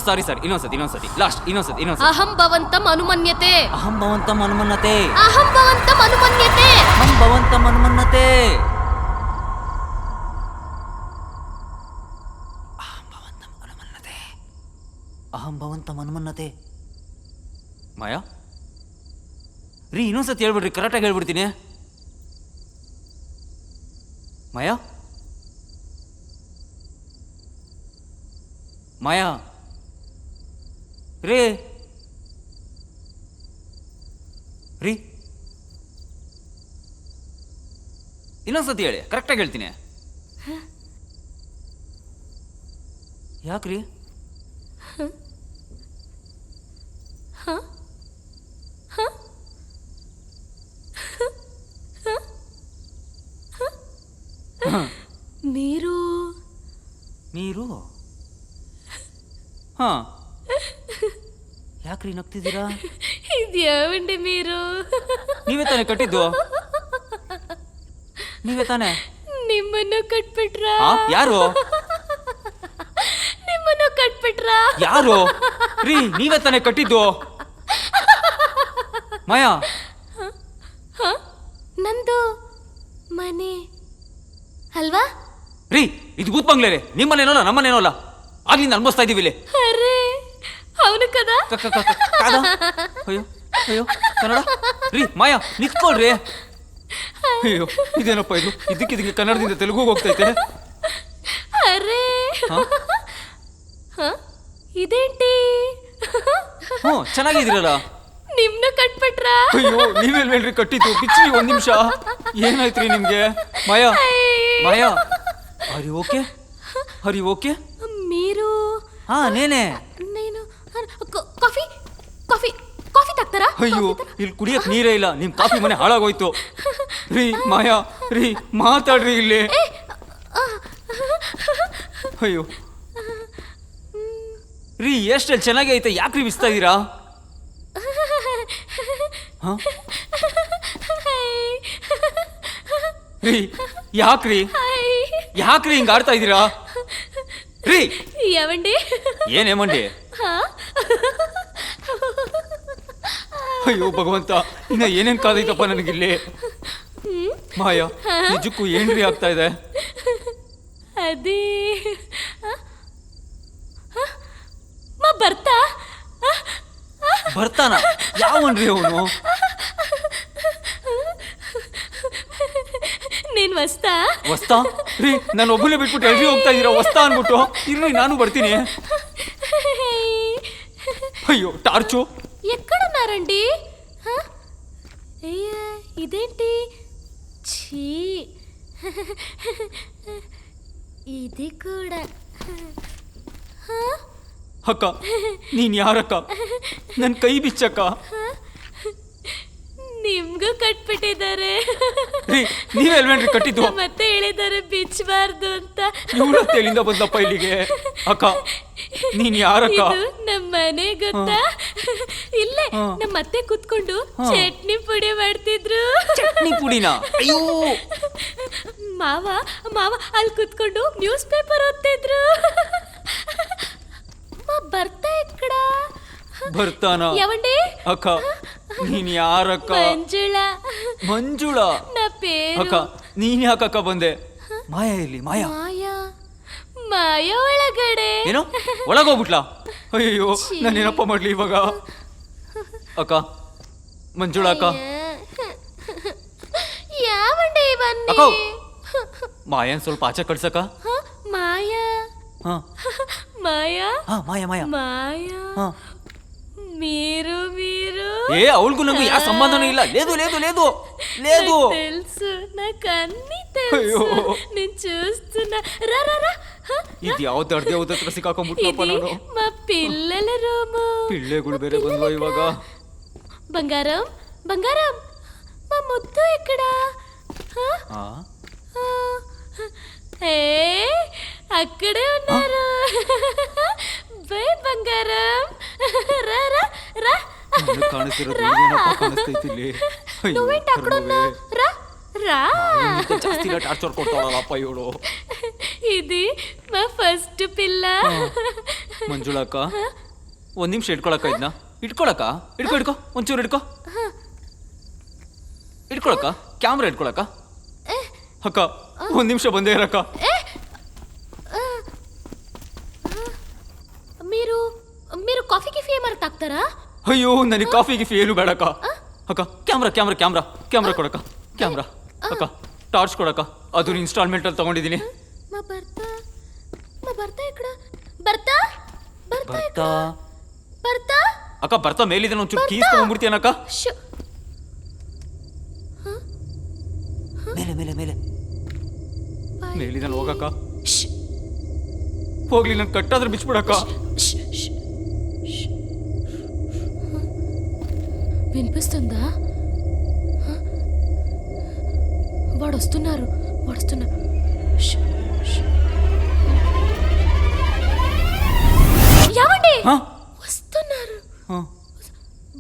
ಸಾರಿ ಇನ್ನೊಂದ್ಸತಿ ಲಾಸ್ಟ್ ಇನ್ನೊಂದ್ಸತಿ ಅಹಂ ಭವಂತಂ ಅನುಮನ್ಯತೆ. ಅಹಂ ಭವಂತಂ ಅನ್ಮನ್ನತೆ. ಅಹಂ ಭವಂತಂ ಅನುಮನ್ಯತೆ. ಅಹಂ ಭವಂತಂ ಅನ್ಮನ್ನತೆ. ಅಹಂ ಭವಂತಂ ಅನುಮನ್ನತೆ. ಮಾಯಾ ರೀ ಇನ್ನೊಂದ್ಸತಿ ಹೇಳ್ಬಿಡ್ರಿ, ಕರೆಕ್ಟಾಗಿ ಹೇಳ್ಬಿಡ್ತೀನಿ. ಮಾಯಾ ಮಾಯಾ ರೇ ರೀ ಇನ್ನೊಂದ್ಸತಿ ಹೇಳಿ, ಕರೆಕ್ಟಾಗಿ ಹೇಳ್ತೀನಿ. ಯಾಕ್ರಿ? ನೀರು ನೀರು? ಹಾ ಯಾಕ್ರಿ ನಗ್ತಿದ್ದೀರಾ? ಇದ್ಯಾವಂడి మీరు? ನೀವೇ ತಾನೇ ಕಟ್ಟಿದ್ದು? ನೀವೇ ತಾನೇ? ನಿಮ್ಮನ್ನು ಕಟ್ಬಿಟ್ರ? ಯಾರು? ನಿಮ್ಮನ್ನು ಕಟ್ಬಿಟ್ರ? ಯಾರು? ರೀ ನೀವೇ ತಾನೇ ಕಟ್ಟಿದ್ದು? ಮಾಯಾ ನಂದು ಮನೆ ಅಲ್ವಾ? ರೀ ಇದು ಭೂತ್ ಬಂಗ್ಲೆ ರೀ. ನಿಮ್ಮನೇನೋ ಅಲ್ಲ ನಮ್ಮನೇನೋ ಅಲ್ಲ, ಆಗ್ಲಿಂದ ಅನ್ಭವಿಸ್ತಾ ಇದೀವಿ ಇಲ್ಲಿ. ಅರೆ ಅವನು ಕದ ಕಾದ? ಅಯ್ಯೋ ಅಯ್ಯೋ ಕನ್ನಡ ರೀ. ಮಾಯಾ ನಿಂತ್ಕೊಳ್ರಿ. ಅಯ್ಯೋ ಇದೇನಪ್ಪ ಇದು, ಇದಕ್ಕೆ ಕನ್ನಡದಿಂದ ತೆಲುಗು ಹೋಗ್ತೈತೆ. ಅರೆ ಇದೇಂಟಿ? ಹ್ಞೂ ಚೆನ್ನಾಗಿದ್ದೀರಲ್ಲ. ನಿಮ್ನ ಕಟ್ಬಿಟ್ರ? ಅಯ್ಯೋ ನೀವೆಲ್ವೇನ್ರಿ ಕಟ್ಟಿದ್ದು? ಬಿಚ್ಚಿ ಒಂದ್ ನಿಮಿಷ. ಏನಾಯ್ತ್ರಿ ನಿಮ್ಗೆ? ಮಾಯಾ ಮಾಯಾ ಹರಿ ಓಕೆ ಹರಿ ಓಕೆ? మీరు ಹಾ ನೇನೆ. నేను ಕಾಫಿ ಕಾಫಿ ಕಾಫಿ ತಗ್ತಾರಾ? ಅಯ್ಯೋ ಇಲ್ಲಿ ಕುಡಿಯಕ್ ನೀರೇ ಇಲ್ಲ, ನಿಮ್ ಕಾಫಿ ಮನೆ ಹಾಳಾಗೋಯ್ತು. ರೀ ಮಾಯಾ ರೀ ಮಾತಾಡ್ರಿ ಇಲ್ಲಿ. ಅಯ್ಯೋ ರೀ ಎಷ್ಟಲ್ಲಿ ಚೆನ್ನಾಗಿ ಐತೆ, ಯಾಕ್ರಿ ಬಿಸ್ತಾ ಇದೀರಾ? ರೀ ಯಾಕ್ರಿ ಯಾಕ್ರಿ ಹಿಂಗ ಆಡ್ತಾ ಇದೀರಾ? ರೀ ಯಾವಂడి? ಏನೇಮಂಡಿ? ಅಯ್ಯೋ ಭಗವಂತ, ಇನ್ನ ಏನೇನ್ ಕಾದೈತಪ್ಪ ನನಗಿಲ್ಲಿ. ಮಾಯಾ ನಿಜಕ್ಕೂ ಏನ್ರಿ ಆಗ್ತಾ ಇದೆ? ಅದೇ ಬರ್ತಾ ಬರ್ತಾನ? ಯಾವನ್ರಿ ಅವನು? ನೀನ್ ವಸ್ತಾ ವಸ್ತಾ? ರೀ ನಾನು ಒಬ್ಬನೇ ಬಿಟ್ಬಿಟ್ಟು ಎಲ್ರಿ ಹೋಗ್ತಾ ಇದೀರಾ ವಸ್ತಾ ಅನ್ಬಿಟ್ಟು? ಇರ್ರಿ ನಾನು ಬರ್ತೀನಿ. అయ్యో టార్చు ఎక్కడున్నారండి ఇదేంటి ఛీ ఇది కూడా అక్క ನೀನ್ ಯಾರಕ್ಕ ನನ್ನ ಕೈ ಬಿಚ್ಚಕ್ಕ ನಿಮ್ಗೂ ಕಟ್ಬಿಟ್ಟಿದ್ದಾರೆ ನೀವೆಲ್ವೇನ್ರಿ ಕಟ್ಟಿದ್ದು ಮತ್ತೆ ಹೇಳಿದ್ದಾರೆ ಬಿಚ್ಚಬಾರ್ದು ಅಂತ ಇವಳತ್ತೆ ಎಲ್ಲಿಂದ ಬಂದಪ್ಪ ಇಲ್ಲಿಗೆ ಅಕ್ಕ ನೀನ್ ಯಾರಕ್ಕ ನಮ್ಮ ಮನೆ ಗೊತ್ತಾ ಇಲ್ಲೇ ನಮ್ಮ ಅತ್ತೆ ಕೂತ್ಕೊಂಡು ಚಟ್ನಿ ಪುಡಿ ಮಾಡ್ತಿದ್ರು ಚಟ್ನಿ ಪುಡಿನ ಅಯ್ಯೋ ಮಾವ ಮಾವ ಅಲ್ಲಿ ಕೂತ್ಕೊಂಡು ನ್ಯೂಸ್ ಪೇಪರ್ ಓದ್ತಿದ್ರು ಬರ್ತಾ ఇక్కడ ಬರ್ತಾನ ಯಾವಂడి ಅಕ್ಕ ನೀನ್ ಯಾರಕ್ಕ ಮಂಜುಳಾ ಮಂಜುಳಾ ನಾ ಪೇರು ಅಕ್ಕ ನೀನ್ ಯಾಕಕ್ಕ ಬಂದೆ ಮಾಯಾ ಇಲ್ಲಿ ಮಾಯಾ ಮಾಯಾ ಮಾಯಾ ಒಳಗಡೆ ಏನೋ ಒಳಗೋಗ್ಬಿಟ್ಲಾ? ಅಯ್ಯೋ ನಾನೇನಪ್ಪ ಮಾಡ್ಲಿ ಇವಾಗ? ಅಕ್ಕ ಮಂಜುಳಾ ಅಕ್ಕ ಯಾವಂಡೆ ಬನ್ನಿ. ಅಕ್ಕ ಮಾಯನ್ ಸ್ವಲ್ಪ ಆಚೆ ಕಳ್ಸಕ್ಕ. ಹ? ಮಾಯಾ ಹಾ ಮಾಯಾ ಹಾ ಮಾಯಾ ಮಾಯಾ ಮಾಯಾ ಹಾ మీరు మీరు ఏ ಅವಳಿಗೂ ನಂಗೂ ಯಾವ ಸಂಬಂಧನೂ ಇಲ್ಲ. లేదు లేదు లేదు లేదు. తెలుసు నాకు అన్ని తెలుసు. నేను చూస్తున్నా. రా రా రా. ಇದು ಯಾವ್ದು ಅಡ್ದೆ ಹತ್ರ ಸಿಕ್ಕಾಕೊಂಡ್ಬಿಟ್ನಪ್ಪ ఇది ನಾನು. మా పిల్లల రూము. పిల్లెಗಳು ಬೇರೆ ಬಂದ್ವಾ ಇವಾಗ? బంగారం బంగారం మా ముద్దు ఎక్కడ? ఆ ఏ అక్కడే ఉన్నారు. బై బంగారం. రా రా రా. ನನಗೆ ಕಾಣಿಸ್ತಿರೋದು ಏನಪ್ಪ ಕಾಣಿಸ್ತೈತಿ ಇಲ್ಲಿ? నువ్వేంటి అక్కడ ఉన్నావు? రా రా. ಜಾಸ್ತಿ ಟಾರ್ಚರ್ ಕೊಡ್ತಾಳಲ್ಲಪ್ಪ ಇವಳು. ఇది మా ఫస్ట్ పిల్ల. ಮಂಜುಳಕ್ಕ ಒಂದ್ ನಿಮಿಷ ಇಟ್ಕೊಳಕ್ಕ ಇದನ್ನ ಇಟ್ಕೊಳಕ್ಕ. ಇಟ್ಕೊ ಇಟ್ಕೊ ಒಂಚೂರು ಇಟ್ಕೊ. ಇಟ್ಕೊಳಕ್ಕ ಕ್ಯಾಮ್ರಾ ಇಟ್ಕೊಳಕ್ಕ. ಅಕ್ಕ ಒಂದ್ ನಿಮಿಷ ಬಂದೇ ಇರಕ್ಕ. మీరు మీరు కాఫీ గిఫీ ఏమైనా తాగుతారా? ಅಯ್ಯೋ ನನಗೆ ಕಾಫಿ ಗಿಫಿ ಏನು ಬೇಡಕ್ಕ. ಅಕ್ಕ ಕ್ಯಾಮ್ರಾ ಕ್ಯಾಮ್ರಾ ಕ್ಯಾಮ್ರಾ ಕ್ಯಾಮ್ರಾ ಕೊಡಕ್ಕ. ಕ್ಯಾಮ್ರಾ ಅಕ್ಕ ಟಾರ್ಚ್ ಕೊಡಕ್ಕ. ಅದು ಇನ್ಸ್ಟಾಲ್ಮೆಂಟ್ ಅಲ್ಲಿ ತಗೊಂಡಿದ್ದೀನಿ. మా భర్త ఎక్కడ? భర్త భర్త ಬರ್ತಾ భర్త. ಅಕ್ಕ ಬರ್ತಾ ಮೇಲಿದೆ ಒಂಚೂರು ಕೀಸ್ ತಗೊಂಡ್ಬಿಡ್ತೀನಕ್ಕ. ಶ್. ಮೇಲೆ ಮೇಲೆ ಮೇಲೆ ಮೇಲಿದ ಹೋಗಕ್ಕ. ಶ್. ಹೋಗ್ಲಿ ನನ್ ಕಟ್ಟಾದ್ರೆ ಬಿಚ್ಬಿಡಕ್ಕ. ಶ್. ಶ್. ಶ್. వినిపిస్తుందా? వాడు వస్తున్నారు. ష్. ష్. ఏమండి? హా? వస్తున్నారు. హా?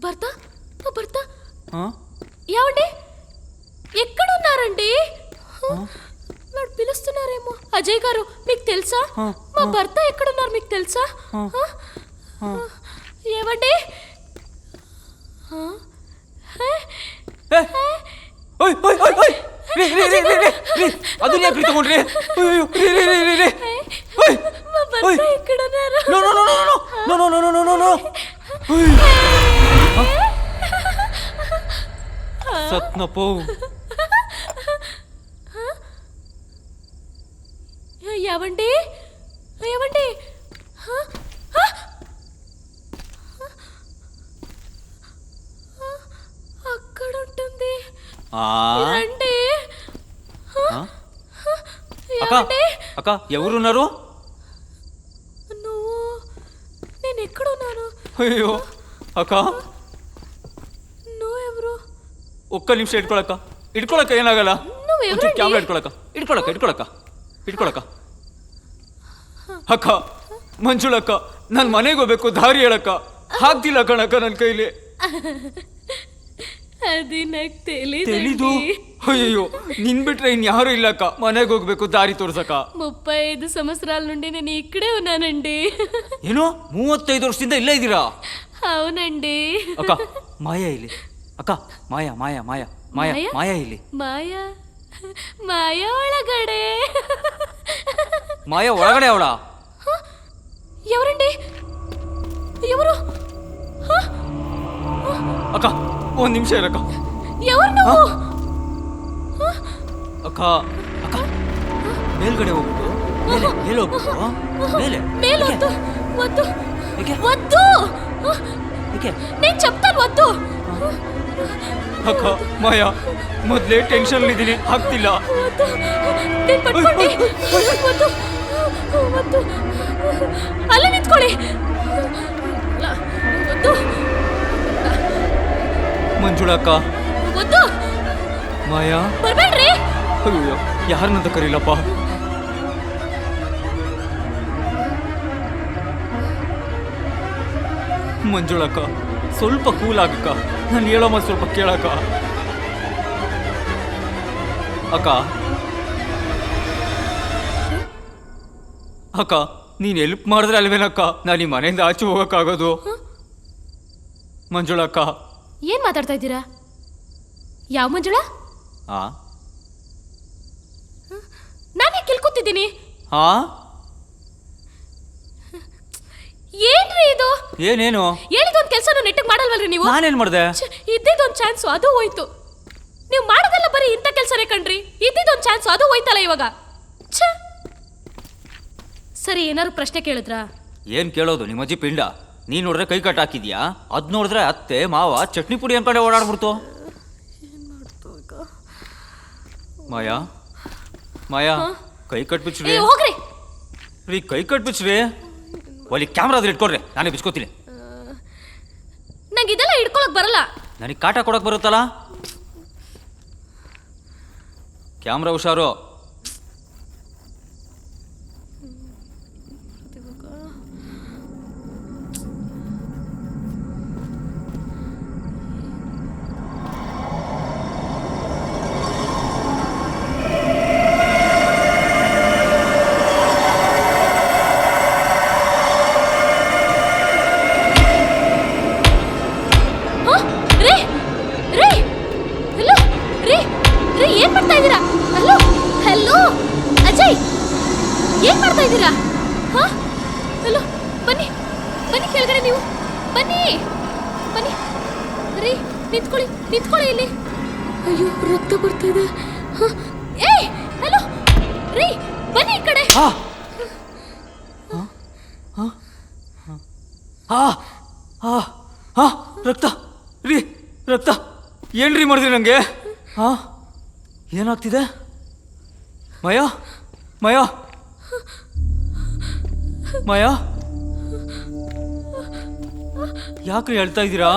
భర్త భర్త హా? ఏమండి ఎక్కడున్నారండి? వాడు పిలుస్తున్నారేమో. అజయ్ గారు మీకు తెలుసా? మా భర్త ఎక్కడున్నారు మీకు తెలుసా? ఏమండి? ಓಯ್ ಓಯ್ ಓಯ್ ಓಯ್ ರೀ ರೀ ರೀ ರೀ ರೀ ಅದನ್ನ ಯಾಕೆ ತಗೊಂಡ್ರಿ? ಅಯ್ಯೋ ರೀ ರೀ ರೀ ರೀ ರೀ ಓಯ್ మా భర్త ఎక్కడున్నారు? No no no no no no no no no no ಸತ್ನಪ್ಪೋ. ఏమండి? ఏమండి? అక్కడ ఉంటుంది. రండి. అక్క అక్క ఎవరున్నారు? నువ్వు నేను ఎక్కడున్నాను? అయ్యో అక్క నువ్వెవరు? ఒక్క నిమిషం ఇಟ್ಕೊಳಕ್ಕ. ಇಟ್ಕೊಳಕ್ಕ ಏನಾಗಲ್ಲ. నువ్వెవరండి? ಕ್ಯಾಮ್ರಾ ಇಟ್ಕೊಳಕ್ಕ. ಇಟ್ಕೊಳಕ್ಕ ಇಟ್ಕೊಳಕ್ಕ ಇಟ್ಕೊಳಕ್ಕ. ಅಕ್ಕ ಮಂಜುಳಕ್ಕ ನಾನು ಮನೆಗೆ ಹೋಗ್ಬೇಕು, ದಾರಿ ಹೇಳಕ್ಕ. ಹಾಕ್ತಿಲ್ಲ ಕಣಕ್ಕ ನನ್ನ ಕೈಲಿ. అది నాకు ತೆಲಿದು తెలీదు. ಅಯ್ಯೋ ನಿನ್ ಬಿಟ್ರೆ ಇನ್ ಯಾರು ಇಲ್ಲಕ್ಕ. ಮನೆಗೆ ಹೋಗ್ಬೇಕು, ದಾರಿ ತೋರ್ಸಕ್ಕ. 35 సంవత్సరాల నుండి నేను ఇక్కడే ఉన్నానండి. ಏನೋ 35 ವರ್ಷದಿಂದ ಇಲ್ಲೇ ಇದ್ದೀರಾ? అవునండి. ಅಕ್ಕ ಮಾಯಾ ಇಲ್ಲಿ. ಅಕ್ಕ ಮಾಯಾ ಮಾಯಾ ಮಾಯಾ ಮಾಯಾ ಮಾಯಾ? ಮಾಯಾ ಇಲ್ಲಿ. మాయా మాయా ఒಳగడే. ಮಾಯಾ ಒಳಗಡೆ ಅವಳ. ఎవరండి? ఎవరు? ಅಕ್ಕ ಒಂದ್ ನಿಮಿಷ ಇರಕ್ಕ. ఎవరు నువ్వు? ಅಕ್ಕ ಅಕ್ಕ ಮೇಲ್ಗಡೆ ಹೋಗ್ಬಿಟ್ಟು ಮೇಲೆ ಮೇಲೆ ಹೋಗ್ಬಿಟ್ಟು ಮೇಲೆ మేలొద్దు వద్దు ಏಕೆ? వద్దు. ಏಕೆ? నేను చెప్తాను వద్దు. ಅಕ್ಕ ಮಾಯಾ ಮೊದ್ಲೇ ಟೆನ್ಷನ್ ಇದ್ದೀನಿ, ಆಗ್ತಿಲ್ಲ. వద్దు. నేను పట్టుకోండి. వద్దు వద్దు. అలా నిಂತ್ಕೊಳ್ಳಿ. వద్దు ಮಂಜುಳಕ್ಕ వద్దు. ಮಾಯಾ ಬರ್ಬೇಡ್ರಿ. ಅಯ್ಯೋ ಯಾರನ್ನಂತ ಕರೀಲಪ್ಪ. ಮಂಜುಳಕ್ಕ ಸ್ವಲ್ಪ ಕೂಲ್ ಆಗಕ್ಕ. ನಾನು ಹೇಳೋ ಮಾತು ಸ್ವಲ್ಪ ಕೇಳಕ್ಕ. ಅಕ್ಕ ಅಕ್ಕ ನೀನ್ ಹೆಲ್ಪ್ ಮಾಡಿದ್ರೆ ಅಲ್ವೇನಕ್ಕ ನಾನು ಈ ಮನೆಯಿಂದ ಆಚೆ ಹೋಗಕ್ಕಾಗೋದು? ಮಂಜುಳಕ್ಕ. ಏನ್ ಮಾತಾಡ್ತಾ ಇದ್ದೀರಾ? ಯಾವ ಮಂಜುಳಾ? ನಾನೇ ಕೇಳ್ಕೊತಿದ್ದೀನಿ. ಹಾ ಏನ್ರಿ ಇದು? ಏನೇನು ಹೇಳಿದೊಂದು ಕೆಲಸನ ನೆಟ್ಟಿಗೆ ಮಾಡಲ್ವಲ್ರಿ ನೀವು? ನಾನೇನ್ ಮಾಡ್ದೆ? ಇದ್ದಿದ್ದೊಂದು ಚಾನ್ಸು ಅದು ಹೋಯ್ತು. ನೀವು ಮಾಡೋದಲ್ಲ ಬರೀ ಇಂಥ ಕೆಲಸನೇ ಕಣ್ರಿ. ಇದ್ದಿದ್ದೊಂದು ಚಾನ್ಸು ಅದು ಹೋಯ್ತಲ್ಲ ಇವಾಗ. ಛ! ಸರಿ, ಏನಾದ್ರು ಪ್ರಶ್ನೆ ಕೇಳಿದ್ರಾ? ಏನ್ ಕೇಳೋದು, ನಿಮ್ಮ ಅಜ್ಜಿ ಪಿಂಡ. ನೀನ್ ನೋಡಿದ್ರೆ ಕೈ ಕಟ್ ಹಾಕಿದ್ಯಾ, ಅದ್ ನೋಡಿದ್ರೆ ಅತ್ತೆ ಮಾವ ಚಟ್ನಿ ಪುಡಿ ಅನ್ಕಡೆ ಓಡಾಡ್ಬಿಡ್ತು. ಮಾಯಾ ಮಾಯಾ, ಕೈ ಕಟ್ಬಿಚ್ರಿ. ಹೋಗ್ರಿ ರೀ, ಕೈ ಕಟ್ಬಿಚ್ರಿ. ಒಲಿ ಕ್ಯಾಮ್ರಾ ಅದ್ರ ಇಟ್ಕೊಡ್ರಿ, ನಾನೇ ಬಿಚ್ಕೋತೀನಿ. ನಂಗೆ ಇದೆಲ್ಲ ಹಿಡ್ಕೊಳಕ್ ಬರಲ್ಲ. ನನಗೆ ಕಾಟ ಕೊಡಕ್ ಬರುತ್ತಲ್ಲ. ಕ್ಯಾಮ್ರಾ ಹುಷಾರು. ಏನ್ ಮಾಡ್ತಾ ಇದ್ದೀರಾ? ಹಲೋ ಹಲೋ ಅಜಯ್, ಏನ್ ಮಾಡ್ತಾ ಇದ್ದೀರಾ? ಹಾ, ಹಲೋ, ಬನ್ನಿ ಬನ್ನಿ ಕೆಳಗಡೆ, ನೀವು ಬನ್ನಿ ಬನ್ನಿ. ರೀ, ನಿಂತ್ಕೊಳ್ಳಿ ನಿಂತ್ಕೊಳ್ಳಿ ಇಲ್ಲಿ. ಅಯ್ಯೋ, ರಕ್ತ ಬರ್ತಾ ಇದೆ. ಏಯ್, ಹಲೋ ರೀ, ಬನ್ನಿ ಈ ಕಡೆ. ರಕ್ತ ರೀ, ರಕ್ತ. ಏನ್ರಿ ಮಾಡಿದ್ರಿ ನಂಗೆ? ಹಾ, ಏನಾಗ್ತಿದೆ? ಮಾಯಾ ಮಾಯಾ ಮಾಯಾ, ಯಾಕ್ರಿ ಹೇಳ್ತಾ ಇದ್ದೀರಾ?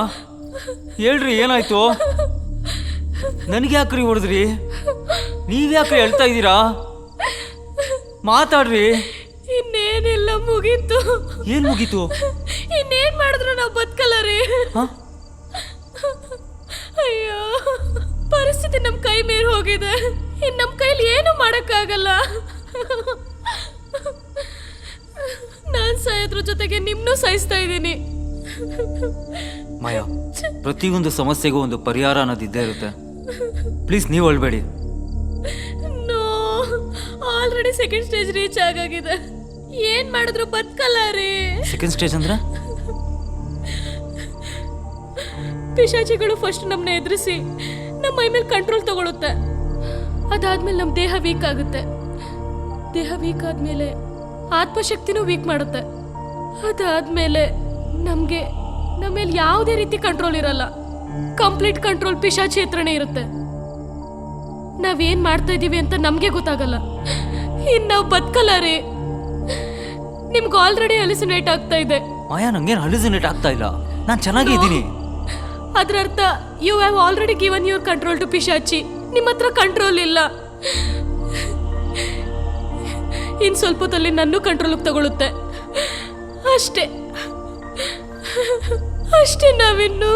ಹೇಳ್ರಿ, ಏನಾಯ್ತು? ನನಗೆ ಯಾಕ್ರಿ ಹೊಡೆದ್ರಿ? ನೀವ್ಯಾಕ್ರಿ ಹೇಳ್ತಾ ಇದ್ದೀರಾ? ಮಾತಾಡ್ರಿ. ಇನ್ನೇನಿಲ್ಲ, ಮುಗೀತು. ಏನ್ ಮುಗೀತು? ಇನ್ನೇನ್ ಮಾಡಿದ್ರು ನಾವು ಬದುಕಲ್ಲ ರೀ. ಅಯ್ಯೋ, ಪರಿಸ್ಥಿತಿ ನಮ್ ಕೈ ಮೀರಿ ಹೋಗಿದೆ. ಇನ್ ನಮ್ ಕೈಲಿ ಏನು ಮಾಡಕ್ಕಾಗಲ್ಲ. ನಾನ್ ಸಾಯೋದ್ರ ಜೊತೆಗೆ ನಿಮ್ನು ಸಾಯಿಸ್ತಾ ಇದ್ದೀನಿ. ಮಾಯಾ, ಪ್ರತಿಯೊಂದು ಸಮಸ್ಯೆಗೂ ಒಂದು ಪರಿಹಾರ ಅನ್ನೋದಿದ್ದೇ ಇರುತ್ತೆ. ಪ್ಲೀಸ್, ನೀವು ಅಳ್ಬೇಡಿ. No, already second stage reach ಆಗಾಗಿದೆ. ಏನ್ ಮಾಡಿದ್ರು ಬದುಕಲ್ಲ ರೀ. ಸೆಕೆಂಡ್ ಸ್ಟೇಜ್ ಅಂದ್ರೆ? ಪಿಶಾಚಿಗಳು ಫಸ್ಟ್ ನಮ್ಮನ್ನ ಎದುರಿಸಿ ನಮ್ಮ ಮೈ ಮೇಲೆ ಕಂಟ್ರೋಲ್ ತಗೊಳುತ್ತೆ. ಅದಾದ್ಮೇಲೆ ನಮ್ಮ ದೇಹ ವೀಕ್ ಆಗುತ್ತೆ. ದೇಹ ವೀಕ್ ಆದ್ಮೇಲೆ ಆತ್ಮಶಕ್ತಿನೂ ವೀಕ್ ಮಾಡುತ್ತೆ. ಅದಾದ್ಮೇಲೆ ನಮ್ಗೆ ನಮ್ಮ ಮೇಲೆ ಯಾವುದೇ ರೀತಿ ಕಂಟ್ರೋಲ್ ಇರಲ್ಲ. ಕಂಪ್ಲೀಟ್ ಕಂಟ್ರೋಲ್ ಪಿಶಾಚಿ ಹತ್ರನೇ ಇರುತ್ತೆ. ನಾವೇನ್ ಮಾಡ್ತಾ ಇದೀವಿ ಅಂತ ನಮ್ಗೆ ಗೊತ್ತಾಗಲ್ಲ. ಇನ್ ನಾವು ಬದುಕಲ್ಲ ರೀ. ನಿಮ್ಗೆ ಆಲ್ರೆಡಿ ಹ್ಯಾಲುಸಿನೇಟ್ ಆಗ್ತಾ ಇದೆ. ಮಾಯಾ, ನಂಗೇನು ಹ್ಯಾಲುಸಿನೇಟ್ ಆಗ್ತಾ ಇಲ್ಲ, ನಾನು ಚೆನ್ನಾಗೇ ಇದ್ದೀನಿ. ಅದರ ಅರ್ಥ you have already given your control to ಪಿಶಾಚಿ. ನಿಮ್ಮ ಹತ್ರ ಕಂಟ್ರೋಲ್ ಇಲ್ಲ. ಇನ್ ಸ್ವಲ್ಪ ಹೊತ್ತಲ್ಲಿ ನನ್ನೂ ಕಂಟ್ರೋಲ್ ತಗೊಳುತ್ತೆ. ಅಷ್ಟೇ ಅಷ್ಟೇ. ನಾವಿನ್ನು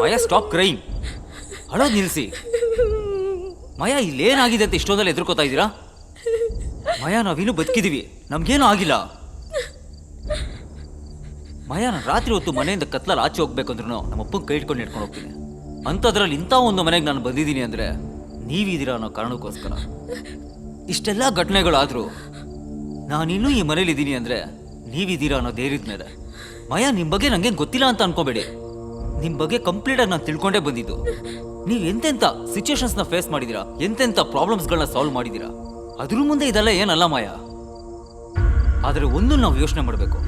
ಮಾಯಾ, ಸ್ಟಾಪ್ ಕ್ರೈಮ್. ಅಳೋದು ನಿಲ್ಲಿಸಿ. ಮಾಯಾ, ಇಲ್ಲೇನಾಗಿದೆ ಅಂತ ಇಷ್ಟೊಂದಲ್ಲಿ ಎದುರ್ಕೋತಾ ಇದ್ದೀರಾ? ಮಾಯಾ, ನಾವಿನ್ನೂ ಬದುಕಿದೀವಿ, ನಮ್ಗೇನು ಆಗಿಲ್ಲ. ಮಾಯಾ, ನಾನು ರಾತ್ರಿ ಹೊತ್ತು ಮನೆಯಿಂದ ಕತ್ಲಲ್ಲಿ ಆಚೆ ಹೋಗ್ಬೇಕಂದ್ರೂ ನಮ್ಮ ಅಪ್ಪನ ಕೈ ಇಟ್ಕೊಂಡು ನಡ್ಕೊಂಡು ಹೋಗ್ತೀನಿ. ಅಂಥದ್ರಲ್ಲಿ ಇಂಥ ಒಂದು ಮನೆಗೆ ನಾನು ಬಂದಿದ್ದೀನಿ ಅಂದರೆ ನೀವಿದ್ದೀರಾ ಅನ್ನೋ ಕಾರಣಕ್ಕೋಸ್ಕರ. ಇಷ್ಟೆಲ್ಲ ಘಟನೆಗಳಾದರೂ ನಾನಿನ್ನೂ ಈ ಮನೇಲಿದ್ದೀನಿ ಅಂದರೆ ನೀವಿದ್ದೀರಾ ಅನ್ನೋ ಧೈರ್ಯದ ಮೇಲೆ. ಮಾಯಾ, ನಿಮ್ಮ ಬಗ್ಗೆ ನನಗೇನು ಗೊತ್ತಿಲ್ಲ ಅಂತ ಅನ್ಕೋಬೇಡಿ. ನಿಮ್ಮ ಬಗ್ಗೆ ಕಂಪ್ಲೀಟಾಗಿ ನಾನು ತಿಳ್ಕೊಂಡೇ ಬಂದಿದ್ದು. ನೀವು ಎಂತೆಂಥ ಸಿಚುವೇಶನ್ಸ್ನ ಫೇಸ್ ಮಾಡಿದ್ದೀರಾ, ಎಂತೆಂಥ ಪ್ರಾಬ್ಲಮ್ಸ್ಗಳನ್ನ ಸಾಲ್ವ್ ಮಾಡಿದ್ದೀರಾ. ಅದ್ರ ಮುಂದೆ ಇದೆಲ್ಲ ಏನಲ್ಲ ಮಾಯಾ. ಆದರೆ ಒಂದು ನಾವು ಯೋಚನೆ ಮಾಡಬೇಕು,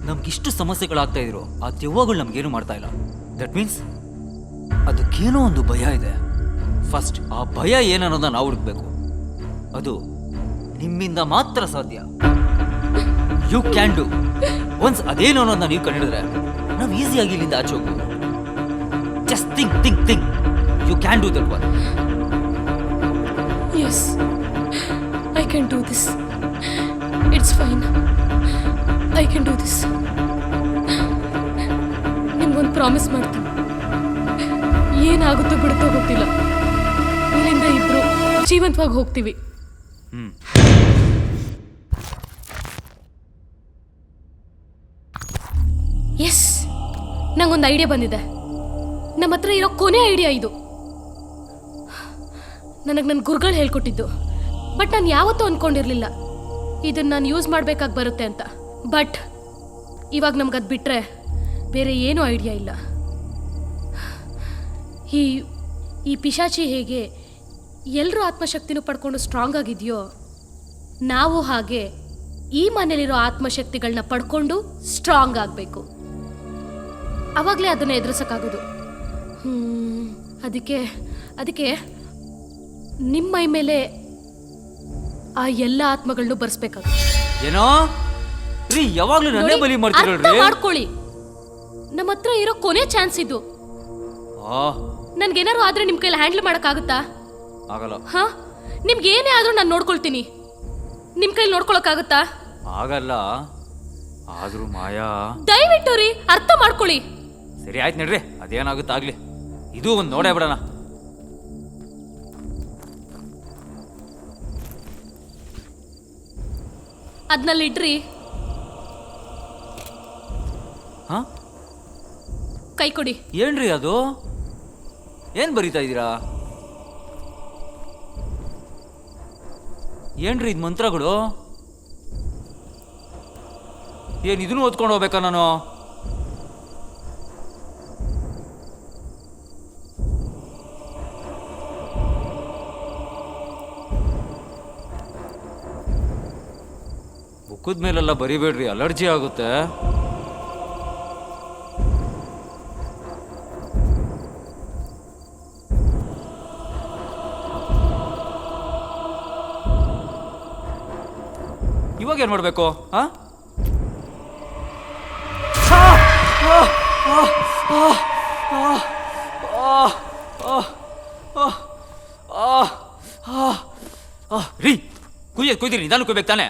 ನಮ್ಗಿಷ್ಟು ಸಮಸ್ಯೆಗಳಾಗ್ತಾ ಇದ್ರು ಆ ದೆವ್ವಗಳು ನಮ್ಗೇನು ಮಾಡ್ತಾ ಇಲ್ಲ. ದಟ್ ಮೀನ್ಸ್ ಅದಕ್ಕೇನೋ ಒಂದು ಭಯ ಇದೆ. ಫಸ್ಟ್ ಆ ಭಯ ಏನನ್ನೋದನ್ನ ನಾವು ಹುಡುಕ್ಬೇಕು. ಅದು ನಿಮ್ಮಿಂದ ಮಾತ್ರ ಸಾಧ್ಯ. You can do. ಒನ್ಸ್ ಅದೇನು ಅನ್ನೋದನ್ನ ನೀವು ಕಂಡಿಡಿದ್ರೆ ನಾವು ಈಸಿಯಾಗಿ ಇಲ್ಲಿಂದ ಆಚೆ ಹೋಗ್ಬೋದು. Just think think think. You can do that one. Yes, I can do this. It's fine. I can do this. ನಿಮ್ಗೊಂದು ಪ್ರಾಮಿಸ್ ಮಾಡ್ತೀನಿ, ಏನಾಗುತ್ತೋ ಬಿಡುತ್ತೋ ಗೊತ್ತಿಲ್ಲ, ಇಲ್ಲಿಂದ ಇಬ್ರು ಜೀವಂತವಾಗಿ ಹೋಗ್ತೀವಿ. ಎಸ್, ನಂಗೊಂದು ಐಡಿಯಾ ಬಂದಿದೆ. ನಮ್ಮ ಹತ್ರ ಇರೋ ಕೊನೆ ಐಡಿಯಾ ಇದು. ನನಗೆ ನನ್ನ ಗುರುಗಳು ಹೇಳ್ಕೊಟ್ಟಿದ್ದು. ಬಟ್ ನಾನು ಯಾವತ್ತೂ ಅಂದ್ಕೊಂಡಿರಲಿಲ್ಲ ಇದನ್ನು ನಾನು ಯೂಸ್ ಮಾಡಬೇಕಾಗಿ ಬರುತ್ತೆ ಅಂತ. ಬಟ್ ಇವಾಗ ನಮ್ಗದು ಬಿಟ್ಟರೆ ಬೇರೆ ಏನೂ ಐಡಿಯಾ ಇಲ್ಲ. ಈ ಪಿಶಾಚಿ ಹೇಗೆ ಎಲ್ಲರೂ ಆತ್ಮಶಕ್ತಿನೂ ಪಡ್ಕೊಂಡು ಸ್ಟ್ರಾಂಗ್ ಆಗಿದೆಯೋ, ನಾವು ಹಾಗೆ ಈ ಮನೇಲಿರೋ ಆತ್ಮಶಕ್ತಿಗಳನ್ನ ಪಡ್ಕೊಂಡು ಸ್ಟ್ರಾಂಗ್ ಆಗಬೇಕು. ಆವಾಗಲೇ ಅದನ್ನು ಎದುರಿಸೋಕ್ಕಾಗೋದು. ಅದಕ್ಕೆ ನಿಮ್ಮ ಮೈ ಮೇಲೆ ಆ ಎಲ್ಲ ಆತ್ಮಗಳನ್ನೂ ಬರ್ಸ್ಬೇಕಾಗುತ್ತೆ. ಏನೋ ರೀ, ಯಾವಾಗ್ಲೂ ನನ್ನೇ ಬಲಿ ಮಾಡ್ತಿರಲ್ರಿ. ಮಾಡ್ಕೊಳ್ಳಿ, ನಮ್ಮ ಹತ್ರ ಇರೋ ಕೊನೆ ಚಾನ್ಸ್ ಇದು. ನನ್ಗೇನಾರು ಆದ್ರೆ ನಿಮ್ ಕೈಲಿ ಹ್ಯಾಂಡಲ್ ಮಾಡಕ್ಕಾಗುತ್ತಾ? ಆಗಲ್ಲ. ಹಾ, ನಿಮ್ಗೆ ಏನೇ ಆದ್ರೂ ನಾನು ನೋಡ್ಕೊಳ್ತೀನಿ. ನಿಮ್ ಕೈಲಿ ನೋಡ್ಕೊಳಕ್ಕಾಗುತ್ತಾ? ಆಗಲ್ಲ. ಆದ್ರೂ ಮಾಯಾ, ದಯವಿಟ್ಟು ರೀ ಅರ್ಥ ಮಾಡ್ಕೊಳ್ಳಿ. ಸರಿ ಆಯ್ತು ನಡ್ರಿ, ಅದೇನಾಗುತ್ತಾಗ್ಲಿ. ಇದು ಒಂದು ನೋಡೇ ಬಿಡೋಣ. ಅದ್ನಲ್ಲಿ ಇಡ್ರಿ. ಹಾ, ಕೈ ಕೊಡಿ. ಏನ್ರಿ ಅದು? ಏನ್ ಬರೀತಾ ಇದ್ದೀರಾ? ಏನ್ರಿ ಇದು ಮಂತ್ರಗಳು? ಏನ್ ಇದನ್ನು ಓದ್ಕೊಂಡು ಹೋಗ್ಬೇಕಾ ನಾನು? ಬುಕ್ಕದ ಮೇಲೆಲ್ಲ ಬರಿಬೇಡ್ರಿ, ಅಲರ್ಜಿ ಆಗುತ್ತೆ. ಇವಾಗ ಏನ್ ಮಾಡ್ಬೇಕು? ರೀ, ಕುಯ್ದಿರಿ, ನಿಧಾನ ಕುಯ್ಬೇಕು ತಾನೆ.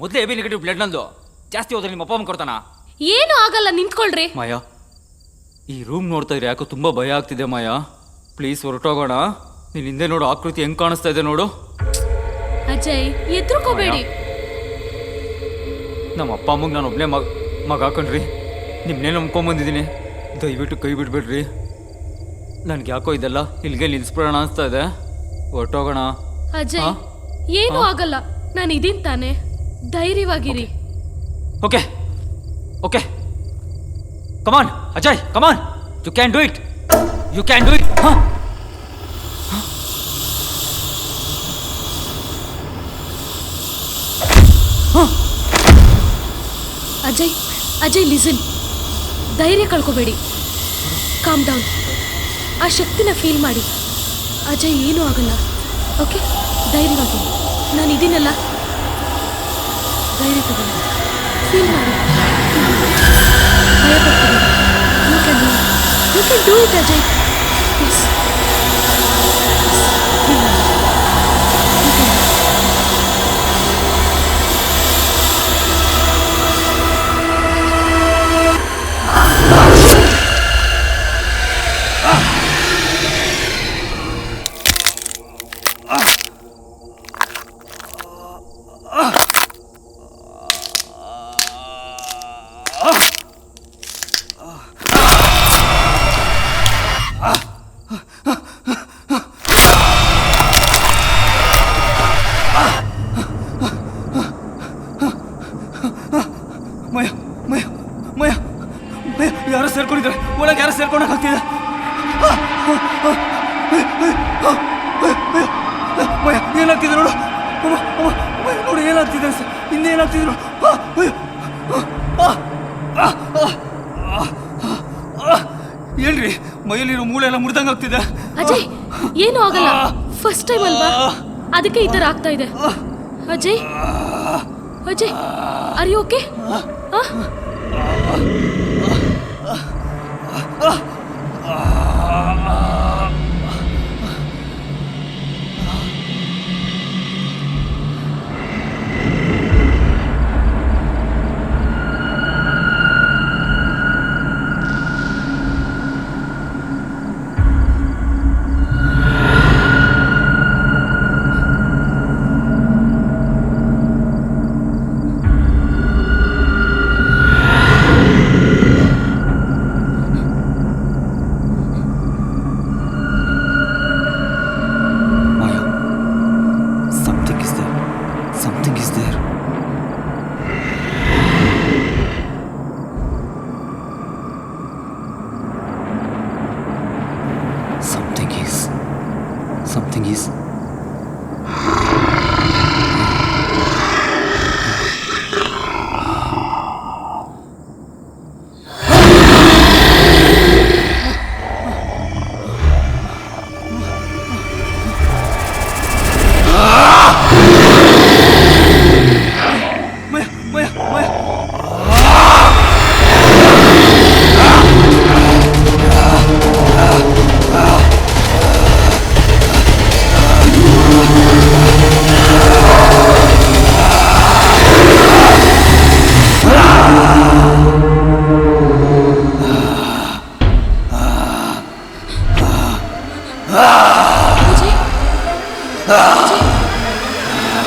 ಮೊದಲೇ ಎಬಿ ನೆಗೆಟಿವ್ ಬ್ಲಡ್ ನಂದು. ಜಾಸ್ತಿ ಹೋದ್ರೆ ನಿಮ್ಮ ಅಪ್ಪ ಅಮ್ಮ ಕೊಡ್ತಾನ? ಏನು ಆಗಲ್ಲ, ನಿಂತ್ಕೊಳ್ರಿ. ಮಾಯಾ, ಈ ರೂಮ್ ನೋಡ್ತಾ ಇದ್ರೆ ಯಾಕೋ ತುಂಬಾ ಭಯ ಆಗ್ತಿದೆ ಮಾಯಾ. ಪ್ಲೀಸ್ ಹೊರಟೋಗೋಣ. ನೀನ್ ಹಿಂದೆ ನೋಡು, ಆಕೃತಿ ಹೆಂಗ್ ಕಾಣಿಸ್ತಾ ಇದೆ ನೋಡು. ಅಜಯ್, ಎದ್ರುಕೋಬೇಡಿ. ನಮ್ಮ ಅಪ್ಪ ಅಮ್ಮಗೆ ನಾನು ಒಬ್ಬನೇ ಮಗ ಹಾಕೊಂಡ್ರಿ. ನಿಮ್ಮನ್ನೇ ನಂಬ್ಕೊಂಬಂದಿದ್ದೀನಿ. ದಯವಿಟ್ಟು ಕೈ ಬಿಡ್ಬೇಡ್ರಿ. ನನ್ಗೆ ಯಾಕೋ ಇದೆಲ್ಲ ಇಲ್ಲಿಗೆ ನಿಲ್ಸ್ಬಿಡೋಣ ಅನಿಸ್ತಾ ಇದೆ. ಹೊರಟೋಗೋಣ. ಅಜಯ್, ಏನೂ ಆಗಲ್ಲ, ನಾನು ಇದೀನಿ ತಾನೆ. ಧೈರ್ಯವಾಗಿರಿ. Okay okay, come on Ajay, come on. You can do it, you can do it. Ajay listen, ಧೈರ್ಯ ಕಳ್ಕೊಬೇಡಿ. Calm down. ಆ ಶಕ್ತಿನ ಫೀಲ್ ಮಾಡಿ. ಅಜಯ್, ಏನೂ ಆಗಲ್ಲ. ಓಕೆ, ಧೈರ್ಯವಾಗಿ. ನಾನು ಇದೀನಲ್ಲ, ಧೈರ್ಯ ತಗೊಳ್ಳಿ. ಫೀಲ್ ಮಾಡಿ. ಭಯ ಪಡ್ತೀನಿ. You can do it Ajay. Please. ಯಾರು ಸೇರ್ಕೊಂಡಿದ್ದಾರೆ ಒಳಗೆ? ಯಾರು ಸೇರ್ಕೊಂಡಾಗ ಆಗ್ತಿದೆ? ಏನಾಗ್ತಿದೆ ನೋಡು, ನೋಡು ಏನಾಗ್ತಿದೆ. ಹಿಂದೆ ಏನಾಗ್ತಿದೆ ನೋಡು. ಏನ್ರಿ, ಮೈಯಲ್ಲಿರೋ ಮೂಳೆ ಎಲ್ಲ ಮುರಿದಂಗ ಆಗ್ತಿದೆ. ಅಜಯ್, ಏನೂ ಆಗಲ್ಲ. ಫಸ್ಟ್ ಟೈಮ್ ಅಲ್ವಾ, ಅದಕ್ಕೆ ಈ ಥರ ಆಗ್ತಾ ಇದೆ. Ajay, are you okay? Ajay Ajay Ajay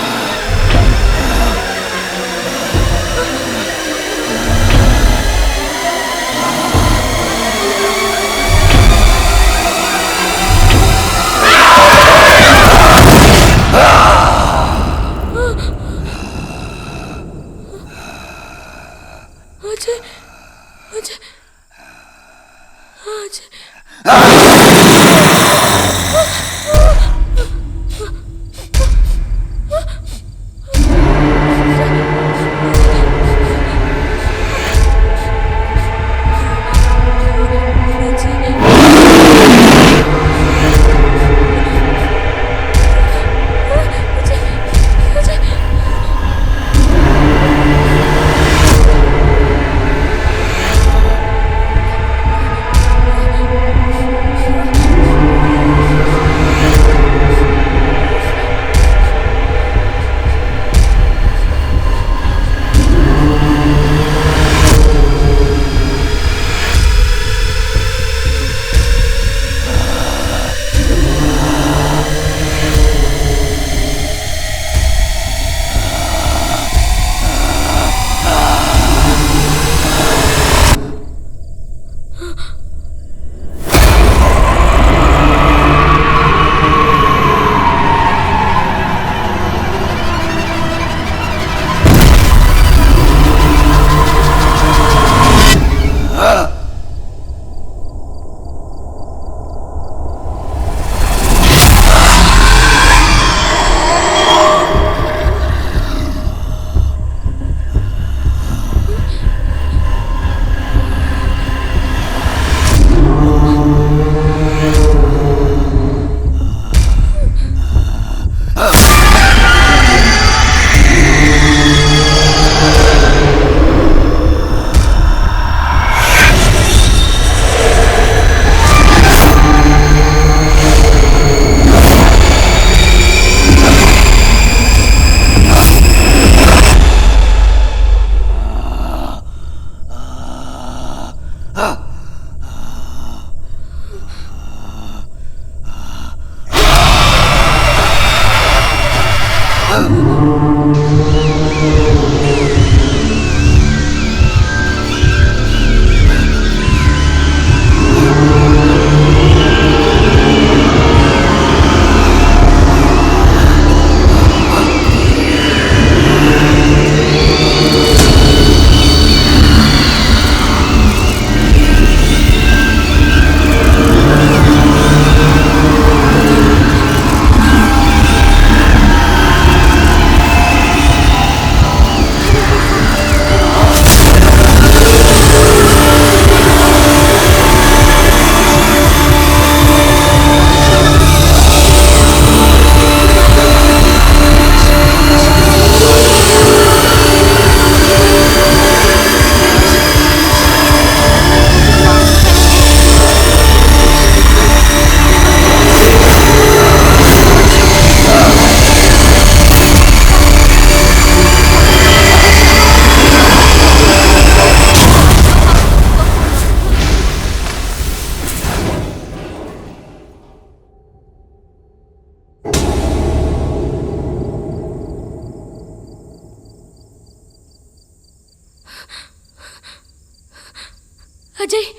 Ajay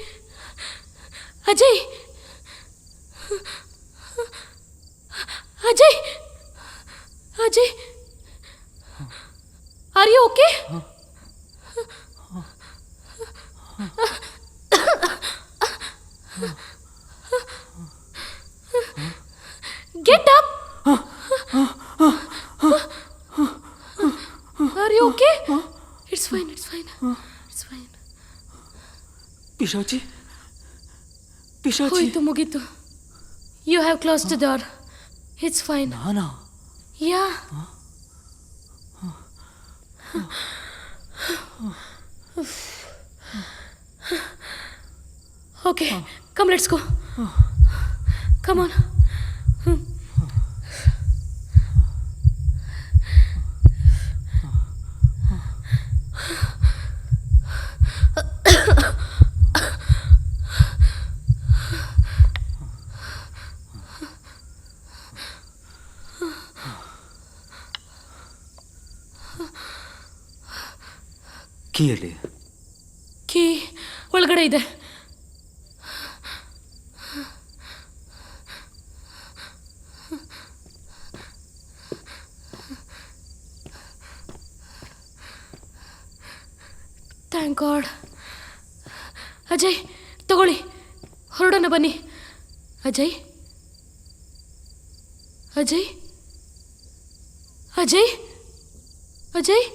Ajay Ajay Ajay are you okay? Get up. Are you okay? It's fine, it's fine, it's fine. ಪಿಶಾಚಿ ಪಿಶಾಚಿ ಹೋಯ್ತು, ಮುಗೀತು. You have close the door. It's fine. ನಾನಾ? Yeah. Okay, come let's go. Come on. ಕೀಯಲ್ಲಿ ಕೀ ಒಳಗಡೆ ಇದೆ. Thank god. ಅಜಯ್ ತಗೊಳ್ಳಿ, ಹೊರಡೋಣ ಬನ್ನಿ. ಅಜಯ್ ಅಜಯ್ ಅಜಯ್ ಅಜಯ್